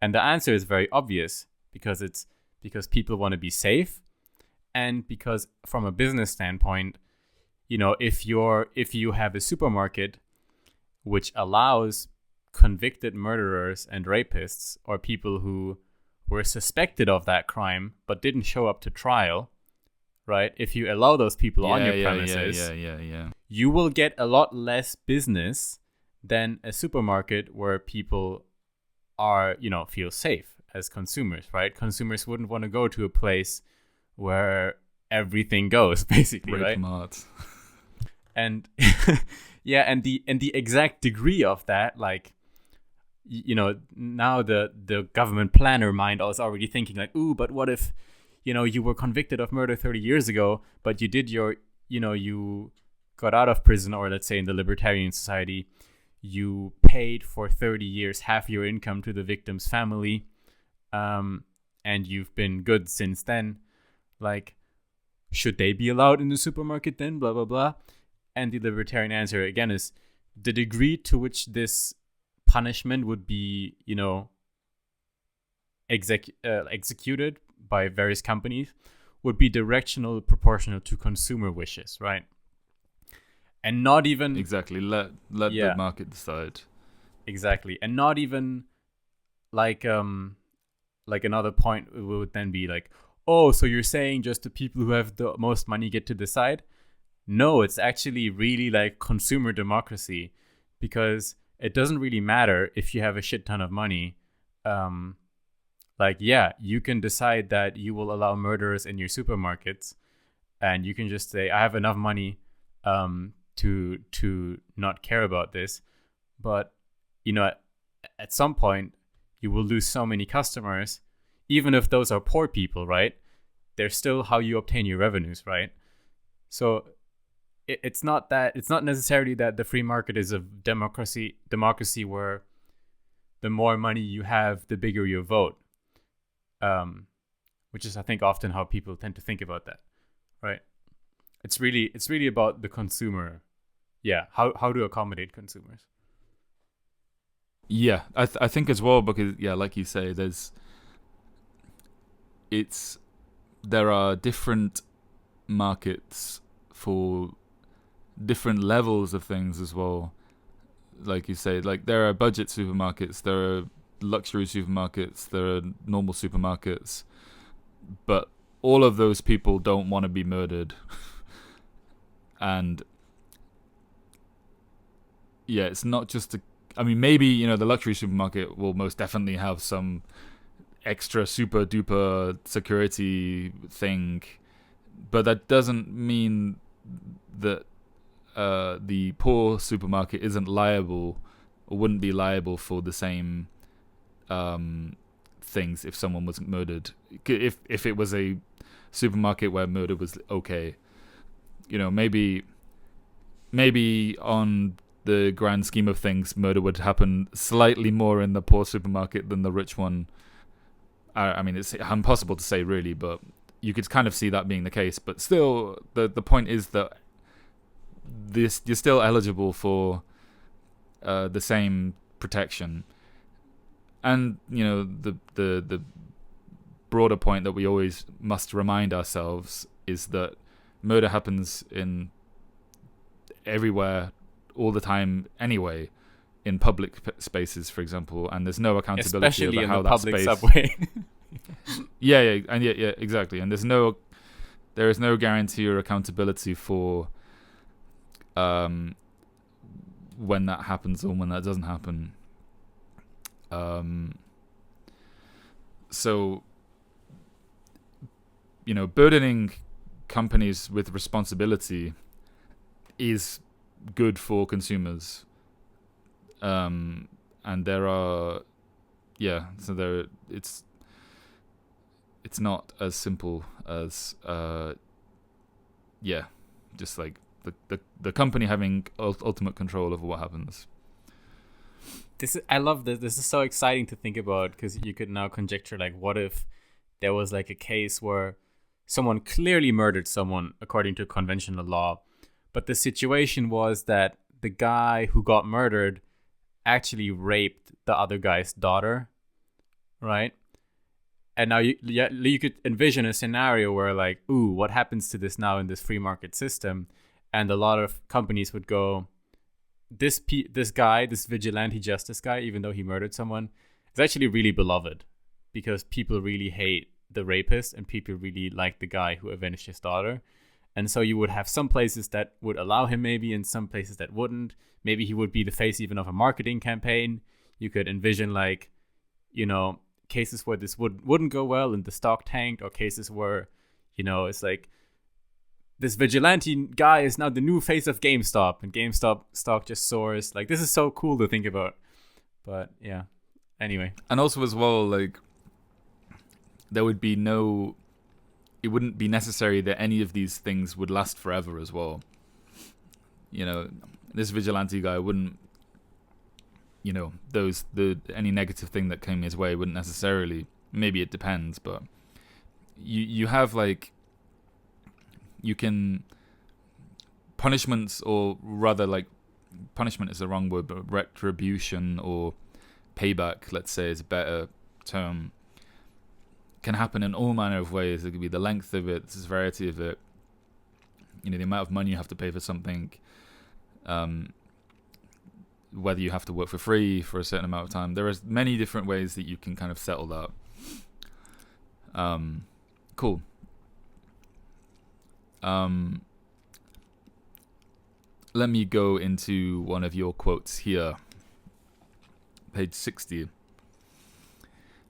And the answer is very obvious, because people want to be safe, and because from a business standpoint, if you have a supermarket which allows convicted murderers and rapists, or people who were suspected of that crime but didn't show up to trial, right? If you allow those people on your premises, you will get a lot less business than a supermarket where people are, feel safe as consumers, right? Consumers wouldn't want to go to a place where everything goes, basically, Rape right? Mart. And and the exact degree of that, like, now the government planner mind is already thinking like, ooh, but what if, you were convicted of murder 30 years ago, but you did you got out of prison, or let's say in the libertarian society, you paid for 30 years half your income to the victim's family, and you've been good since then. Like, should they be allowed in the supermarket then? Blah, blah, blah. And the libertarian answer, again, is the degree to which this punishment would be, executed by various companies would be directional proportional to consumer wishes, right? and not even Exactly. Let the market decide. Exactly, and not even like another point would then be like, oh, so you're saying just the people who have the most money get to decide? No, it's actually really like consumer democracy, because it doesn't really matter if you have a shit ton of money. Like, yeah, you can decide that you will allow murderers in your supermarkets, and you can just say, I have enough money to not care about this. But, at some point, you will lose so many customers, even if those are poor people, right? They're still how you obtain your revenues, right? So it's not necessarily that the free market is a democracy where the more money you have, the bigger your vote. Which is, I think, often how people tend to think about that, right? It's really about the consumer. Yeah, how to accommodate consumers. Yeah, I think as well, because like you say, there are different markets for different levels of things as well. Like you say, like there are budget supermarkets, there are luxury supermarkets, there are normal supermarkets, but all of those people don't want to be murdered. And yeah, it's not just maybe, the luxury supermarket will most definitely have some extra super duper security thing, but that doesn't mean that the poor supermarket isn't liable or wouldn't be liable for the same things if someone was murdered. If it was a supermarket where murder was okay, maybe on the grand scheme of things, murder would happen slightly more in the poor supermarket than the rich one. I mean, it's impossible to say really, but you could kind of see that being the case. But still, the point is that you're still eligible for the same protection. And the broader point that we always must remind ourselves is that murder happens in everywhere, all the time, anyway, in public spaces, for example, and there's no accountability especially over how in the that public space. Subway. yeah, exactly. And there is no guarantee or accountability for when that happens or when that doesn't happen. So, burdening companies with responsibility is good for consumers. And there are, so it's not as simple as, just like the company having ultimate control over what happens. I love this. This is so exciting to think about, because you could now conjecture, like, what if there was like a case where someone clearly murdered someone according to conventional law, but the situation was that the guy who got murdered actually raped the other guy's daughter, right? And now you could envision a scenario where, like, ooh, what happens to this now in this free market system? And a lot of companies would go, this guy, this vigilante justice guy, even though he murdered someone, is actually really beloved, because people really hate the rapist and people really like the guy who avenged his daughter. And so you would have some places that would allow him, maybe, and some places that wouldn't. Maybe he would be the face even of a marketing campaign. You could envision, like, cases where this wouldn't go well and the stock tanked, or cases where, it's like, this vigilante guy is now the new face of GameStop, and GameStop stock just soars. Like, this is so cool to think about. But yeah, anyway. And also as well, like, there would be it wouldn't be necessary that any of these things would last forever as well. This vigilante guy wouldn't, any negative thing that came his way wouldn't necessarily, maybe it depends, but you have, like, you can punishments, or rather, like, punishment is the wrong word, but retribution or payback, let's say, is a better term, can happen in all manner of ways. It could be the length of it, the severity of it, the amount of money you have to pay for something. whether you have to work for free for a certain amount of time. There are many different ways that you can kind of settle that. Cool. Let me go into one of your quotes here. Page 60.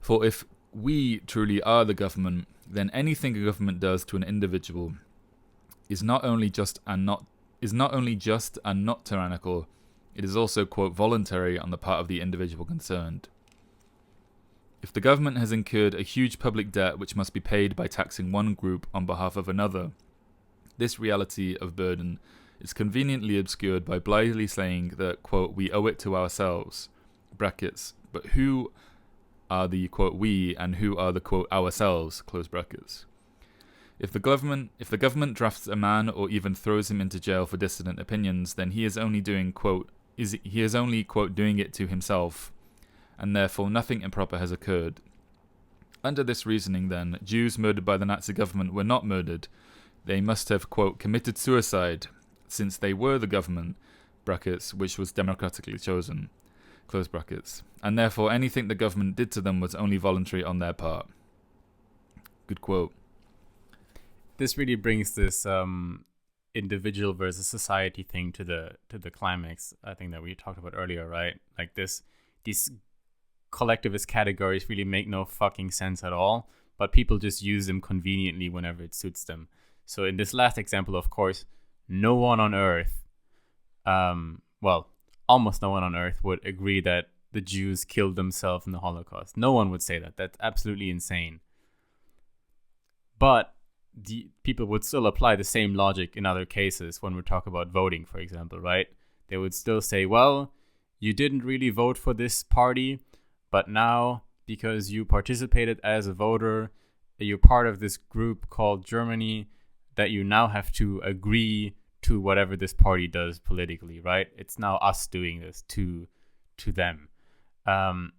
For if we truly are the government, then anything a government does to an individual is not only just and not tyrannical, it is also, quote, voluntary on the part of the individual concerned. If the government has incurred a huge public debt which must be paid by taxing one group on behalf of another, this reality of burden is conveniently obscured by blithely saying that, quote, we owe it to ourselves, brackets, but who are the, quote, we, and who are the, quote, ourselves, close brackets. If the government drafts a man or even throws him into jail for dissident opinions, then he is only doing, quote, quote, doing it to himself, and therefore nothing improper has occurred. Under this reasoning, then, Jews murdered by the Nazi government were not murdered. They must have, quote, committed suicide, since they were the government, brackets, which was democratically chosen, close brackets, and therefore anything the government did to them was only voluntary on their part. Good quote. This really brings this individual versus society thing to the climax, I think, that we talked about earlier, right? Like these collectivist categories really make no fucking sense at all, but people just use them conveniently whenever it suits them. So in this last example, of course, no one on earth, almost no one on earth would agree that the Jews killed themselves in the Holocaust. No one would say that. That's absolutely insane. But the people would still apply the same logic in other cases when we talk about voting, for example, right? They would still say, well, you didn't really vote for this party, but now, because you participated as a voter, you're part of this group called Germany, that you now have to agree to whatever this party does politically, right? It's now us doing this to them. And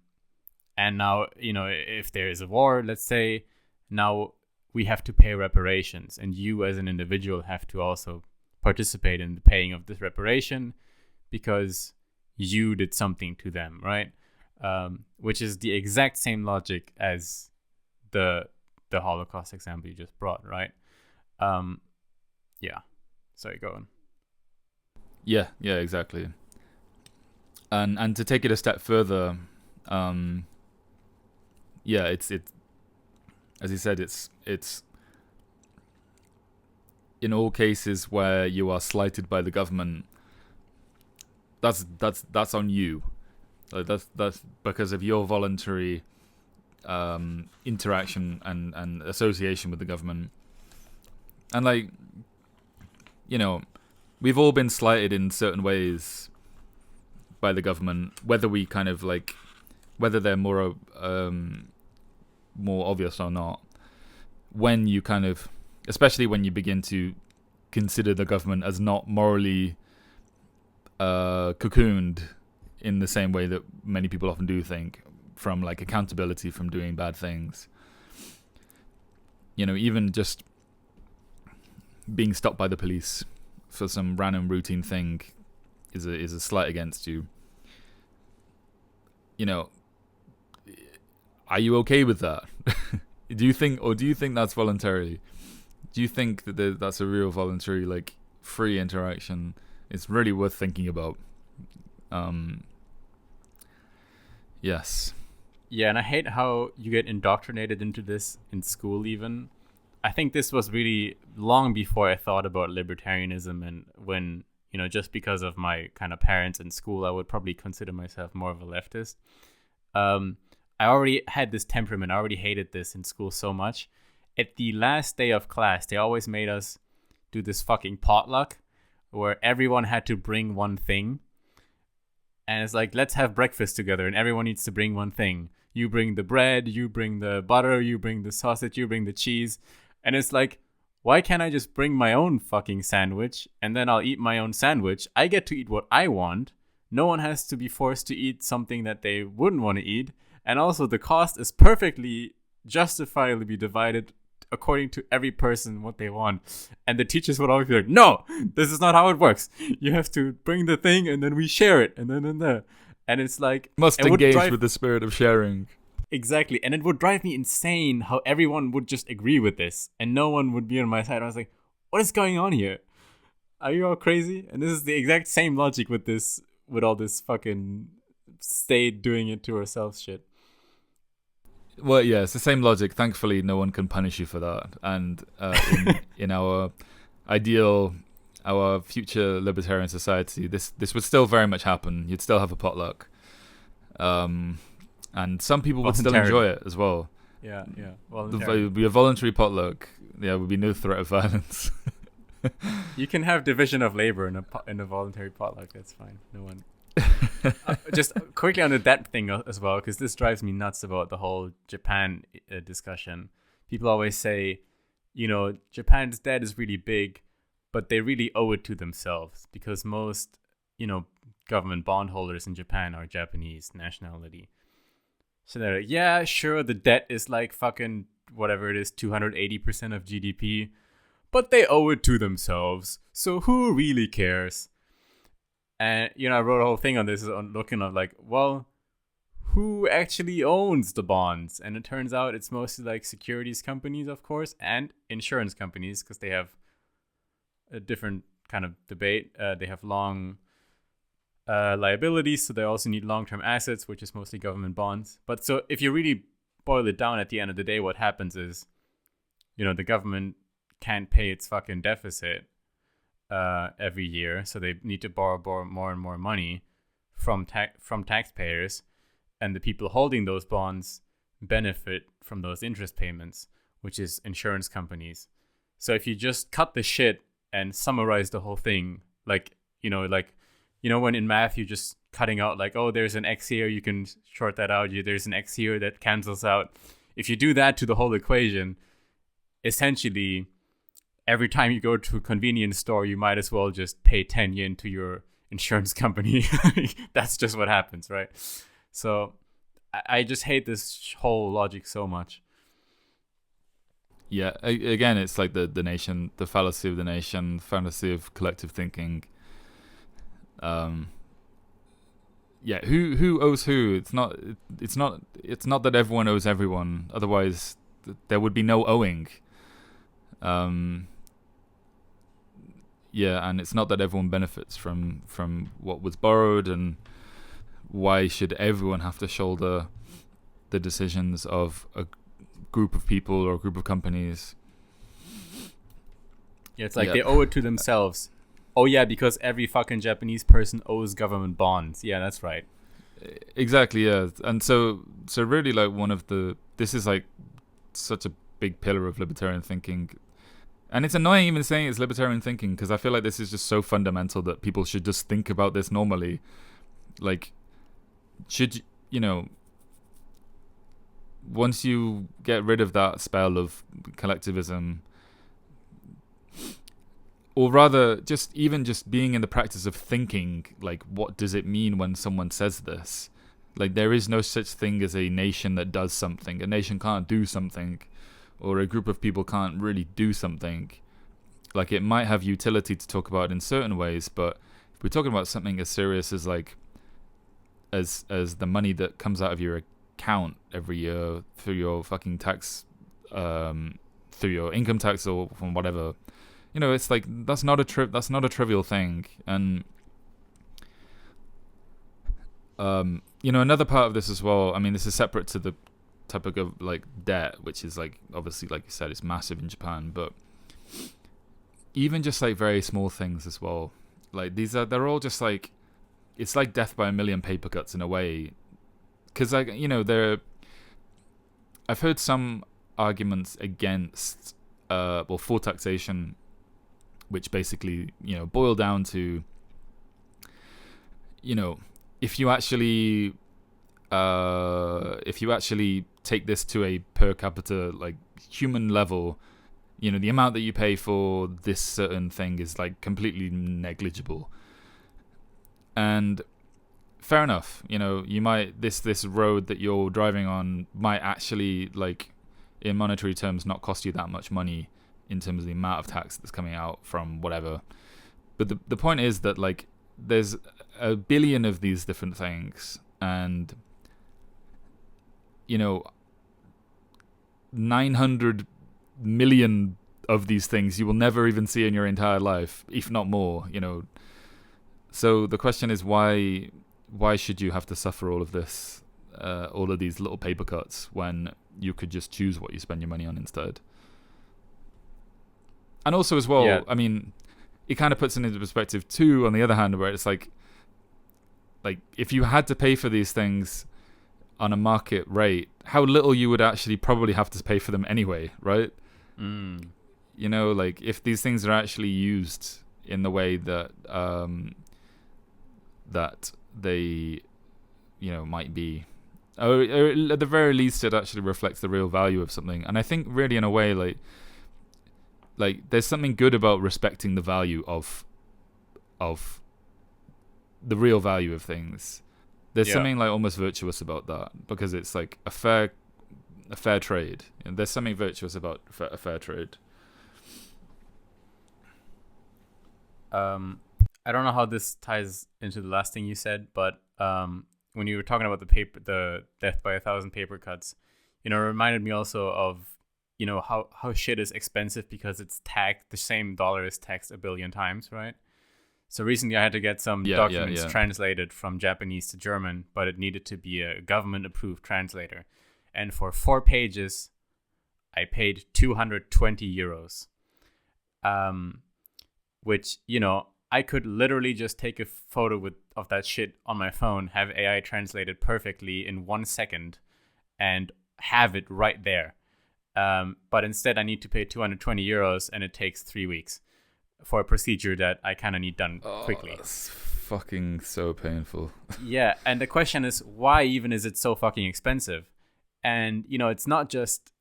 now, if there is a war, let's say, now we have to pay reparations, and you as an individual have to also participate in the paying of this reparation because you did something to them, right? Which is the exact same logic as the Holocaust example you just brought, right? Sorry, go on. Yeah, exactly. And to take it a step further, it's as you said, it's in all cases where you are slighted by the government, that's on you. Like that's because of your voluntary interaction and association with the government. And we've all been slighted in certain ways by the government, whether we kind of whether they're more obvious or not. When you kind of, especially when you begin to consider the government as not morally cocooned in the same way that many people often do think, from accountability from doing bad things. Even just being stopped by the police for some random routine thing is a slight against you. Are you okay with that? Do you think that's voluntary? Do you think that that's a real voluntary, free interaction? It's really worth thinking about. Yes. Yeah, and I hate how you get indoctrinated into this in school even. I think this was really long before I thought about libertarianism, and when, just because of my kind of parents in school, I would probably consider myself more of a leftist. I already had this temperament. I already hated this in school so much. At the last day of class, they always made us do this fucking potluck where everyone had to bring one thing. And it's like, let's have breakfast together, and everyone needs to bring one thing. You bring the bread, you bring the butter, you bring the sausage, you bring the cheese. And it's like, why can't I just bring my own fucking sandwich, and then I'll eat my own sandwich? I get to eat what I want. No one has to be forced to eat something that they wouldn't want to eat. And also the cost is perfectly justifiably divided according to every person what they want. And the teachers would always be like, no, this is not how it works. You have to bring the thing and then we share it. And it's like... Must engage with the spirit of sharing. Exactly. And it would drive me insane how everyone would just agree with this and no one would be on my side. I was like, what is going on here? Are you all crazy? And this is the exact same logic with all this fucking state doing it to ourselves shit. Well, yeah, it's the same logic. Thankfully, no one can punish you for that. And in our ideal, our future libertarian society, this would still very much happen. You'd still have a potluck. And some people would still enjoy it as well. Yeah. It would be a voluntary potluck. There would be no threat of violence. You can have division of labor in a voluntary potluck. That's fine. No one. Just quickly on the debt thing as well, because this drives me nuts about the whole Japan discussion. People always say, Japan's debt is really big, but they really owe it to themselves because most, government bondholders in Japan are Japanese nationality. So they're like, yeah, sure, the debt is like fucking whatever it is, 280% of GDP, but they owe it to themselves. So who really cares? And, I wrote a whole thing on this, on looking at like, well, who actually owns the bonds? And it turns out it's mostly like securities companies, of course, and insurance companies, because they have a different kind of debate. They have long liabilities, so they also need long-term assets, which is mostly government bonds. But so if you really boil it down at the end of the day, what happens is, the government can't pay its fucking deficit every year, so they need to borrow more and more money from taxpayers, and the people holding those bonds benefit from those interest payments, which is insurance companies. So if you just cut the shit and summarize the whole thing, when in math you're just cutting out like, oh, there's an X here, you can short that out, there's an X here that cancels out. If you do that to the whole equation, essentially every time you go to a convenience store, you might as well just pay 10 yen to your insurance company. That's just what happens, right? So I just hate this whole logic so much. Yeah, again, it's like the nation, the fallacy of the nation, the fallacy of collective thinking. Yeah, who owes who? It's not that everyone owes everyone. Otherwise, there would be no owing. Yeah, and it's not that everyone benefits from what was borrowed, and why should everyone have to shoulder the decisions of a group of people or a group of companies? Yeah, it's like they owe it to themselves. Oh yeah, because every fucking Japanese person owes government bonds. Yeah, that's right. Exactly, yeah. And so really, like, this is like such a big pillar of libertarian thinking. And it's annoying even saying it's libertarian thinking, because I feel like this is just so fundamental that people should just think about this normally. Like, should, once you get rid of that spell of collectivism, or rather just being in the practice of thinking, like, what does it mean when someone says this? Like, there is no such thing as a nation that does something. A nation can't do something, or a group of people can't really do something. Like, it might have utility to talk about in certain ways, but if we're talking about something as serious as like as the money that comes out of your account every year through your fucking tax, through your income tax or from whatever, it's like that's not a trivial thing. And another part of this as well, I mean, this is separate to the topic of like debt, which is like, obviously, like you said, it's massive in Japan, but even just like very small things as well, like they're all just like, it's like death by a million paper cuts in a way, because like, I've heard some arguments against for taxation, which basically boil down to, if you actually take this to a per capita, like, human level, the amount that you pay for this certain thing is like completely negligible. And fair enough, you might this road that you're driving on might actually, like, in monetary terms not cost you that much money in terms of the amount of tax that's coming out from whatever. But the point is that like there's a billion of these different things, and 900 million of these things you will never even see in your entire life, if not more. So the question is, why should you have to suffer all of this, all of these little paper cuts, when you could just choose what you spend your money on instead? And also as well, I mean, it kind of puts it into perspective too, on the other hand, where it's like if you had to pay for these things on a market rate, how little you would actually probably have to pay for them anyway, right? Like if these things are actually used in the way that that they might be, or at the very least it actually reflects the real value of something. And I think really in a way like there's something good about respecting the value of the real value of things. There's something like almost virtuous about that, because it's like a fair trade. There's something virtuous about a fair trade. I don't know how this ties into the last thing you said, but when you were talking about the death by 1,000 paper cuts, it reminded me also of how shit is expensive because it's taxed. The same dollar is taxed a billion times, right? So recently I had to get some documents translated from Japanese to German, but it needed to be a government-approved translator. And for 4 pages, I paid 220 euros. Which, I could literally just take a photo of that shit on my phone, have AI translate it perfectly in 1 second, and have it right there. But instead I need to pay 220 euros, and it takes 3 weeks for a procedure that I kind of need done quickly. That's fucking so painful. Yeah, and the question is, why even is it so fucking expensive? And, it's not just,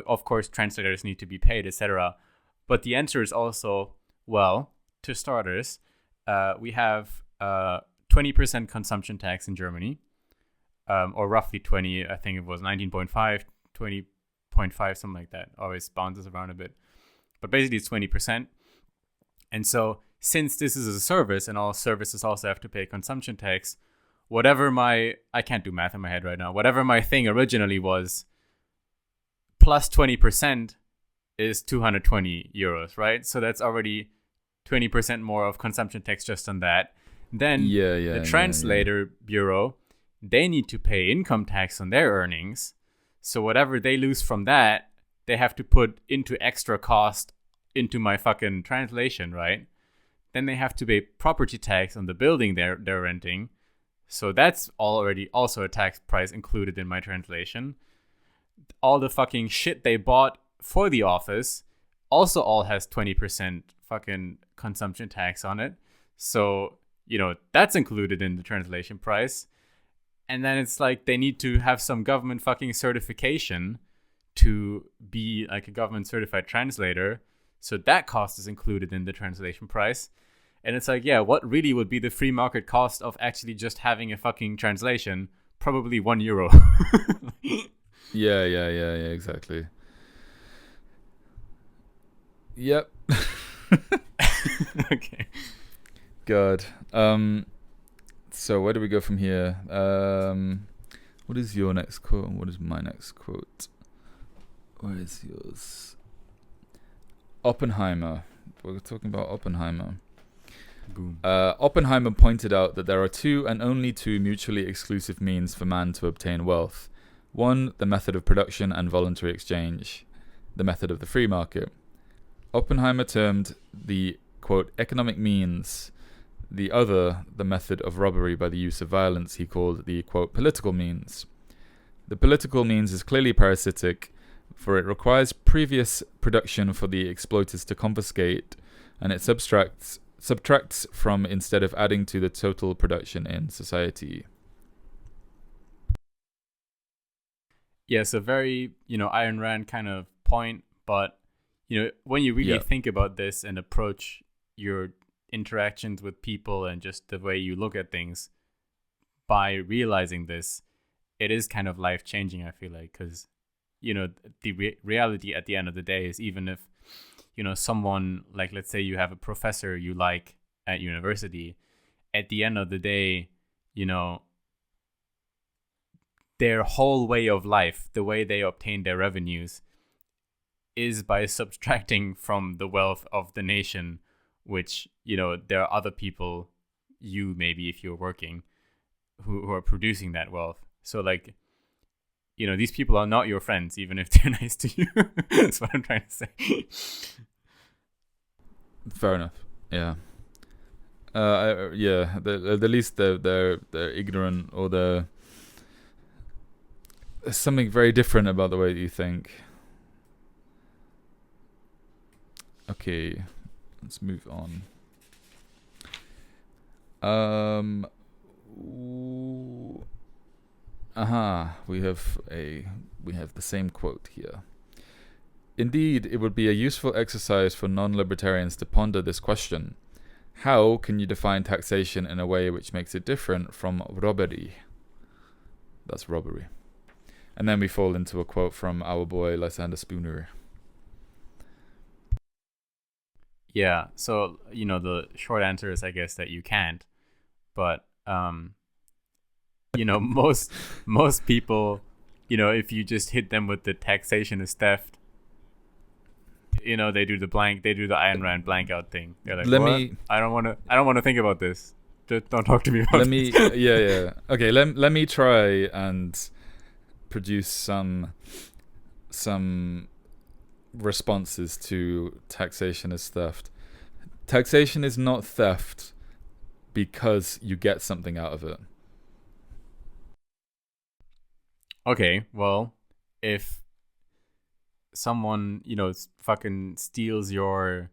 of course, translators need to be paid, etc. But the answer is also, well, to starters, we have 20% consumption tax in Germany, or roughly 20. I think it was 19.5, 20.5, something like that. Always bounces around a bit. But basically it's 20%. And so since this is a service and all services also have to pay consumption tax, I can't do math in my head right now, whatever my thing originally was, plus 20% is 220 euros, right? So that's already 20% more of consumption tax just on that. Then the translator bureau, they need to pay income tax on their earnings. So whatever they lose from that, they have to put into extra cost into my fucking translation, right? Then they have to pay property tax on the building they're renting. So that's already also a tax price included in my translation. All the fucking shit they bought for the office also all has 20% fucking consumption tax on it. So, that's included in the translation price. And then it's like they need to have some government fucking certification to be like a government certified translator. So that cost is included in the translation price. And it's like, what really would be the free market cost of actually just having a fucking translation? Probably €1. Yeah, exactly. Yep. Okay. God. So where do we go from here? What is your next quote and what is my next quote? Where is yours? Oppenheimer. We're talking about Oppenheimer. Boom. Oppenheimer pointed out that there are 2 and only 2 mutually exclusive means for man to obtain wealth. 1, the method of production and voluntary exchange, the method of the free market. Oppenheimer termed the, quote, economic means. The other, the method of robbery by the use of violence, he called the, quote, political means. The political means is clearly parasitic, for it requires previous production for the exploiters to confiscate, and it subtracts from instead of adding to the total production in society. Yes, a very, Ayn Rand kind of point, but, when you really think about this and approach your interactions with people and just the way you look at things by realizing this, it is kind of life-changing, I feel like, because, the reality at the end of the day is, even if someone, like, let's say you have a professor you like at university, at the end of the day, their whole way of life, the way they obtain their revenues, is by subtracting from the wealth of the nation, which, there are other people, maybe if you're working, who are producing that wealth. So, like, these people are not your friends, even if they're nice to you. That's what I'm trying to say. Fair enough. Yeah. The least they're ignorant, or there's something very different about the way that you think. Okay, let's move on. We have the same quote here. Indeed, it would be a useful exercise for non-libertarians to ponder this question. How can you define taxation in a way which makes it different from robbery? That's robbery. And then we fall into a quote from our boy Lysander Spooner. Yeah, so, the short answer is, I guess, that you can't. But, most people, if you just hit them with the taxation is theft, they do the Ayn Rand blank out thing. They're like, I don't want to think about this. Just don't talk to me about this. Yeah. Okay, let me try and produce some responses to taxation as theft. Taxation is not theft because you get something out of it. Okay, well, if someone, fucking steals your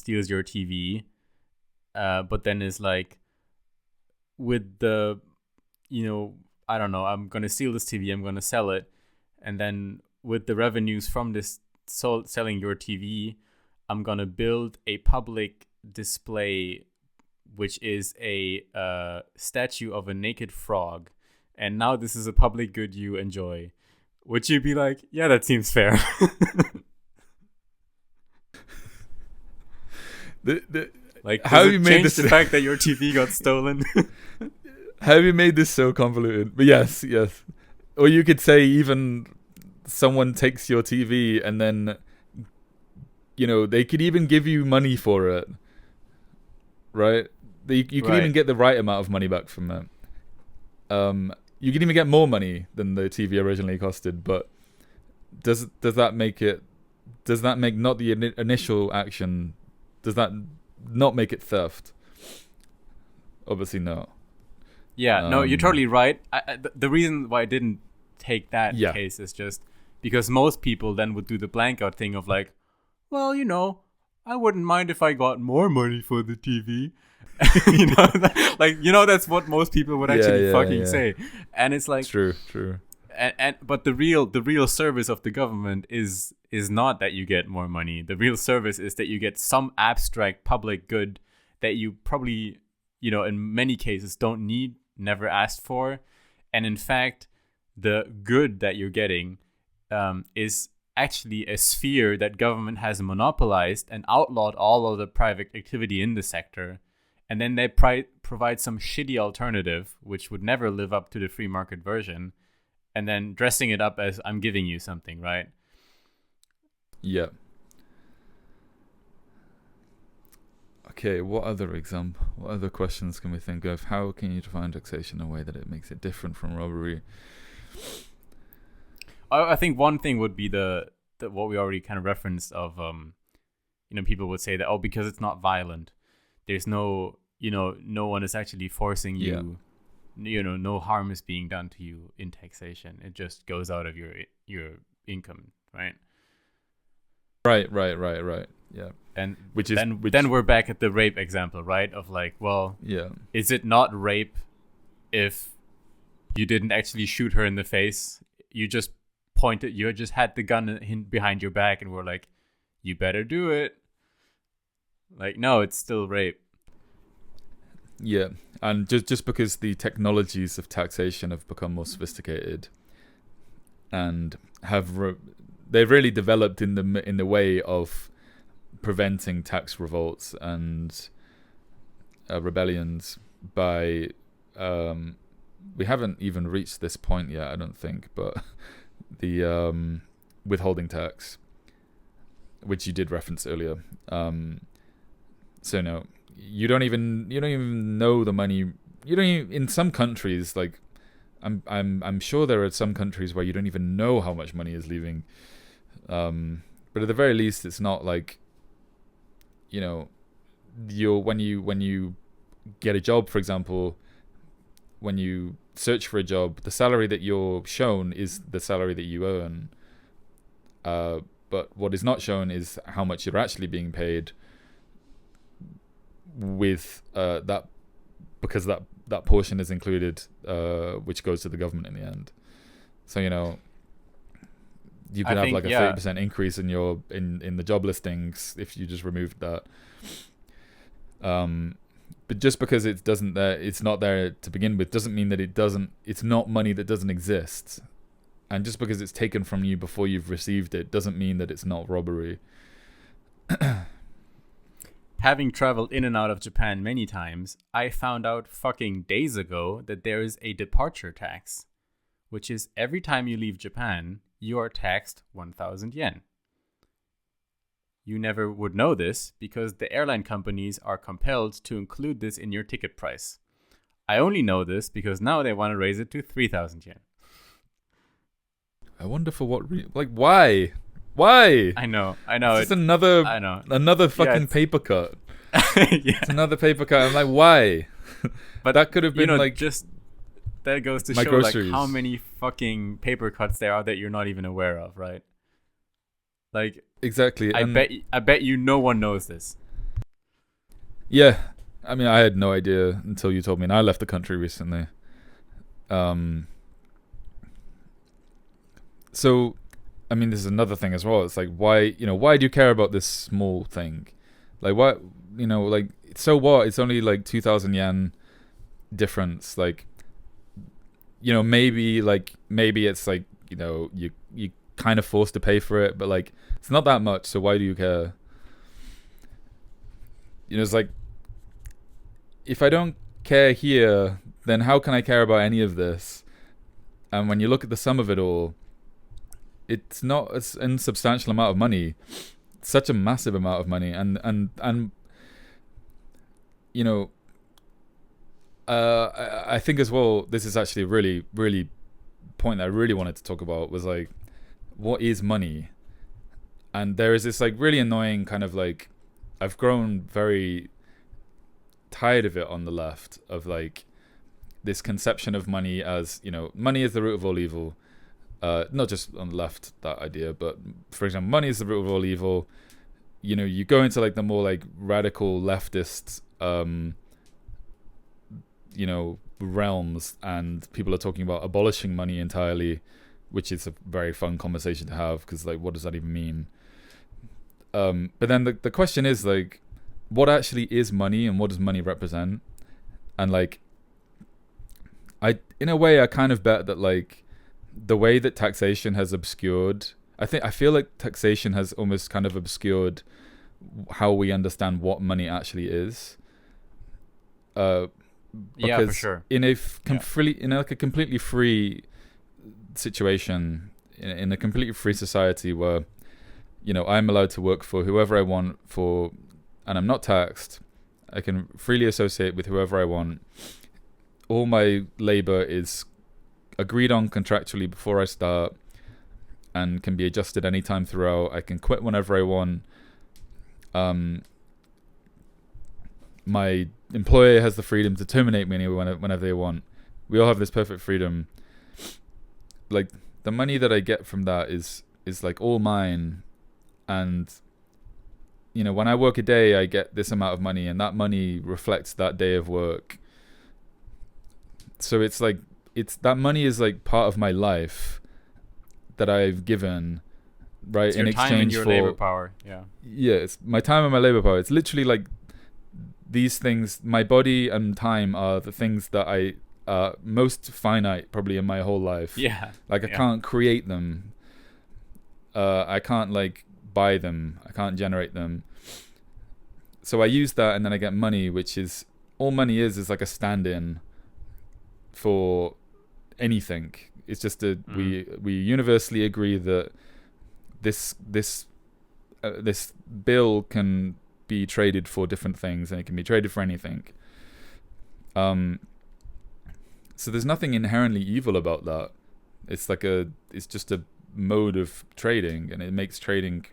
TV, but then is like, with the, I don't know, I'm going to steal this TV, I'm going to sell it, and then with the revenues from this selling your TV, I'm going to build a public display, which is a statue of a naked frog, and now this is a public good you enjoy. Would you be like, yeah, that seems fair? Like, how have you made this the fact that your TV got stolen? How have you made this so convoluted? But yes. Or you could say even someone takes your TV and then, they could even give you money for it, right? You could even get the right amount of money back from it. You can even get more money than the TV originally costed, but does that make not the initial action, does that not make it theft? Obviously no. Yeah, no, you're totally right. The reason why I didn't take that case is just because most people then would do the blank out thing of like, well, I wouldn't mind if I got more money for the TV. That's what most people would actually say. And it's like, true. But the real service of the government is not that you get more money. The real service is that you get some abstract public good that you probably, in many cases don't need, never asked for. And in fact, the good that you're getting is actually a sphere that government has monopolized and outlawed all of the private activity in the sector. And then they provide some shitty alternative, which would never live up to the free market version, and then dressing it up as I'm giving you something, right? Yeah. Okay, what other questions can we think of? How can you define taxation in a way that it makes it different from robbery? I think one thing would be the what we already kind of referenced of, people would say that, because it's not violent. There's no one is actually forcing you, no harm is being done to you in taxation. It just goes out of your income, right? Right. Yeah. And then we're back at the rape example, right? Of like, well, is it not rape if you didn't actually shoot her in the face? You just had the gun behind your back and were like, you better do it. Like, no, it's still rape. Yeah, and just because the technologies of taxation have become more sophisticated, and they've really developed in the way of preventing tax revolts and rebellions by we haven't even reached this point yet, I don't think, but the withholding tax, which you did reference earlier. So no, you don't even know the money. You don't even, in some countries, like I'm sure there are some countries where you don't even know how much money is leaving. But at the very least, it's not like, you know, when you get a job, for example, when you search for a job, the salary that you're shown is the salary that you earn. But what is not shown is how much you're actually being paid with that, because that portion is included, which goes to the government in the end. So, you know, you could have like a 30% increase in your in the job listings if you just removed that. But just because it's not there to begin with, doesn't mean that it's not money that doesn't exist. And just because it's taken from you before you've received it doesn't mean that it's not robbery. Having traveled in and out of Japan many times, I found out fucking days ago that there is a departure tax, which is every time you leave Japan, you are taxed 1,000 yen. You never would know this because the airline companies are compelled to include this in your ticket price. I only know this because now they want to raise it to 3,000 yen. I wonder for what why? Why? I know. It's another fucking paper cut. Yeah. It's another paper cut. I'm like, why? But that could have been just that goes to show groceries. Like how many fucking paper cuts there are that you're not even aware of, right? Like exactly. I bet you no one knows this. Yeah. I mean, I had no idea until you told me, and I left the country recently. So, I mean, this is another thing as well. It's like, why do you care about this small thing? Like, what, like, so what? It's only like 2,000 yen difference. Like, maybe it's like, you kind of forced to pay for it, but like, it's not that much. So why do you care? It's like, if I don't care here, then how can I care about any of this? And when you look at the sum of it all, it's not an insubstantial amount of money. It's such a massive amount of money, and I think as well, this is actually a really, really point that I really wanted to talk about, was like, what is money? And there is this like really annoying kind of like, I've grown very tired of it on the left, of like this conception of money as, money is the root of all evil. Not just on the left, that idea, but for example, money is the root of all evil. You go into like the more like radical leftist, realms, and people are talking about abolishing money entirely, which is a very fun conversation to have, because like, what does that even mean? But then the question is like, what actually is money, and what does money represent? And like, in a way, I kind of bet that like, the way that taxation has obscured, I feel like taxation has almost kind of obscured how we understand what money actually is. Yeah, for sure. In a completely free situation, in a completely free society where, I'm allowed to work for whoever I want and I'm not taxed. I can freely associate with whoever I want. All my labor is agreed on contractually before I start, and can be adjusted anytime throughout. I can quit whenever I want. My employer has the freedom to terminate me whenever they want. We all have this perfect freedom. Like, the money that I get from that is like all mine, and when I work a day, I get this amount of money, and that money reflects that day of work. So it's like, that money is like part of my life that I've given, right? It's your in exchange time and your for labor power. Yeah, it's my time and my labor power. It's literally like, these things, my body and time, are the things that most finite probably in my whole life. Yeah. Like I can't create them. I can't like buy them. I can't generate them. So I use that, and then I get money, which is all money is like a stand-in for anything. It's just we universally agree that this bill can be traded for different things, and it can be traded for anything. So there's nothing inherently evil about that. It's just a mode of trading, and it makes trading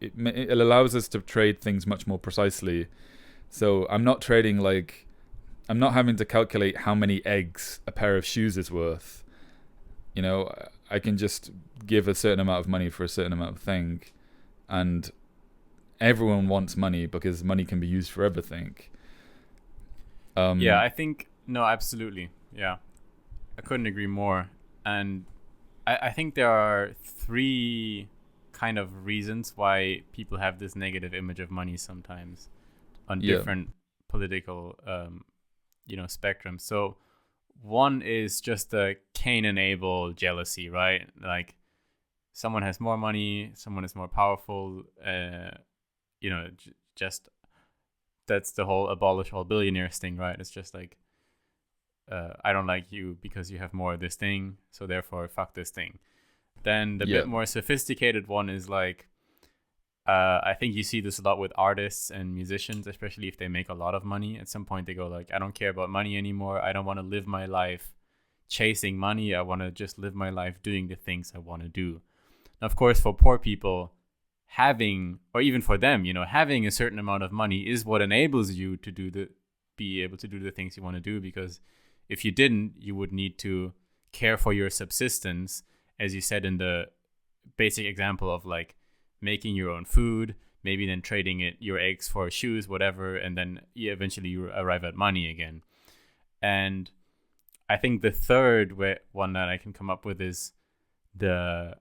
it allows us to trade things much more precisely. So I'm not trading I'm not having to calculate how many eggs a pair of shoes is worth. You know, I can just give a certain amount of money for a certain amount of thing, and everyone wants money because money can be used for everything. I think no, absolutely. Yeah, I couldn't agree more. And I think there are 3 kind of reasons why people have this negative image of money sometimes on different political spectrums. So one is just the Cain and Abel jealousy, right? Like someone has more money, someone is more powerful, just that's the whole abolish all billionaires thing, right? It's just like I don't like you because you have more of this thing, so therefore fuck this thing. Then the bit more sophisticated one is like, I think you see this a lot with artists and musicians, especially if they make a lot of money. At some point they go like, I don't care about money anymore. I don't want to live my life chasing money. I want to just live my life doing the things I want to do. Now, of course, for poor people, having, or even for them, having a certain amount of money is what enables you to be able to do the things you want to do. Because if you didn't, you would need to care for your subsistence, as you said in the basic example of like making your own food, maybe then trading your eggs for shoes, whatever, and then eventually you arrive at money again. And I think the third one that I can come up with is the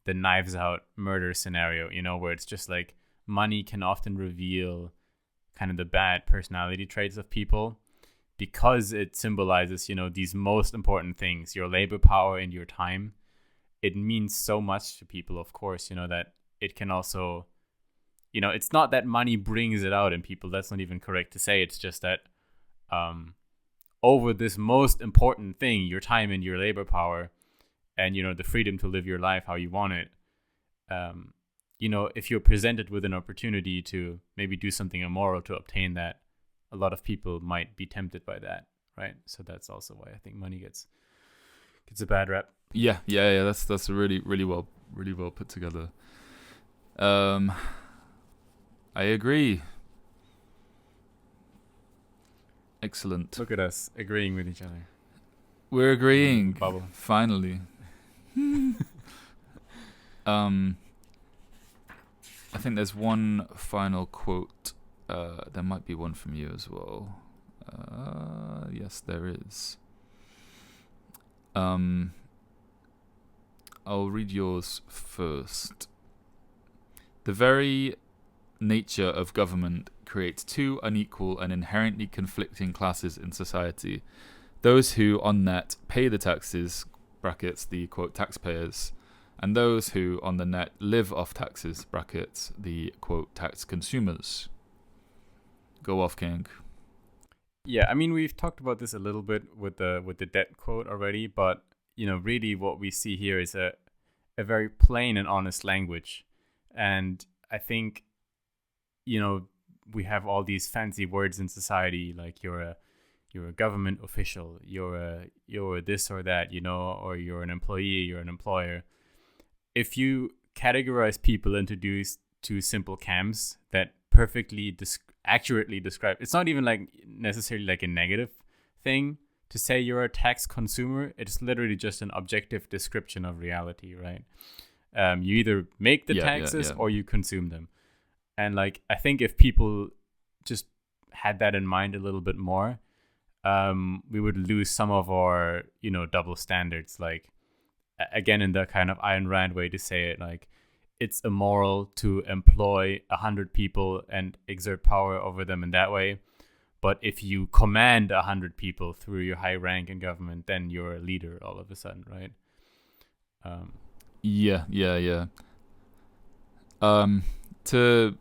Knives Out murder scenario, where it's just like money can often reveal kind of the bad personality traits of people, because it symbolizes, these most important things, your labor power and your time. It means so much to people, of course, that it can also, it's not that money brings it out in people. That's not even correct to say. It's just that over this most important thing, your time and your labor power, and, the freedom to live your life how you want it, if you're presented with an opportunity to maybe do something immoral to obtain that, a lot of people might be tempted by that, right? So that's also why I think money gets a bad rep. Yeah. That's really well put together. I agree. Excellent. Look at us agreeing with each other. We're agreeing. Bubble. Finally. I think there's one final quote. There might be one from you as well. Yes, there is. I'll read yours first. The very nature of government creates 2 unequal and inherently conflicting classes in society. Those who, on net, pay the taxes, brackets, the, quote, taxpayers, and those who, on the net, live off taxes, brackets, the, quote, tax consumers. Go off, King. Yeah, I mean, we've talked about this a little bit with the debt quote already, but, really what we see here is a very plain and honest language. And I think, we have all these fancy words in society, like you're a government official, you're this or that, or you're an employee, you're an employer. If you categorize people into these 2 simple camps that perfectly accurately describe, it's not even like necessarily like a negative thing to say you're a tax consumer. It's literally just an objective description of reality, right? You either make the taxes or you consume them. And like, I think if people just had that in mind a little bit more, we would lose some of our, double standards. Like, again, in the kind of Ayn Rand way to say it, like, it's immoral to employ 100 people and exert power over them in that way. But if you command 100 people through your high rank in government, then you're a leader all of a sudden, right? Yeah. To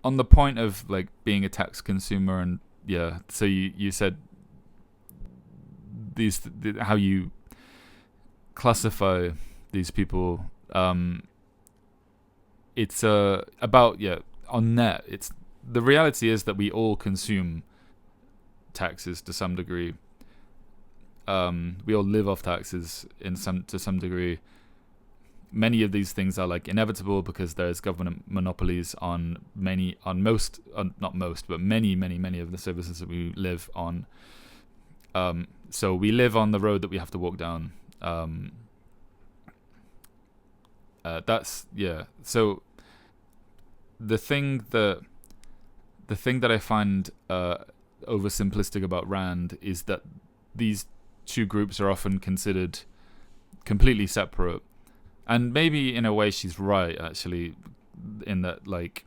on the point of like being a tax consumer, and so you said how you classify these people. It's about on net. It's the reality is that we all consume taxes to some degree. We all live off taxes to some degree. Many of these things are like inevitable because there's government monopolies on many of the services that we live on. So we live on the road that we have to walk down. So the thing that I find oversimplistic about Rand is that these two groups are often considered completely separate. And maybe in a way she's right, actually, in that like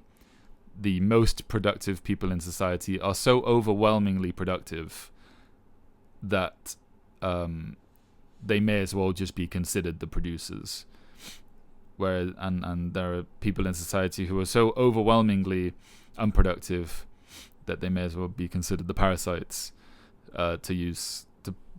the most productive people in society are so overwhelmingly productive that they may as well just be considered the producers. Whereas and there are people in society who are so overwhelmingly unproductive that they may as well be considered the parasites, to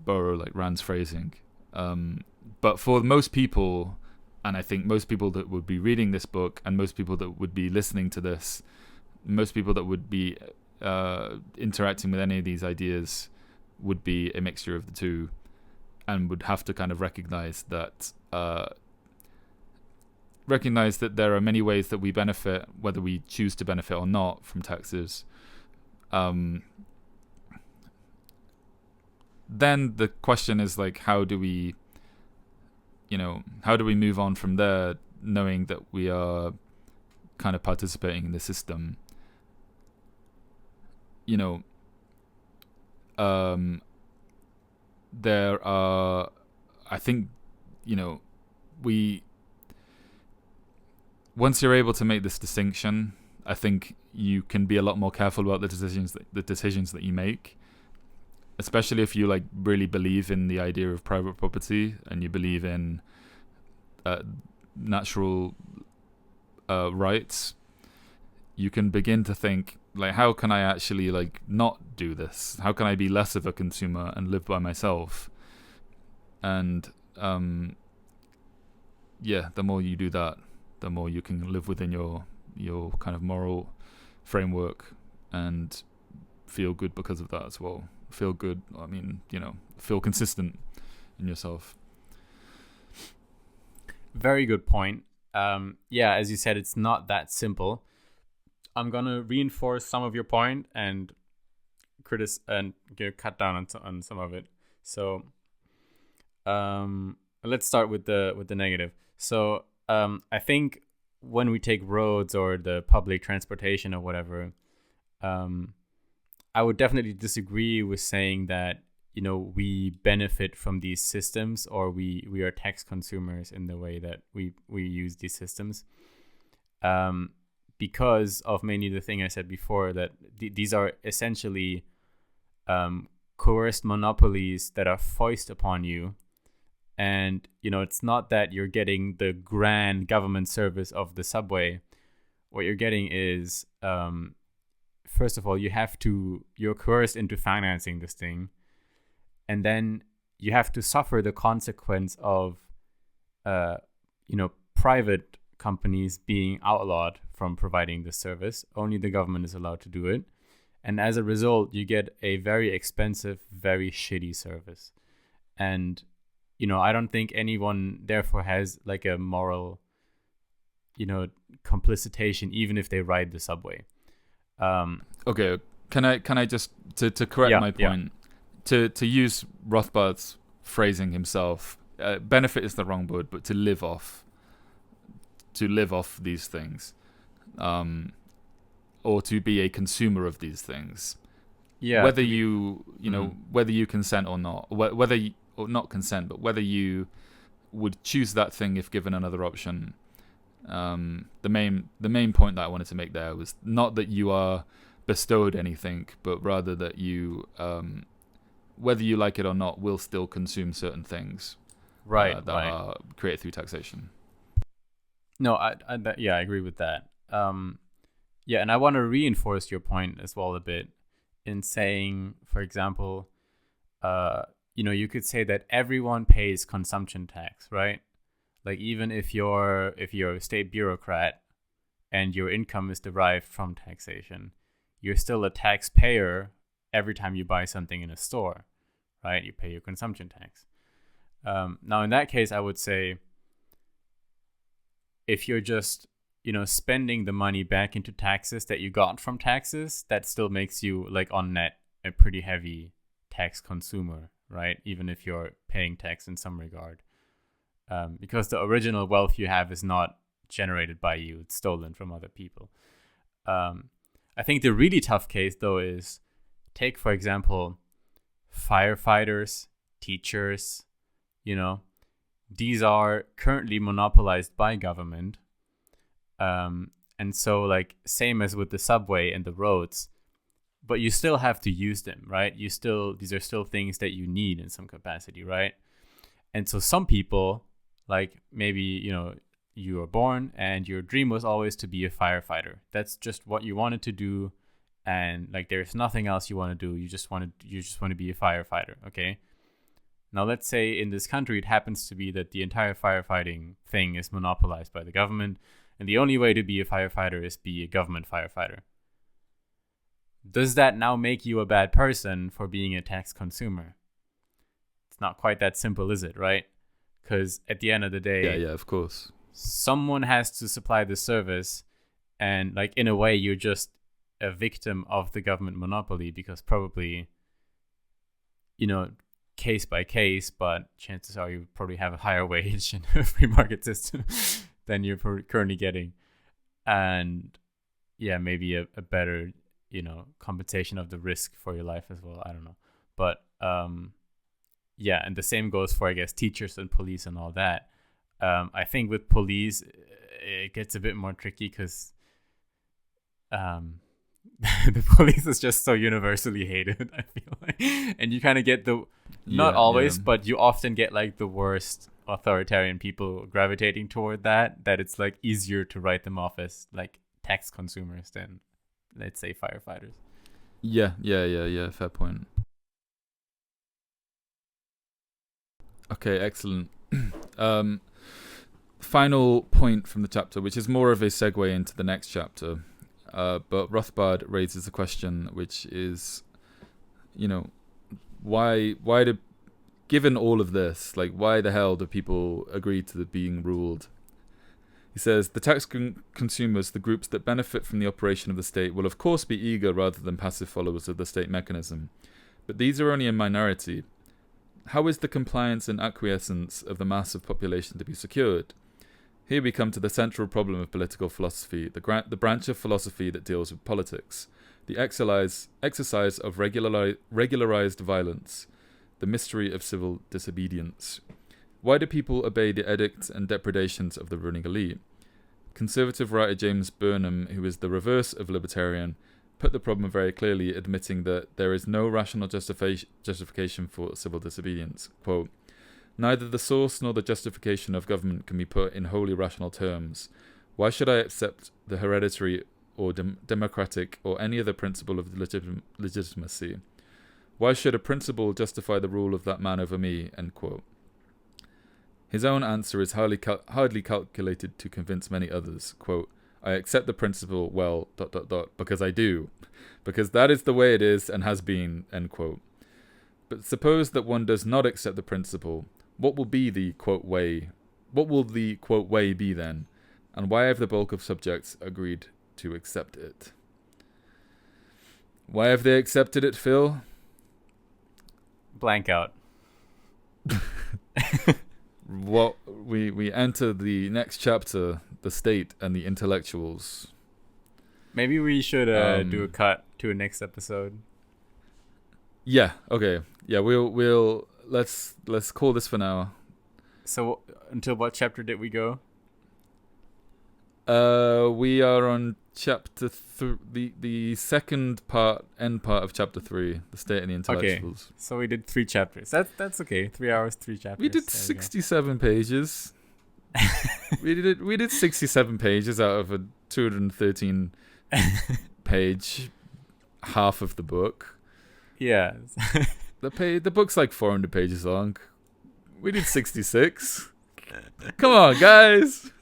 borrow like Rand's phrasing. But for most people, and I think most people that would be reading this book, and most people that would be listening to this, most people that would be interacting with any of these ideas would be a mixture of the two, and would have to kind of recognize that there are many ways that we benefit, whether we choose to benefit or not, from taxes. Then the question is like, how do we move on from there, knowing that we are kind of participating in the system? There are, I think, once you're able to make this distinction, I think you can be a lot more careful about the decisions that you make, especially if you like really believe in the idea of private property and you believe in natural rights. You can begin to think like, how can I actually like not do this? How can I be less of a consumer and live by myself? And the more you do that, the more you can live within your kind of moral framework and feel good because of that as well. Feel good, I mean, feel consistent in yourself. Very good point. As you said, it's not that simple. I'm gonna reinforce some of your point and cut down on some of it. So, let's start with the negative. So, I think when we take roads or the public transportation or whatever, I would definitely disagree with saying that we benefit from these systems, or we are tax consumers in the way that we use these systems, because of mainly the thing I said before, that these are essentially coerced monopolies that are foisted upon you. And it's not that you're getting the grand government service of the subway. What you're getting is, first of all, you're coerced into financing this thing, and then you have to suffer the consequence of private companies being outlawed from providing this service. Only the government is allowed to do it, and as a result you get a very expensive, very shitty service. And I don't think anyone therefore has like a moral complicitation, even if they ride the subway. Okay, can I just to correct my point, to use Rothbard's phrasing himself, benefit is the wrong word, but to live off these things, or to be a consumer of these things, whether whether you consent or not, or not consent, but whether you would choose that thing if given another option. The main point that I wanted to make there was not that you are bestowed anything, but rather that you, whether you like it or not, will still consume certain things that are created through taxation. No, I agree with that. Yeah, and I want to reinforce your point as well a bit in saying, for example, you could say that everyone pays consumption tax, right? Like even if you're a state bureaucrat and your income is derived from taxation, you're still a taxpayer every time you buy something in a store, right? You pay your consumption tax. Now, in that case, I would say if you're just, spending the money back into taxes that you got from taxes, that still makes you, like, on net, a pretty heavy tax consumer, right? Even if you're paying tax in some regard. Because the original wealth you have is not generated by you, it's stolen from other people. I think the really tough case, though, is take, for example, firefighters, teachers, these are currently monopolized by government. And so, like, same as with the subway and the roads, but you still have to use them, right? These are still things that you need in some capacity, right? And so some people, like maybe, you were born and your dream was always to be a firefighter. That's just what you wanted to do. And like, there's nothing else you want to do. You just want to be a firefighter. Okay. Now, let's say in this country, it happens to be that the entire firefighting thing is monopolized by the government. And the only way to be a firefighter is be a government firefighter. Does that now make you a bad person for being a tax consumer? It's not quite that simple, is it, right? Because at the end of the day, yeah, of course, someone has to supply the service, and like in a way, you're just a victim of the government monopoly because probably, case by case, but chances are you probably have a higher wage in a free market system than you're currently getting, and maybe a better compensation of the risk for your life as well. I don't know, but and the same goes for, I guess, teachers and police and all that. I think with police it gets a bit more tricky because the police is just so universally hated, I feel like, and you kind of get not always, but you often get like the worst authoritarian people gravitating toward that it's like easier to write them off as like tax consumers than, let's say, firefighters. Yeah, fair point. Okay, excellent. Final point from the chapter, which is more of a segue into the next chapter, but Rothbard raises a question, which is, why do, given all of this, like, why the hell do people agree to being ruled? He says, the tax consumers, the groups that benefit from the operation of the state, will of course be eager rather than passive followers of the state mechanism. But these are only a minority. How is the compliance and acquiescence of the mass of population to be secured? Here we come to the central problem of political philosophy, the branch of philosophy that deals with politics, the exercise of regularized violence, the mystery of civil disobedience. Why do people obey the edicts and depredations of the ruling elite? Conservative writer James Burnham, who is the reverse of libertarian, put the problem very clearly, admitting that there is no rational justification for civil disobedience. Quote, neither the source nor the justification of government can be put in wholly rational terms. Why should I accept the hereditary or democratic or any other principle of legitimacy? Why should a principle justify the rule of that man over me? End quote. His own answer is hardly calculated to convince many others. Quote, I accept the principle, well, ... because I do. Because that is the way it is and has been, end quote. But suppose that one does not accept the principle. What will be the, quote, way? What will the, quote, way be then? And why have the bulk of subjects agreed to accept it? Why have they accepted it, Phil? Blank out. What we enter the next chapter, the state and the intellectuals. Maybe we should do a cut to a next episode. Yeah. Okay. Yeah. We'll let's call this for now. So until what chapter did we go? We are on chapter the second end part of chapter 3, the state and the intellectuals. Okay, so we did 3 chapters. That's okay. 3 hours, 3 chapters. We did 67 pages. we did 67 pages out of a 213 page half of the book. Yeah. The book's like 400 pages long. We did 66. Come on, guys.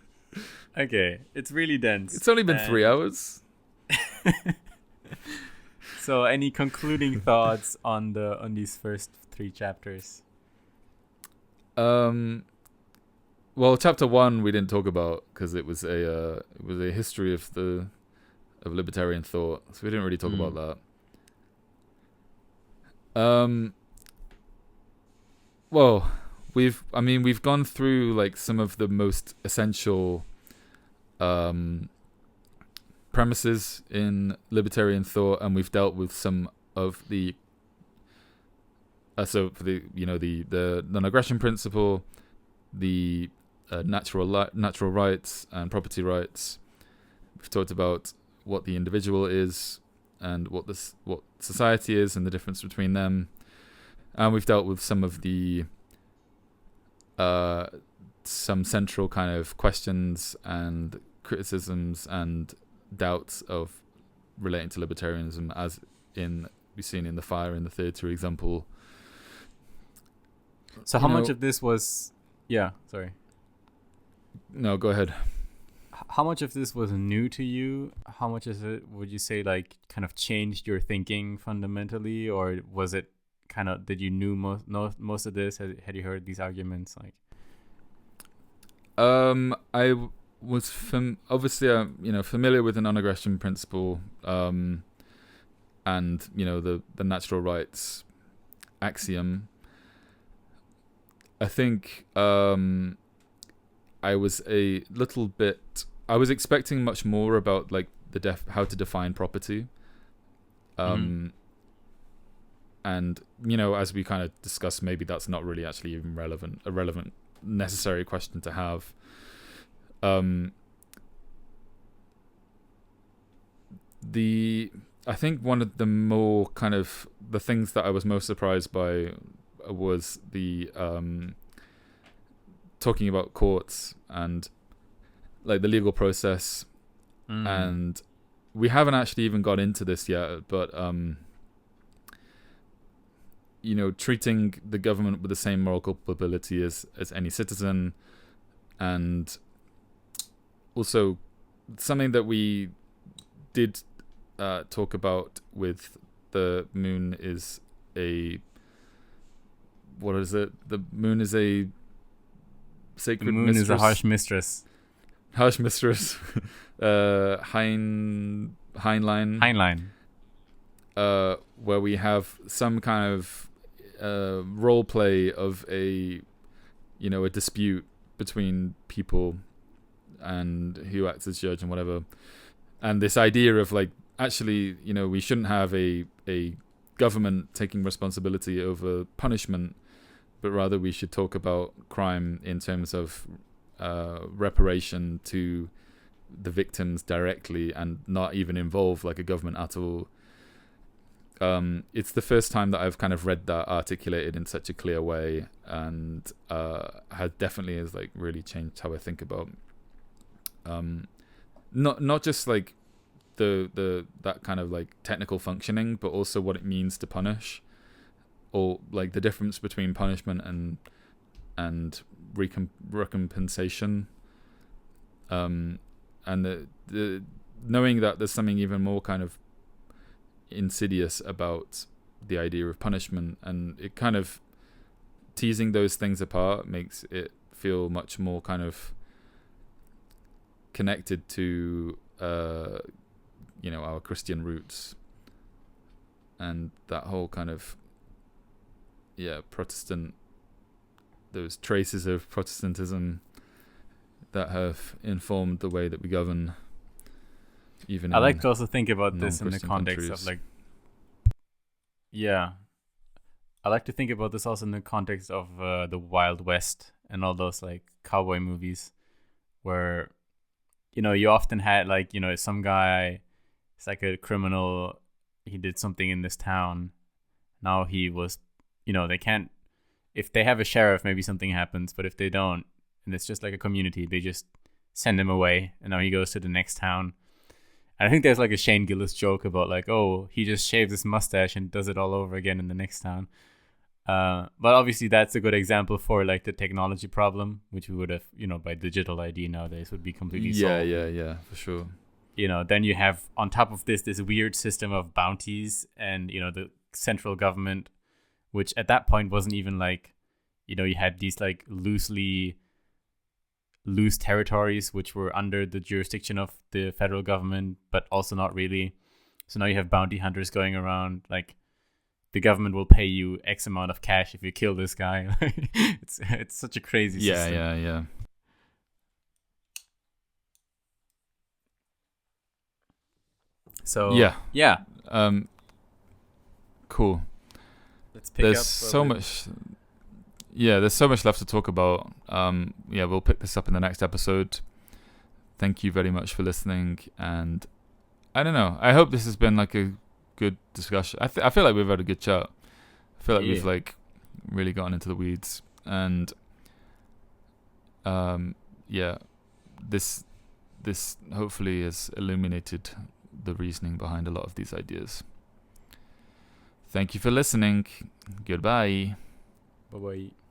Okay, it's really dense. It's only been 3 hours. So, any concluding thoughts on these first 3 chapters? Well, chapter 1 we didn't talk about because it was a history of libertarian thought, so we didn't really talk about that. Well, we've gone through like some of the most essential premises in libertarian thought, and we've dealt with some of the so for the non-aggression principle, the natural rights and property rights. We've talked about what the individual is and what society is and the difference between them, and we've dealt with some of the some central kind of questions and criticisms and doubts of relating to libertarianism, as we've seen in The Fire in the Theatre example. So how much of this was... Yeah, sorry. No, go ahead. How much of this was new to you? How much is it, would you say, like, kind of changed your thinking fundamentally? Or was it kind of, did you knew most of this? Had you heard these arguments? Like, I was obviously familiar with the non-aggression principle, and the natural rights axiom. I think I was expecting much more about like how to define property, and as we kind of discussed, maybe that's not really actually even a relevant necessary question to have. I think one of the more kind of the things that I was most surprised by was the talking about courts and like the legal process, and we haven't actually even got into this yet, but treating the government with the same moral culpability as any citizen, and also something that we did talk about with the moon is what is it? The moon is a sacred mistress. The moon is a harsh mistress. Harsh mistress. Heinlein. Where we have some kind of role play of a dispute between people and who acts as judge and whatever. And this idea of like, actually, we shouldn't have a government taking responsibility over punishment, but rather we should talk about crime in terms of reparation to the victims directly and not even involve like a government at all. It's the first time that I've kind of read that articulated in such a clear way, and definitely has like really changed how I think about not just like the that kind of like technical functioning, but also what it means to punish, or like the difference between punishment and recompensation, and the knowing that there's something even more kind of insidious about the idea of punishment, and it kind of teasing those things apart makes it feel much more kind of connected to our Christian roots and that whole kind of Protestant, those traces of Protestantism that have informed the way that we govern. Even I like to also think about this in the context countries. of like, I like to think about this also in the context of the Wild West and all those like cowboy movies, where you often had like, some guy, it's like a criminal, he did something in this town. Now he was, they can't, if they have a sheriff, maybe something happens, but if they don't, and it's just like a community, they just send him away, and now he goes to the next town. And I think there's like a Shane Gillis joke about like, oh, he just shaves his mustache and does it all over again in the next town. But obviously that's a good example for like the technology problem, which we would have, by digital ID nowadays would be completely solved. Yeah, for sure. Then you have on top of this weird system of bounties and, the central government, which at that point wasn't even like, you had these like loose territories which were under the jurisdiction of the federal government, but also not really. So now you have bounty hunters going around, like the government will pay you X amount of cash if you kill this guy. It's such a crazy system. Yeah. So yeah. Cool. Let's pick There's up. so much. Yeah, there's so much left to talk about. We'll pick this up in the next episode. Thank you very much for listening, and I don't know. I hope this has been like a good discussion. I feel like we've had a good chat. I feel like we've like really gotten into the weeds, and this hopefully has illuminated the reasoning behind a lot of these ideas. Thank you for listening. Goodbye. Bye-bye.